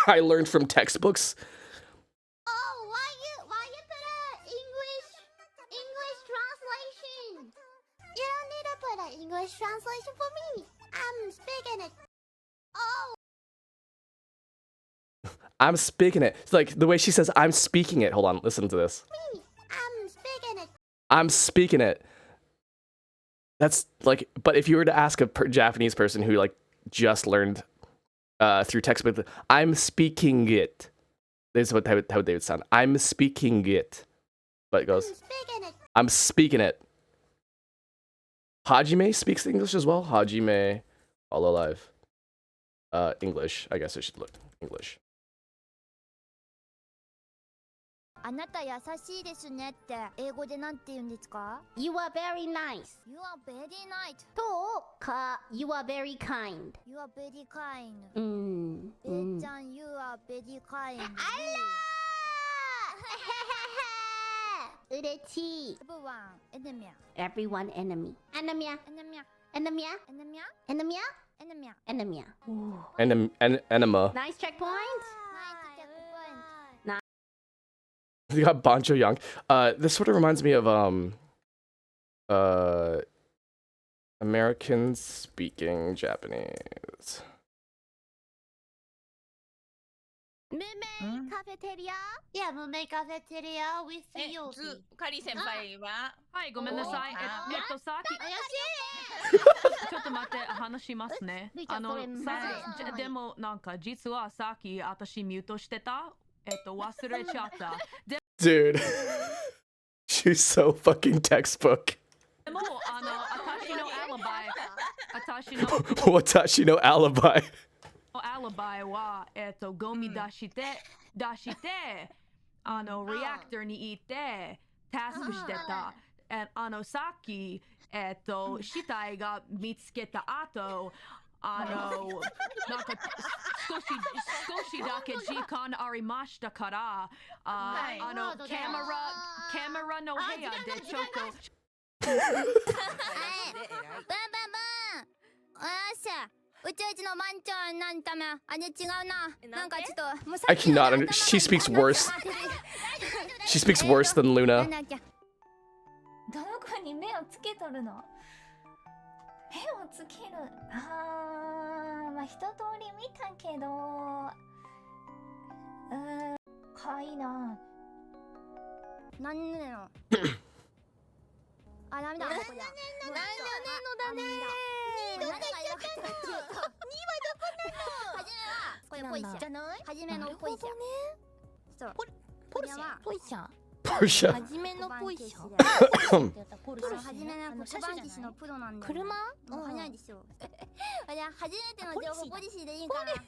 I learned from textbooks. Oh, why you put a English translation? You don't need to put an English translation for me. I'm speaking it. Oh. I'm speaking it. It's like the way she says, I'm speaking it. Hold on, listen to this. I'm speaking it. I'm speaking it. That's like, but if you were to ask a Japanese person who just learned through textbook, I'm speaking it. This is how they would sound. I'm speaking it. But it goes, I'm speaking it. Hajime speaks English as well. Hajime, all alive. English. I guess I should look English. あなた優しいですねって英語でなんて言うんですか? You are very nice. You are very nice. とか You are very kind. You are very kind. べーちゃん You are very kind. あら Urechi. Everyone enemy. Enemia. Enemia. Enemia. Enemia. Enema. Nice checkpoint. You got Bancho Young. This sort of reminds me of American speaking Japanese. Mume cafeteria? Yeah, Mume cafeteria with カリ先輩ははい、ごめんなさい。さっきちょっと待って、話しますね。でもなんか実はさっき私ミュートしてた。忘れちゃった。Dude, she's so fucking textbook. でも私のアリバイ、Watashi no alibi. アリバイはゴミ出してリアクターに行ってタスクしてた。さっき死体が見つけた後なんか少しだけ時間ありましたからキャメラの部屋でちょっとバンバンバンよっしゃうちのマンチョンなんため違うななんかちょっともう I cannot she speaks worse. She speaks worse than Luna. どの子に目をつけとるの？目をつける。まあ一通り見たけど、かわいいな。なんねの。ダメだ。こりゃ。なんねのだね。2はどこなの？これポイシャじゃない？はじめのポイシャ。そう。ポルシャ。ポイシャ。Porsche. はじめのポイシャ。はじめの小判騎士のプロなんで。車？早いでしょ。あれ初めての情報ポリシーでいいかな。誰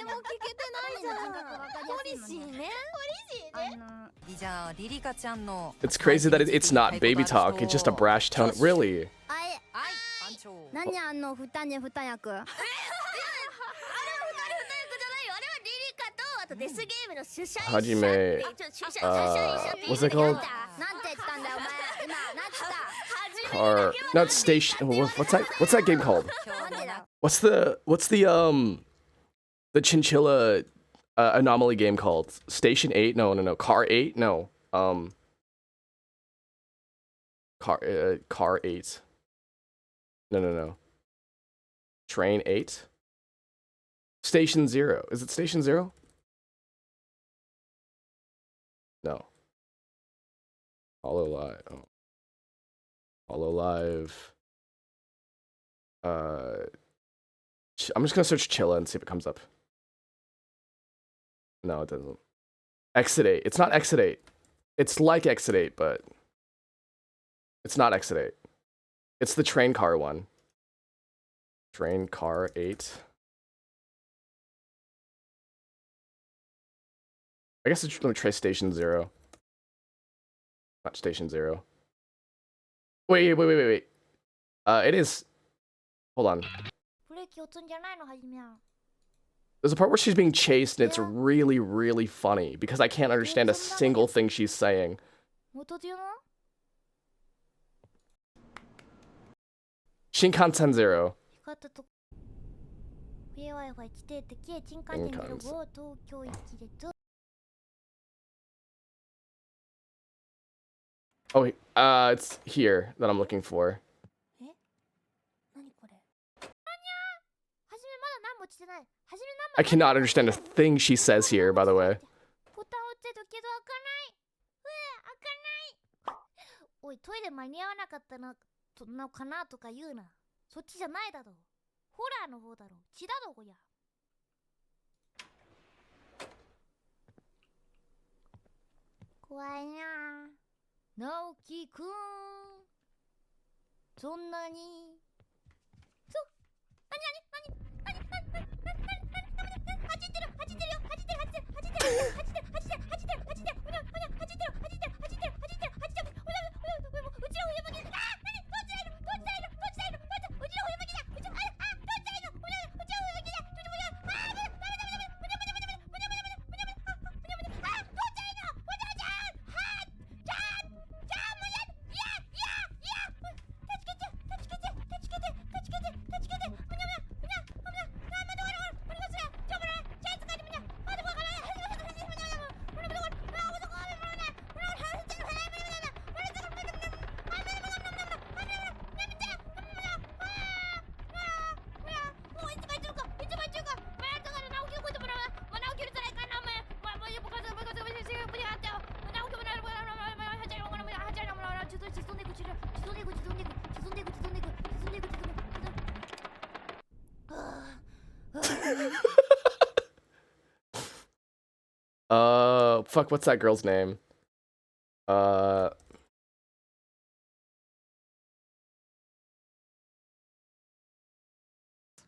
も聞けてないじゃん。ポリシーね。It's crazy that it's not baby talk. It's just a brash tone. Really? 何あの二人役？デスゲームの主催者。はじめ。What's it called? なんて言ったんだよお前。今なんつった？ Car. Not station. What's that game called? What's the chinchilla anomaly game called? Station 8? No. Car 8? No. Car 8. No. Train 8? Station 0. Is it Station 0? No. Hololive. Oh. Hololive. I'm just gonna search Chilla and see if it comes up. No, it doesn't. Exit 8. It's not Exit 8. It's like Exit 8, but it's not Exit 8. It's the train car one. Train car 8. I guess let me try Station 0. Not Station 0. Wait. It is. Hold on. There's a part where she's being chased and it's really, really funny because I can't understand a single thing she's saying. Shinkansen 0. Oh, it's here that I'm looking for. I cannot understand a thing she says here, by the way. おい、トイレ間に合わなかったのかなとか言うな。そっちじゃないだろう。ホラーの方だろう。血だろこりゃ。怖いな。直樹くん。そんなに。fuck, what's that girl's name?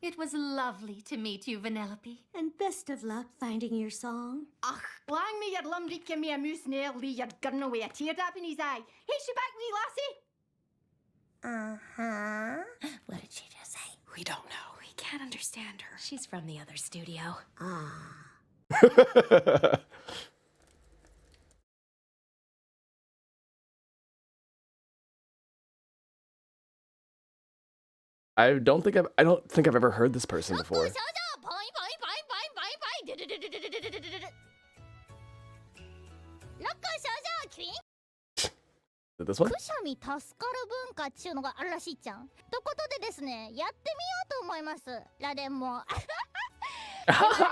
It was lovely to meet you, Vanellope. And best of luck finding your song. Ach, lang me your lumdieke me a moose nearly your gun away a teardrop in his eye. Hey, she back, wee lassie. Uh-huh. What did she just say? We don't know. We can't understand her. She's from the other studio. I don't think I've ever heard this person before. Is it this one? くしゃみ助かる文化っちゅうのがあるらしいっちゃん。とことでですね、やってみようと思います。ラデンも。ラデンはね、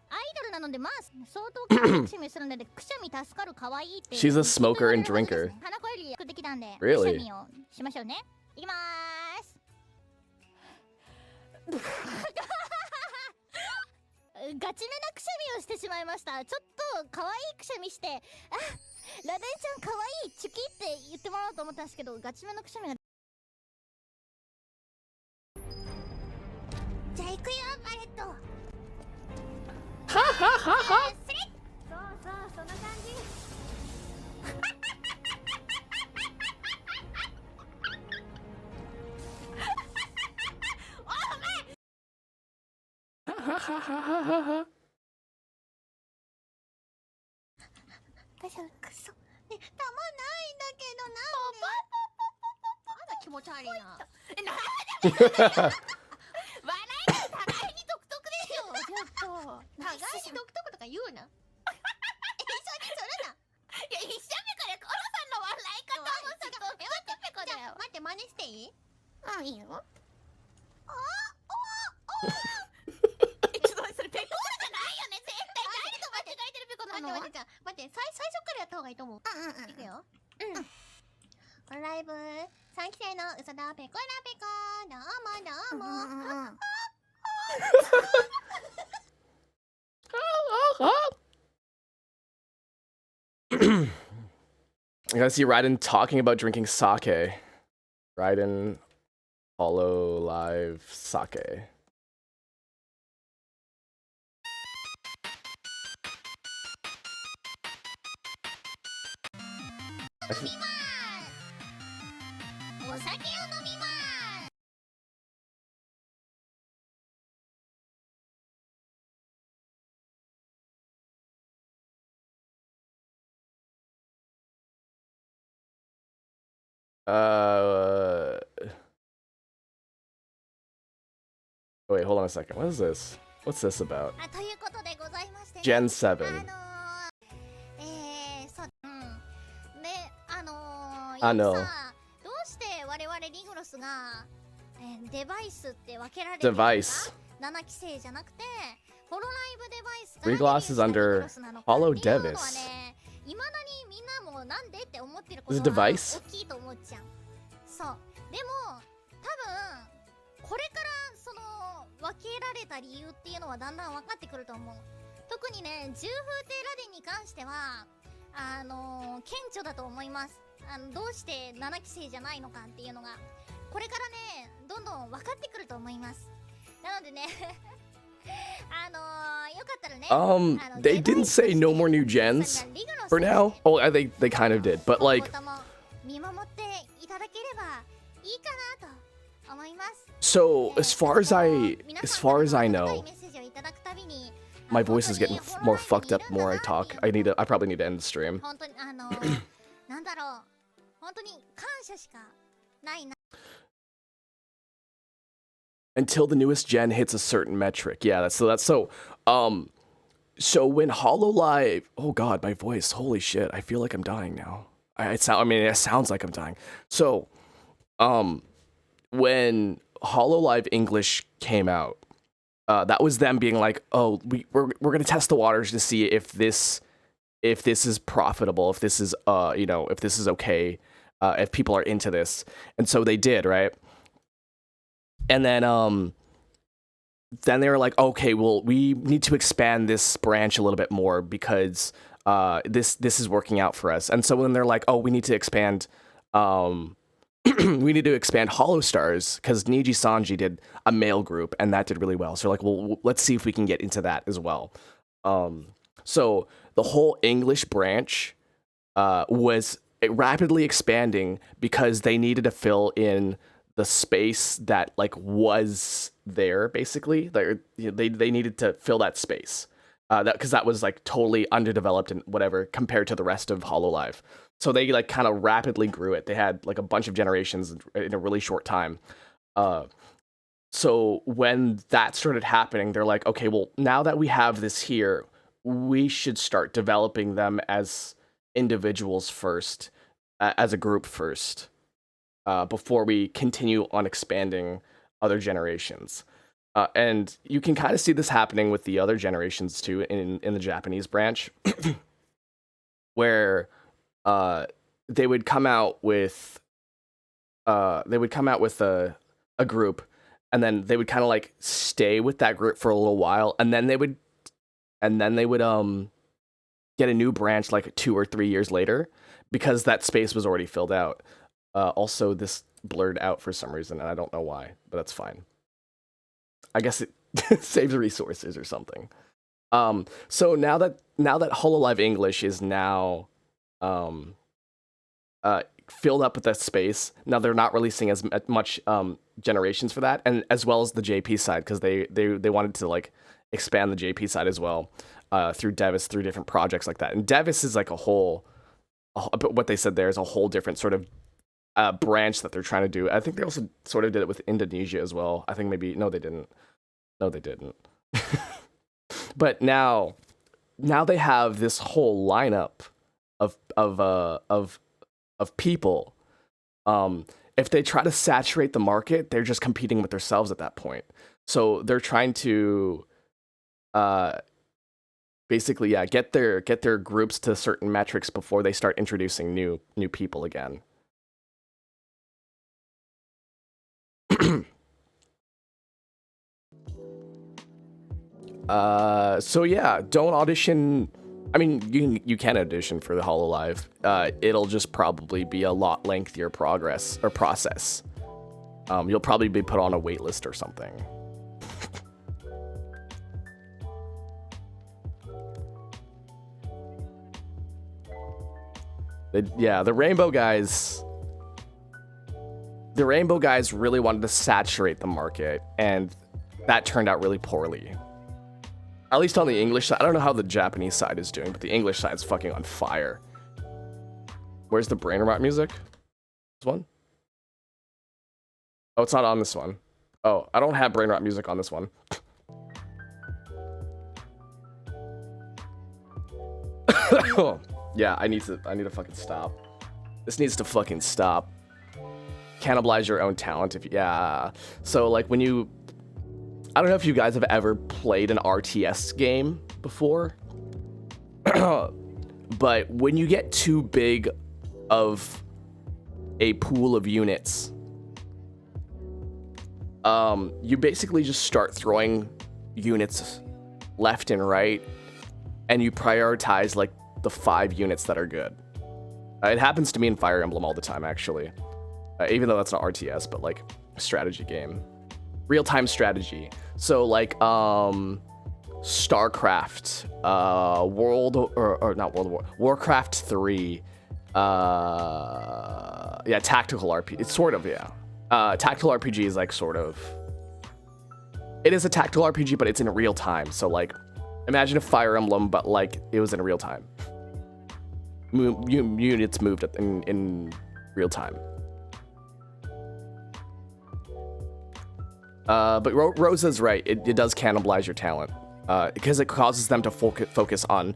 アイドルなのでまあ相当くしゃみするのでくしゃみ助かる可愛いって。She's a smoker and drinker. 花子より作ってきたんで、 Really? くしゃみをしましょうね。いきまーす。ガチめなくしゃみをしてしまいました。ちょっと可愛いくしゃみして、あ、ラデンちゃん可愛いチュキって言ってもらおうと思ったんですけど、ガチめのくしゃみが。じゃあ行くよ、バレット。はははは。そうそう、そんな感じ。大丈夫くそ。ね、たまないんだけどなんで。まだ気持ち悪いな。笑いが互いに独特でしょ。ちょっと。互いに独特とか言うな。一緒にするな。いや、一緒目からコロさんの笑い方もさ、独特だよ。待って、真似していい？あ、いいよ。待って、最初からやった方がいいと思う。いくよ。このライブ、3期生の嘘だペコラペコ、どうもどうも。I gotta see Raiden talking about drinking sake. Raiden Hollow Live Sake. Wait, hold on a second. What is this? What's this about? Gen 7. あのどうして我々リグロスが、デバイスって分けられてるのか Device. 7期生じゃなくてホロライブデバイス Regloss is under Hollow Devis. いまだにみんなもなんでって思ってるこ Is と it は device? 大きいと思っちゃう。そうでも多分これからその分けられた理由っていうのはだんだん分かってくると思う。特にね、重風亭ラデンに関しては顕著だと思います。どうして7期生じゃないのかっていうのがこれからねどんどん分かってくると思います。なのでねよかったらねthey didn't say no more new gens for now. Oh, I think they kind of did, but like 見守っていただければいいかなと思います。 so as far as I know, my voice is getting more fucked up the more I talk. I probably need to end the stream. 本当になんだろう、本当に感謝しかないな。 Until the newest gen hits a certain metric. Yeah, that's so so when HoloLive, oh god, my voice, holy shit, I feel like I'm dying now. It sounds like I'm dying. So when HoloLive English came out, that was them being like, oh, we're gonna test the waters to see if this is profitable, if this is if this is okay, if people are into this. And so they did, right? And then they were like, okay, well, we need to expand this branch a little bit more because this is working out for us. And so when they're like, oh, we need to expand, we need to expand Hollow Stars because Niji Sanji did a male group and that did really well. So like, well, let's see if we can get into that as well. So the whole English branch was rapidly expanding because they needed to fill in the space that like was there. Basically, they needed to fill that space. Because that was like totally underdeveloped and whatever compared to the rest of Hololive. So they like kind of rapidly grew it. They had like a bunch of generations in a really short time. So when that started happening, they're like, okay, well, now that we have this here, we should start developing them as individuals first, as a group first, before we continue on expanding other generations. And you can kind of see this happening with the other generations too in the Japanese branch, where they would come out with a group, and then they would kind of like stay with that group for a little while, and then they would get a new branch like 2 or 3 years later because that space was already filled out. Also, this blurred out for some reason, and I don't know why, but that's fine. I guess it saves resources or something. So now that Hololive English is now filled up with that space, now they're not releasing as much generations for that, and as well as the JP side, because they wanted to like expand the JP side as well through Devis, through different projects like that. And Devis is like what they said there is a whole different sort of branch that they're trying to do. I think they also sort of did it with Indonesia as well. I think maybe no, they didn't. But now they have this whole lineup of people. If they try to saturate the market, they're just competing with themselves at that point. So they're trying to basically get their groups to certain metrics before they start introducing new people again. So yeah, don't audition. I mean, you can audition for the Hololive. It'll just probably be a lot lengthier process. You'll probably be put on a wait list or something. The Rainbow guys. The Rainbow guys really wanted to saturate the market, and that turned out really poorly. At least on the English side. I don't know how the Japanese side is doing, but the English side's fucking on fire. Where's the brain rot music? This one? Oh, it's not on this one. Oh, I don't have brain rot music on this one. Yeah, I need to fucking stop. This needs to fucking stop. Cannibalize your own talent yeah. So like when you, I don't know if you guys have ever played an RTS game before, but when you get too big of a pool of units, you basically just start throwing units left and right, and you prioritize like the 5 units that are good. It happens to me in Fire Emblem all the time, actually. Even though that's not RTS, but like a strategy game. Real-time strategy. So like StarCraft, Warcraft 3, tactical RPG. It's sort of, tactical RPG is like sort of, it is a tactical RPG, but it's in real time. So like, imagine a Fire Emblem, but like it was in real time. Units moved in real time. But Rosa's right. It does cannibalize your talent because it causes them to focus on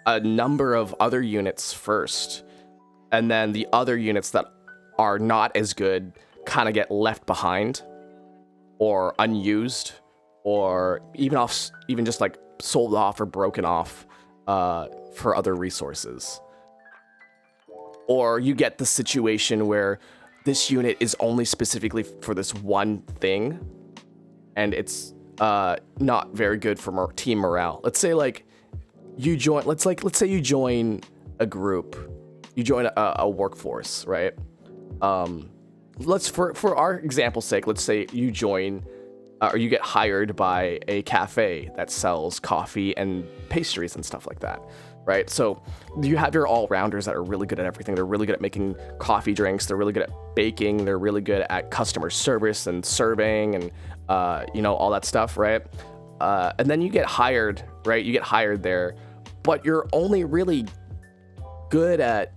a number of other units first, and then the other units that are not as good kind of get left behind, or unused, or even just like sold off or broken off for other resources. Or you get the situation where this unit is only specifically for this one thing, and it's not very good for team morale. Let's say like you join. Let's say you join a group, you join a workforce, right? Let's for our example's sake, let's say you join or you get hired by a cafe that sells coffee and pastries and stuff like that, right? So you have your all-rounders that are really good at everything. They're really good at making coffee drinks. They're really good at baking. They're really good at customer service and serving and, all that stuff, right? And then you get hired, right? You get hired there, but you're only really good at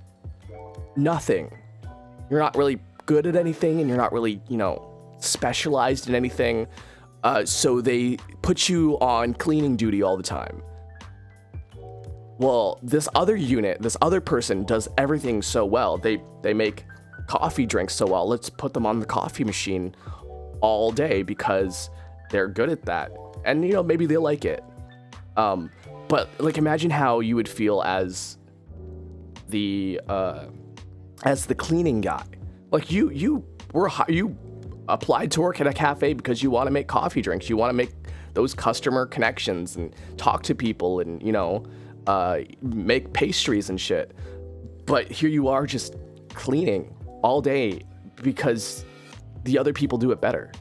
nothing. You're not really good at anything, and you're not really, specialized in anything. So they put you on cleaning duty all the time. Well, this other unit, this other person does everything so well. They make coffee drinks so well. Let's put them on the coffee machine all day because they're good at that. And, maybe they like it. But like, imagine how you would feel as the cleaning guy. Like you applied to work at a cafe because you want to make coffee drinks. You want to make those customer connections and talk to people and, make pastries and shit. But here you are just cleaning all day because the other people do it better.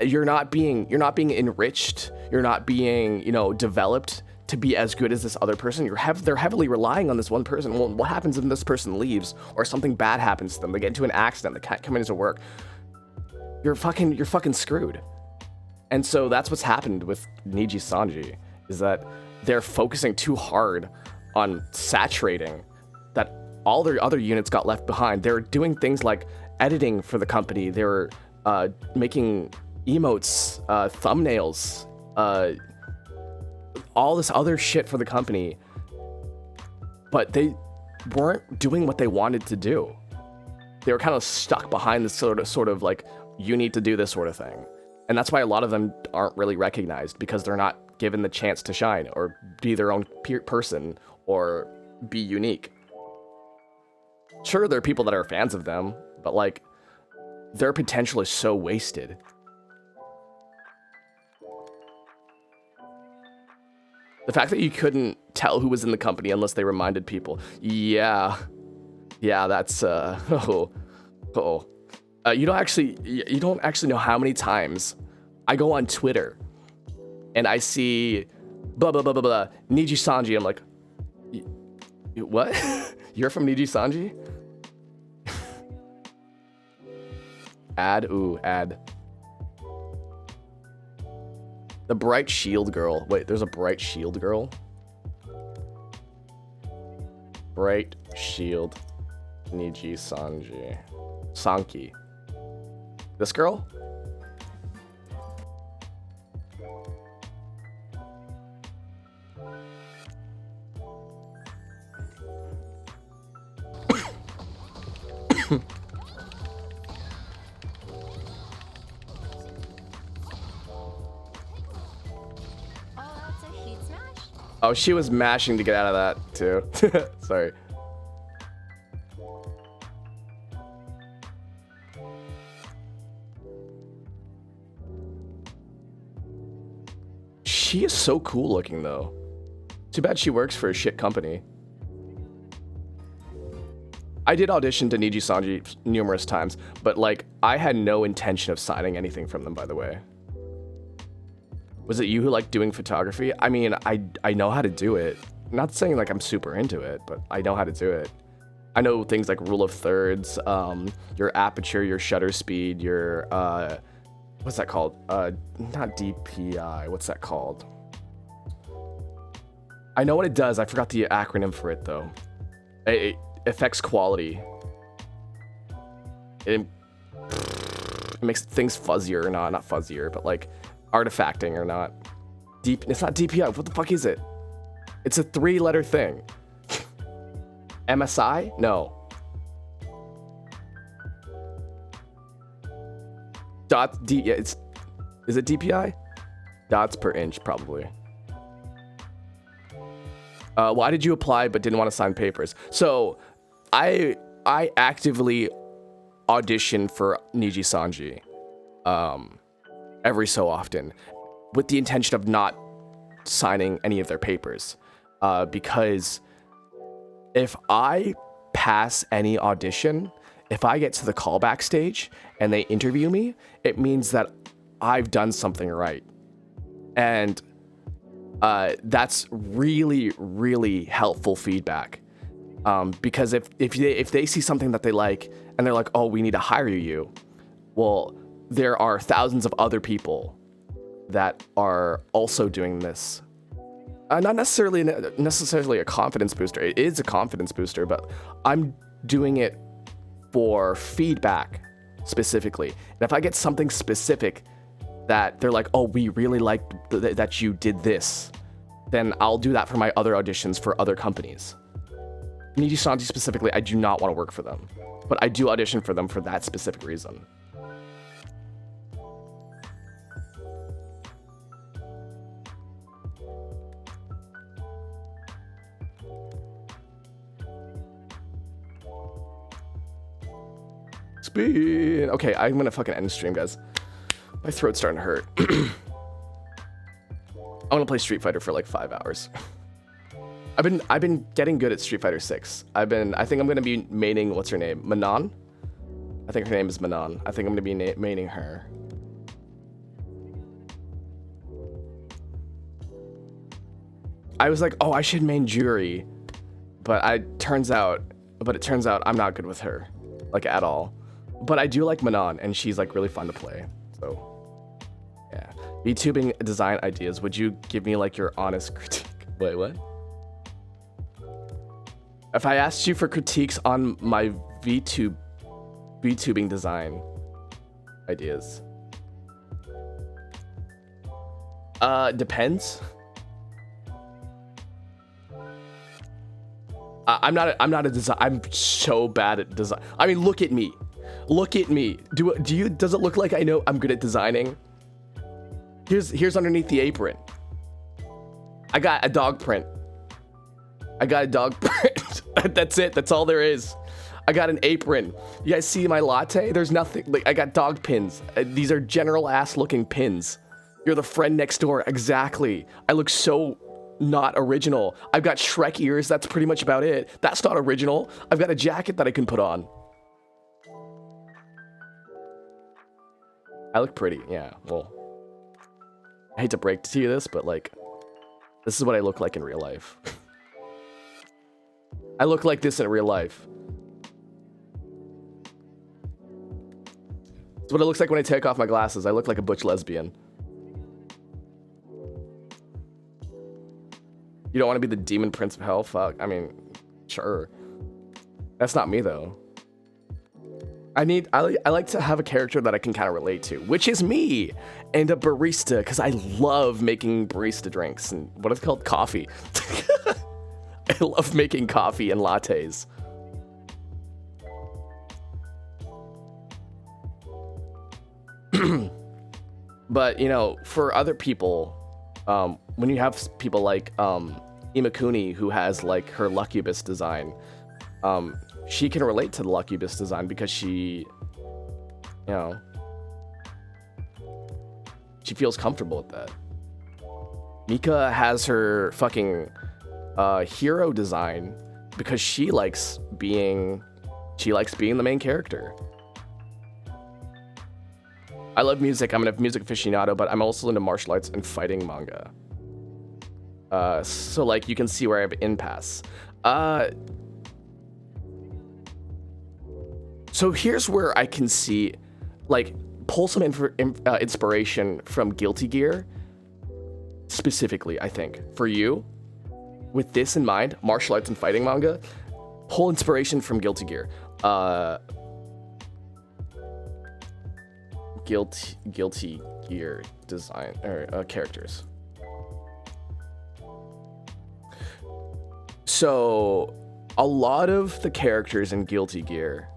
You're not being enriched. You're not being, developed to be as good as this other person. They're heavily relying on this one person. Well, what happens if this person leaves or something bad happens to them? They get into an accident. They can't come into work. You're fucking screwed. And so that's what's happened with Niji Sanji, is that they're focusing too hard on saturating that all their other units got left behind. They're doing things like editing for the company. They were making emotes, thumbnails, all this other shit for the company, but they weren't doing what they wanted to do. They were kind of stuck behind this sort of like, you need to do this sort of thing. And that's why a lot of them aren't really recognized, because they're not given the chance to shine or be their own person or be unique. Sure, there are people that are fans of them, but like, their potential is so wasted. The fact that you couldn't tell who was in the company unless they reminded people. Yeah, that's you don't actually know how many times I go on Twitter and I see blah blah blah blah blah Niji Sanji. I'm like, what? You're from Niji Sanji? Ad. The Bright Shield Girl. Wait, there's a Bright Shield Girl? Bright Shield Niji Sanji. Sanki. This girl? Oh, she was mashing to get out of that too. Sorry. She is so cool looking though. Too bad she works for a shit company. I did audition to Niji Sanji numerous times, but like, I had no intention of signing anything from them, by the way. Was it you who liked doing photography? I mean, I know how to do it. I'm not saying like I'm super into it, but I know how to do it. I know things like rule of thirds, your aperture, your shutter speed, your, what's that called? Not DPI, what's that called? I know what it does. I forgot the acronym for it though. It affects quality. It makes things fuzzier, not fuzzier, but like, artifacting or not. It's not DPI. What the fuck is it? It's a 3-letter thing. MSI? No. Yeah, is it DPI? Dots per inch, probably. Why did you apply but didn't want to sign papers? So, I actively audition for Niji Sanji. Every so often, with the intention of not signing any of their papers, because if I pass any audition, if I get to the callback stage and they interview me, it means that I've done something right. And that's really, really helpful feedback. Because if they see something that they like and they're like, oh, we need to hire you, well, there are thousands of other people that are also doing this. Not necessarily a confidence booster. It is a confidence booster, but I'm doing it for feedback specifically. And if I get something specific that they're like, oh, we really liked that you did this, then I'll do that for my other auditions for other companies. Nijisanji specifically, I do not want to work for them, but I do audition for them for that specific reason. Speed. Okay, I'm gonna fucking end the stream, guys. My throat's starting to hurt. I'm gonna play Street Fighter for like 5 hours. I've been getting good at Street Fighter 6. I think I'm gonna be maining, what's her name? Manon? I think her name is Manon. I think I'm gonna be maining her. I was like, oh, I should main Juri, but it turns out I'm not good with her, like at all. But I do like Manon, and she's like really fun to play. So, yeah. VTubing design ideas. Would you give me like your honest critique? Wait, what? If I asked you for critiques on my VTubing design ideas, depends. I'm not a design. I'm so bad at design. I mean, look at me. Look at me. Does it look like I know I'm good at designing? Here's underneath the apron. I got a dog print. That's it. That's all there is. I got an apron. You guys see my latte? There's nothing. Like, I got dog pins. These are general ass looking pins. You're the friend next door. Exactly. I look so not original. I've got Shrek ears. That's pretty much about it. That's not original. I've got a jacket that I can put on. I look pretty. Yeah, well, I hate to break to you this, but like, this is what I look like in real life. I look like this in real life. It's what it looks like when I take off my glasses. I look like a butch lesbian. You don't want to be the demon prince of hell? Fuck. I mean, sure. That's not me though. I like to have a character that I can kind of relate to, which is me, and a barista, because I love making barista drinks and what is it called? Coffee. I love making coffee and lattes. But, you know, for other people, when you have people like Imakuni, who has like her Luckybus design, she can relate to the Luckybus design because she, you know, she feels comfortable with that. Mika has her fucking hero design because she likes being the main character. I love music. I'm a music aficionado, but I'm also into martial arts and fighting manga. So like you can see where I have impasse. So here's where I can see, like, pull some inspiration from Guilty Gear, specifically, I think. For you, with this in mind, martial arts and fighting manga, pull inspiration from Guilty Gear. Guilty Gear design, or characters. So, a lot of the characters in Guilty Gear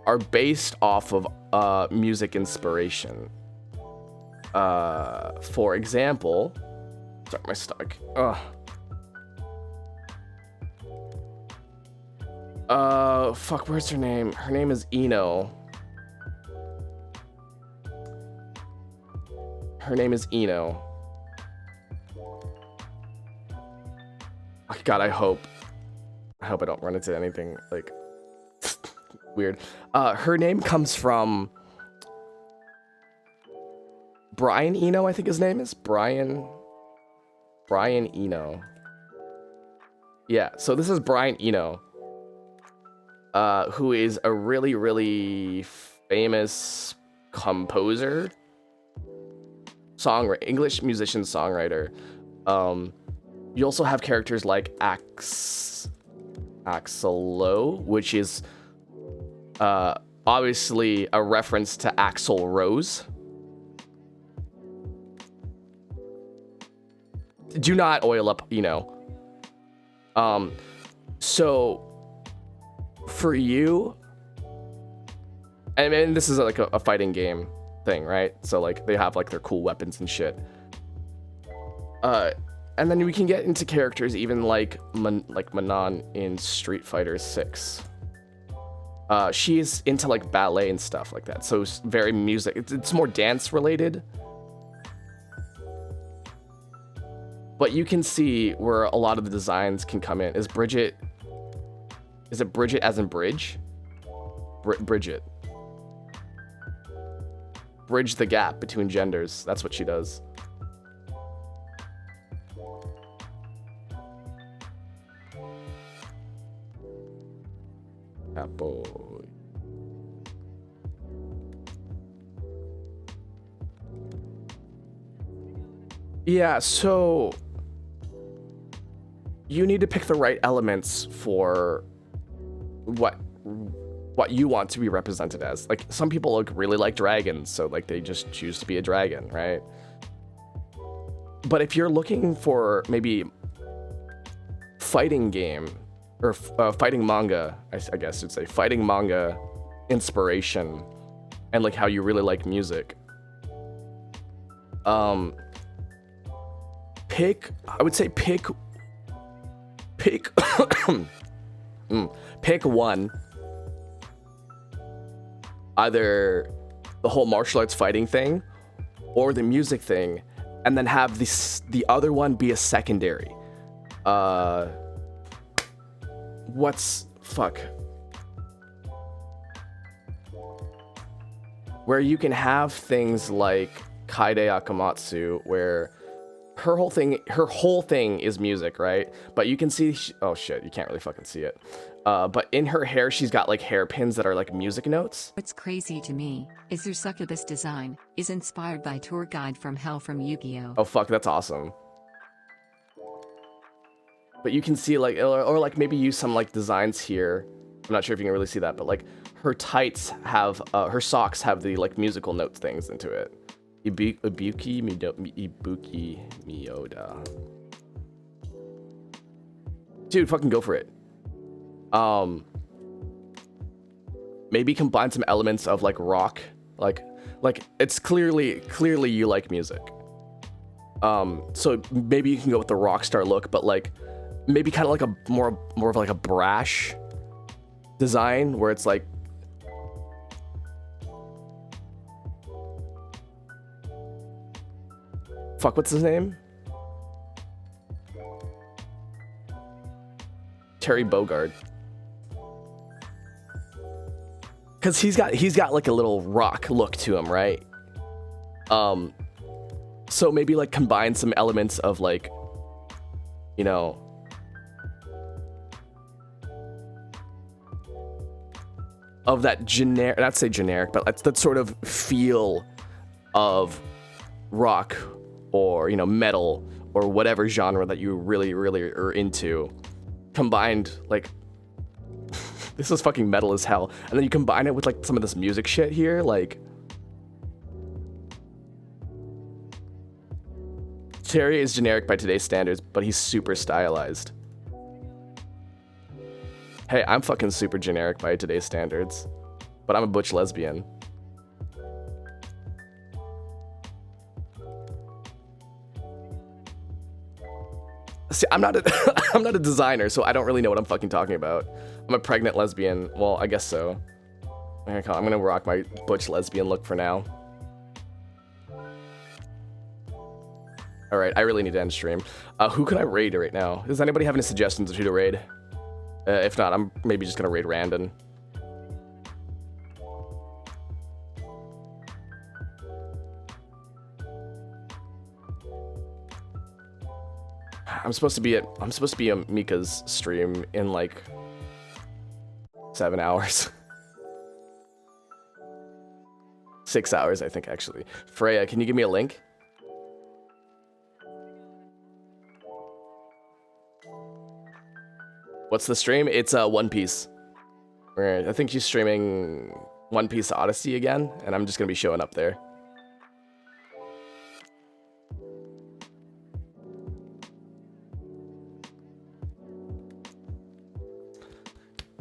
are based off of music inspiration. For example, sorry, my stomach. Fuck, where's her name? Her name is Ino. Her name is Ino. God, I hope I don't run into anything like weird. Her name comes from Brian Eno, I think his name is Brian Eno. Yeah, so this is Brian Eno, who is a really, really famous composer, English musician, songwriter. You also have characters like Axelo, which is obviously a reference to Axl Rose. Do not oil up, so for you, I mean, this is like a fighting game thing, right? So like they have like their cool weapons and shit. And then we can get into characters even like Manon in Street Fighter 6. She's into like ballet and stuff like that. So it's very music. It's more dance related. But you can see where a lot of the designs can come in. Is it Bridget as in bridge? Bridget. Bridge the gap between genders. That's what she does. Apple. Yeah, so you need to pick the right elements for what you want to be represented as. Like some people really like dragons, so like they just choose to be a dragon, right? But if you're looking for maybe fighting game or fighting manga, I guess you'd say fighting manga inspiration and like how you really like music, pick one, either the whole martial arts fighting thing or the music thing, and then have the other one be a secondary. Where you can have things like Kaede Akamatsu, where her whole thing is music, right? But you can see, oh shit, you can't really fucking see it. But in her hair, she's got like hairpins that are like music notes. What's crazy to me is their succubus design is inspired by Tour Guide from Hell from Yu-Gi-Oh! Oh fuck, that's awesome. But you can see like, or like maybe use some like designs here. I'm not sure if you can really see that, but like her tights have, her socks have the like musical note things into it. Ibuki Miyoda. Dude, fucking go for it. Maybe combine some elements of like rock, like it's clearly you like music. So maybe you can go with the rock star look, but like maybe kind of like a more of like a brash design where it's like fuck, what's his name? Terry Bogard. Cause he's got like a little rock look to him, right? So maybe like combine some elements of like, you know, of that generic, not to say generic, but that sort of feel of rock or, you know, metal or whatever genre that you really are into, combined like this is fucking metal as hell, and then you combine it with like some of this music shit here, like Terry is generic by today's standards, but he's super stylized. Hey, I'm fucking super generic by today's standards, but I'm a butch lesbian. See, I'm not a designer, so I don't really know what I'm fucking talking about. I'm a pregnant lesbian. Well, I guess so. I'm gonna rock my butch lesbian look for now. All right, I really need to end stream. Who can I raid right now? Does anybody have any suggestions of who to raid? If not, I'm maybe just gonna raid Randon. I'm supposed to be at Mika's stream in like 7 hours. 6 hours, I think, actually. Freya, can you give me a link? What's the stream? It's One Piece. I think she's streaming One Piece Odyssey again, and I'm just gonna be showing up there.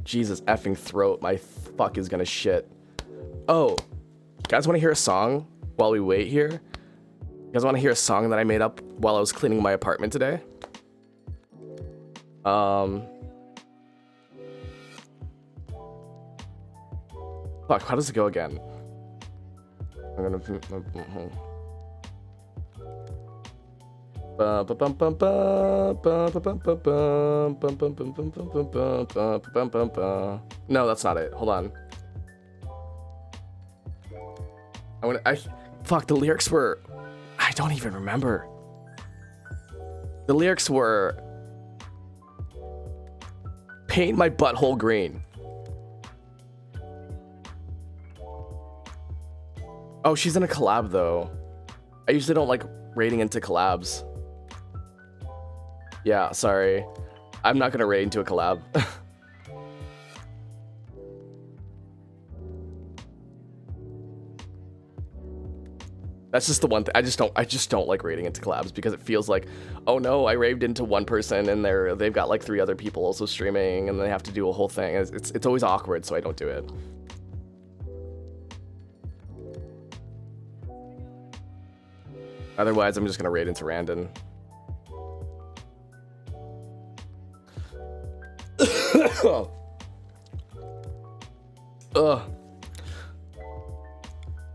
Jesus effing throat, my fuck is gonna shit. Oh, guys want to hear a song while we wait here? You guys want to hear a song that I made up while I was cleaning my apartment today? Fuck, how does it go again? I'm gonna... No, that's not it. Hold on. Fuck, the lyrics were... I don't even remember. The lyrics were... Paint my butthole green. Oh, she's in a collab, though. I usually don't like raiding into collabs. Yeah, sorry. I'm not gonna raid into a collab. That's just the one thing. I just don't like raiding into collabs because it feels like, oh no, I raved into one person and they've got like 3 other people also streaming and they have to do a whole thing. It's always awkward, so I don't do it. Otherwise, I'm just gonna raid into Randon. Ugh.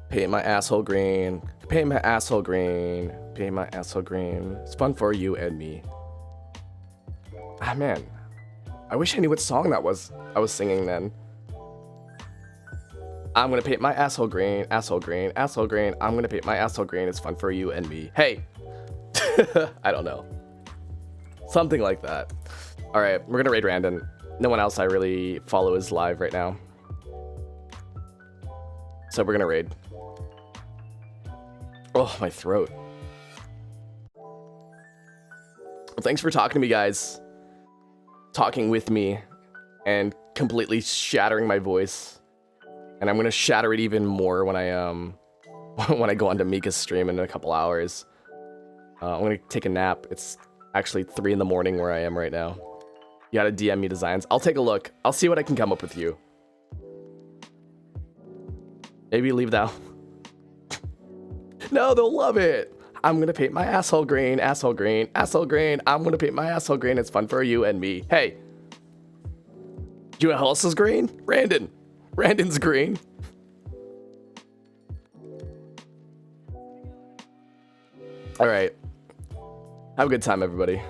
Paint my asshole green. Paint my asshole green. Paint my asshole green. It's fun for you and me. Ah, man. I wish I knew what song that was I was singing then. I'm gonna paint my asshole green, asshole green, asshole green. I'm gonna paint my asshole green. It's fun for you and me. Hey! I don't know. Something like that. Alright, we're gonna raid Randon. No one else I really follow is live right now. So we're gonna raid. Oh, my throat. Well, thanks for talking to me, guys. Talking with me and completely shattering my voice. And I'm gonna shatter it even more when I when I go onto Mika's stream in a couple hours. I'm gonna take a nap. It's actually 3 in the morning where I am right now. You gotta DM me designs. I'll take a look. I'll see what I can come up with you. Maybe leave that. No, they'll love it. I'm gonna paint my asshole green, asshole green, asshole green. I'm gonna paint my asshole green. It's fun for you and me. Hey. You know who else is green? Randon. Randon's green. All right. Have a good time, everybody.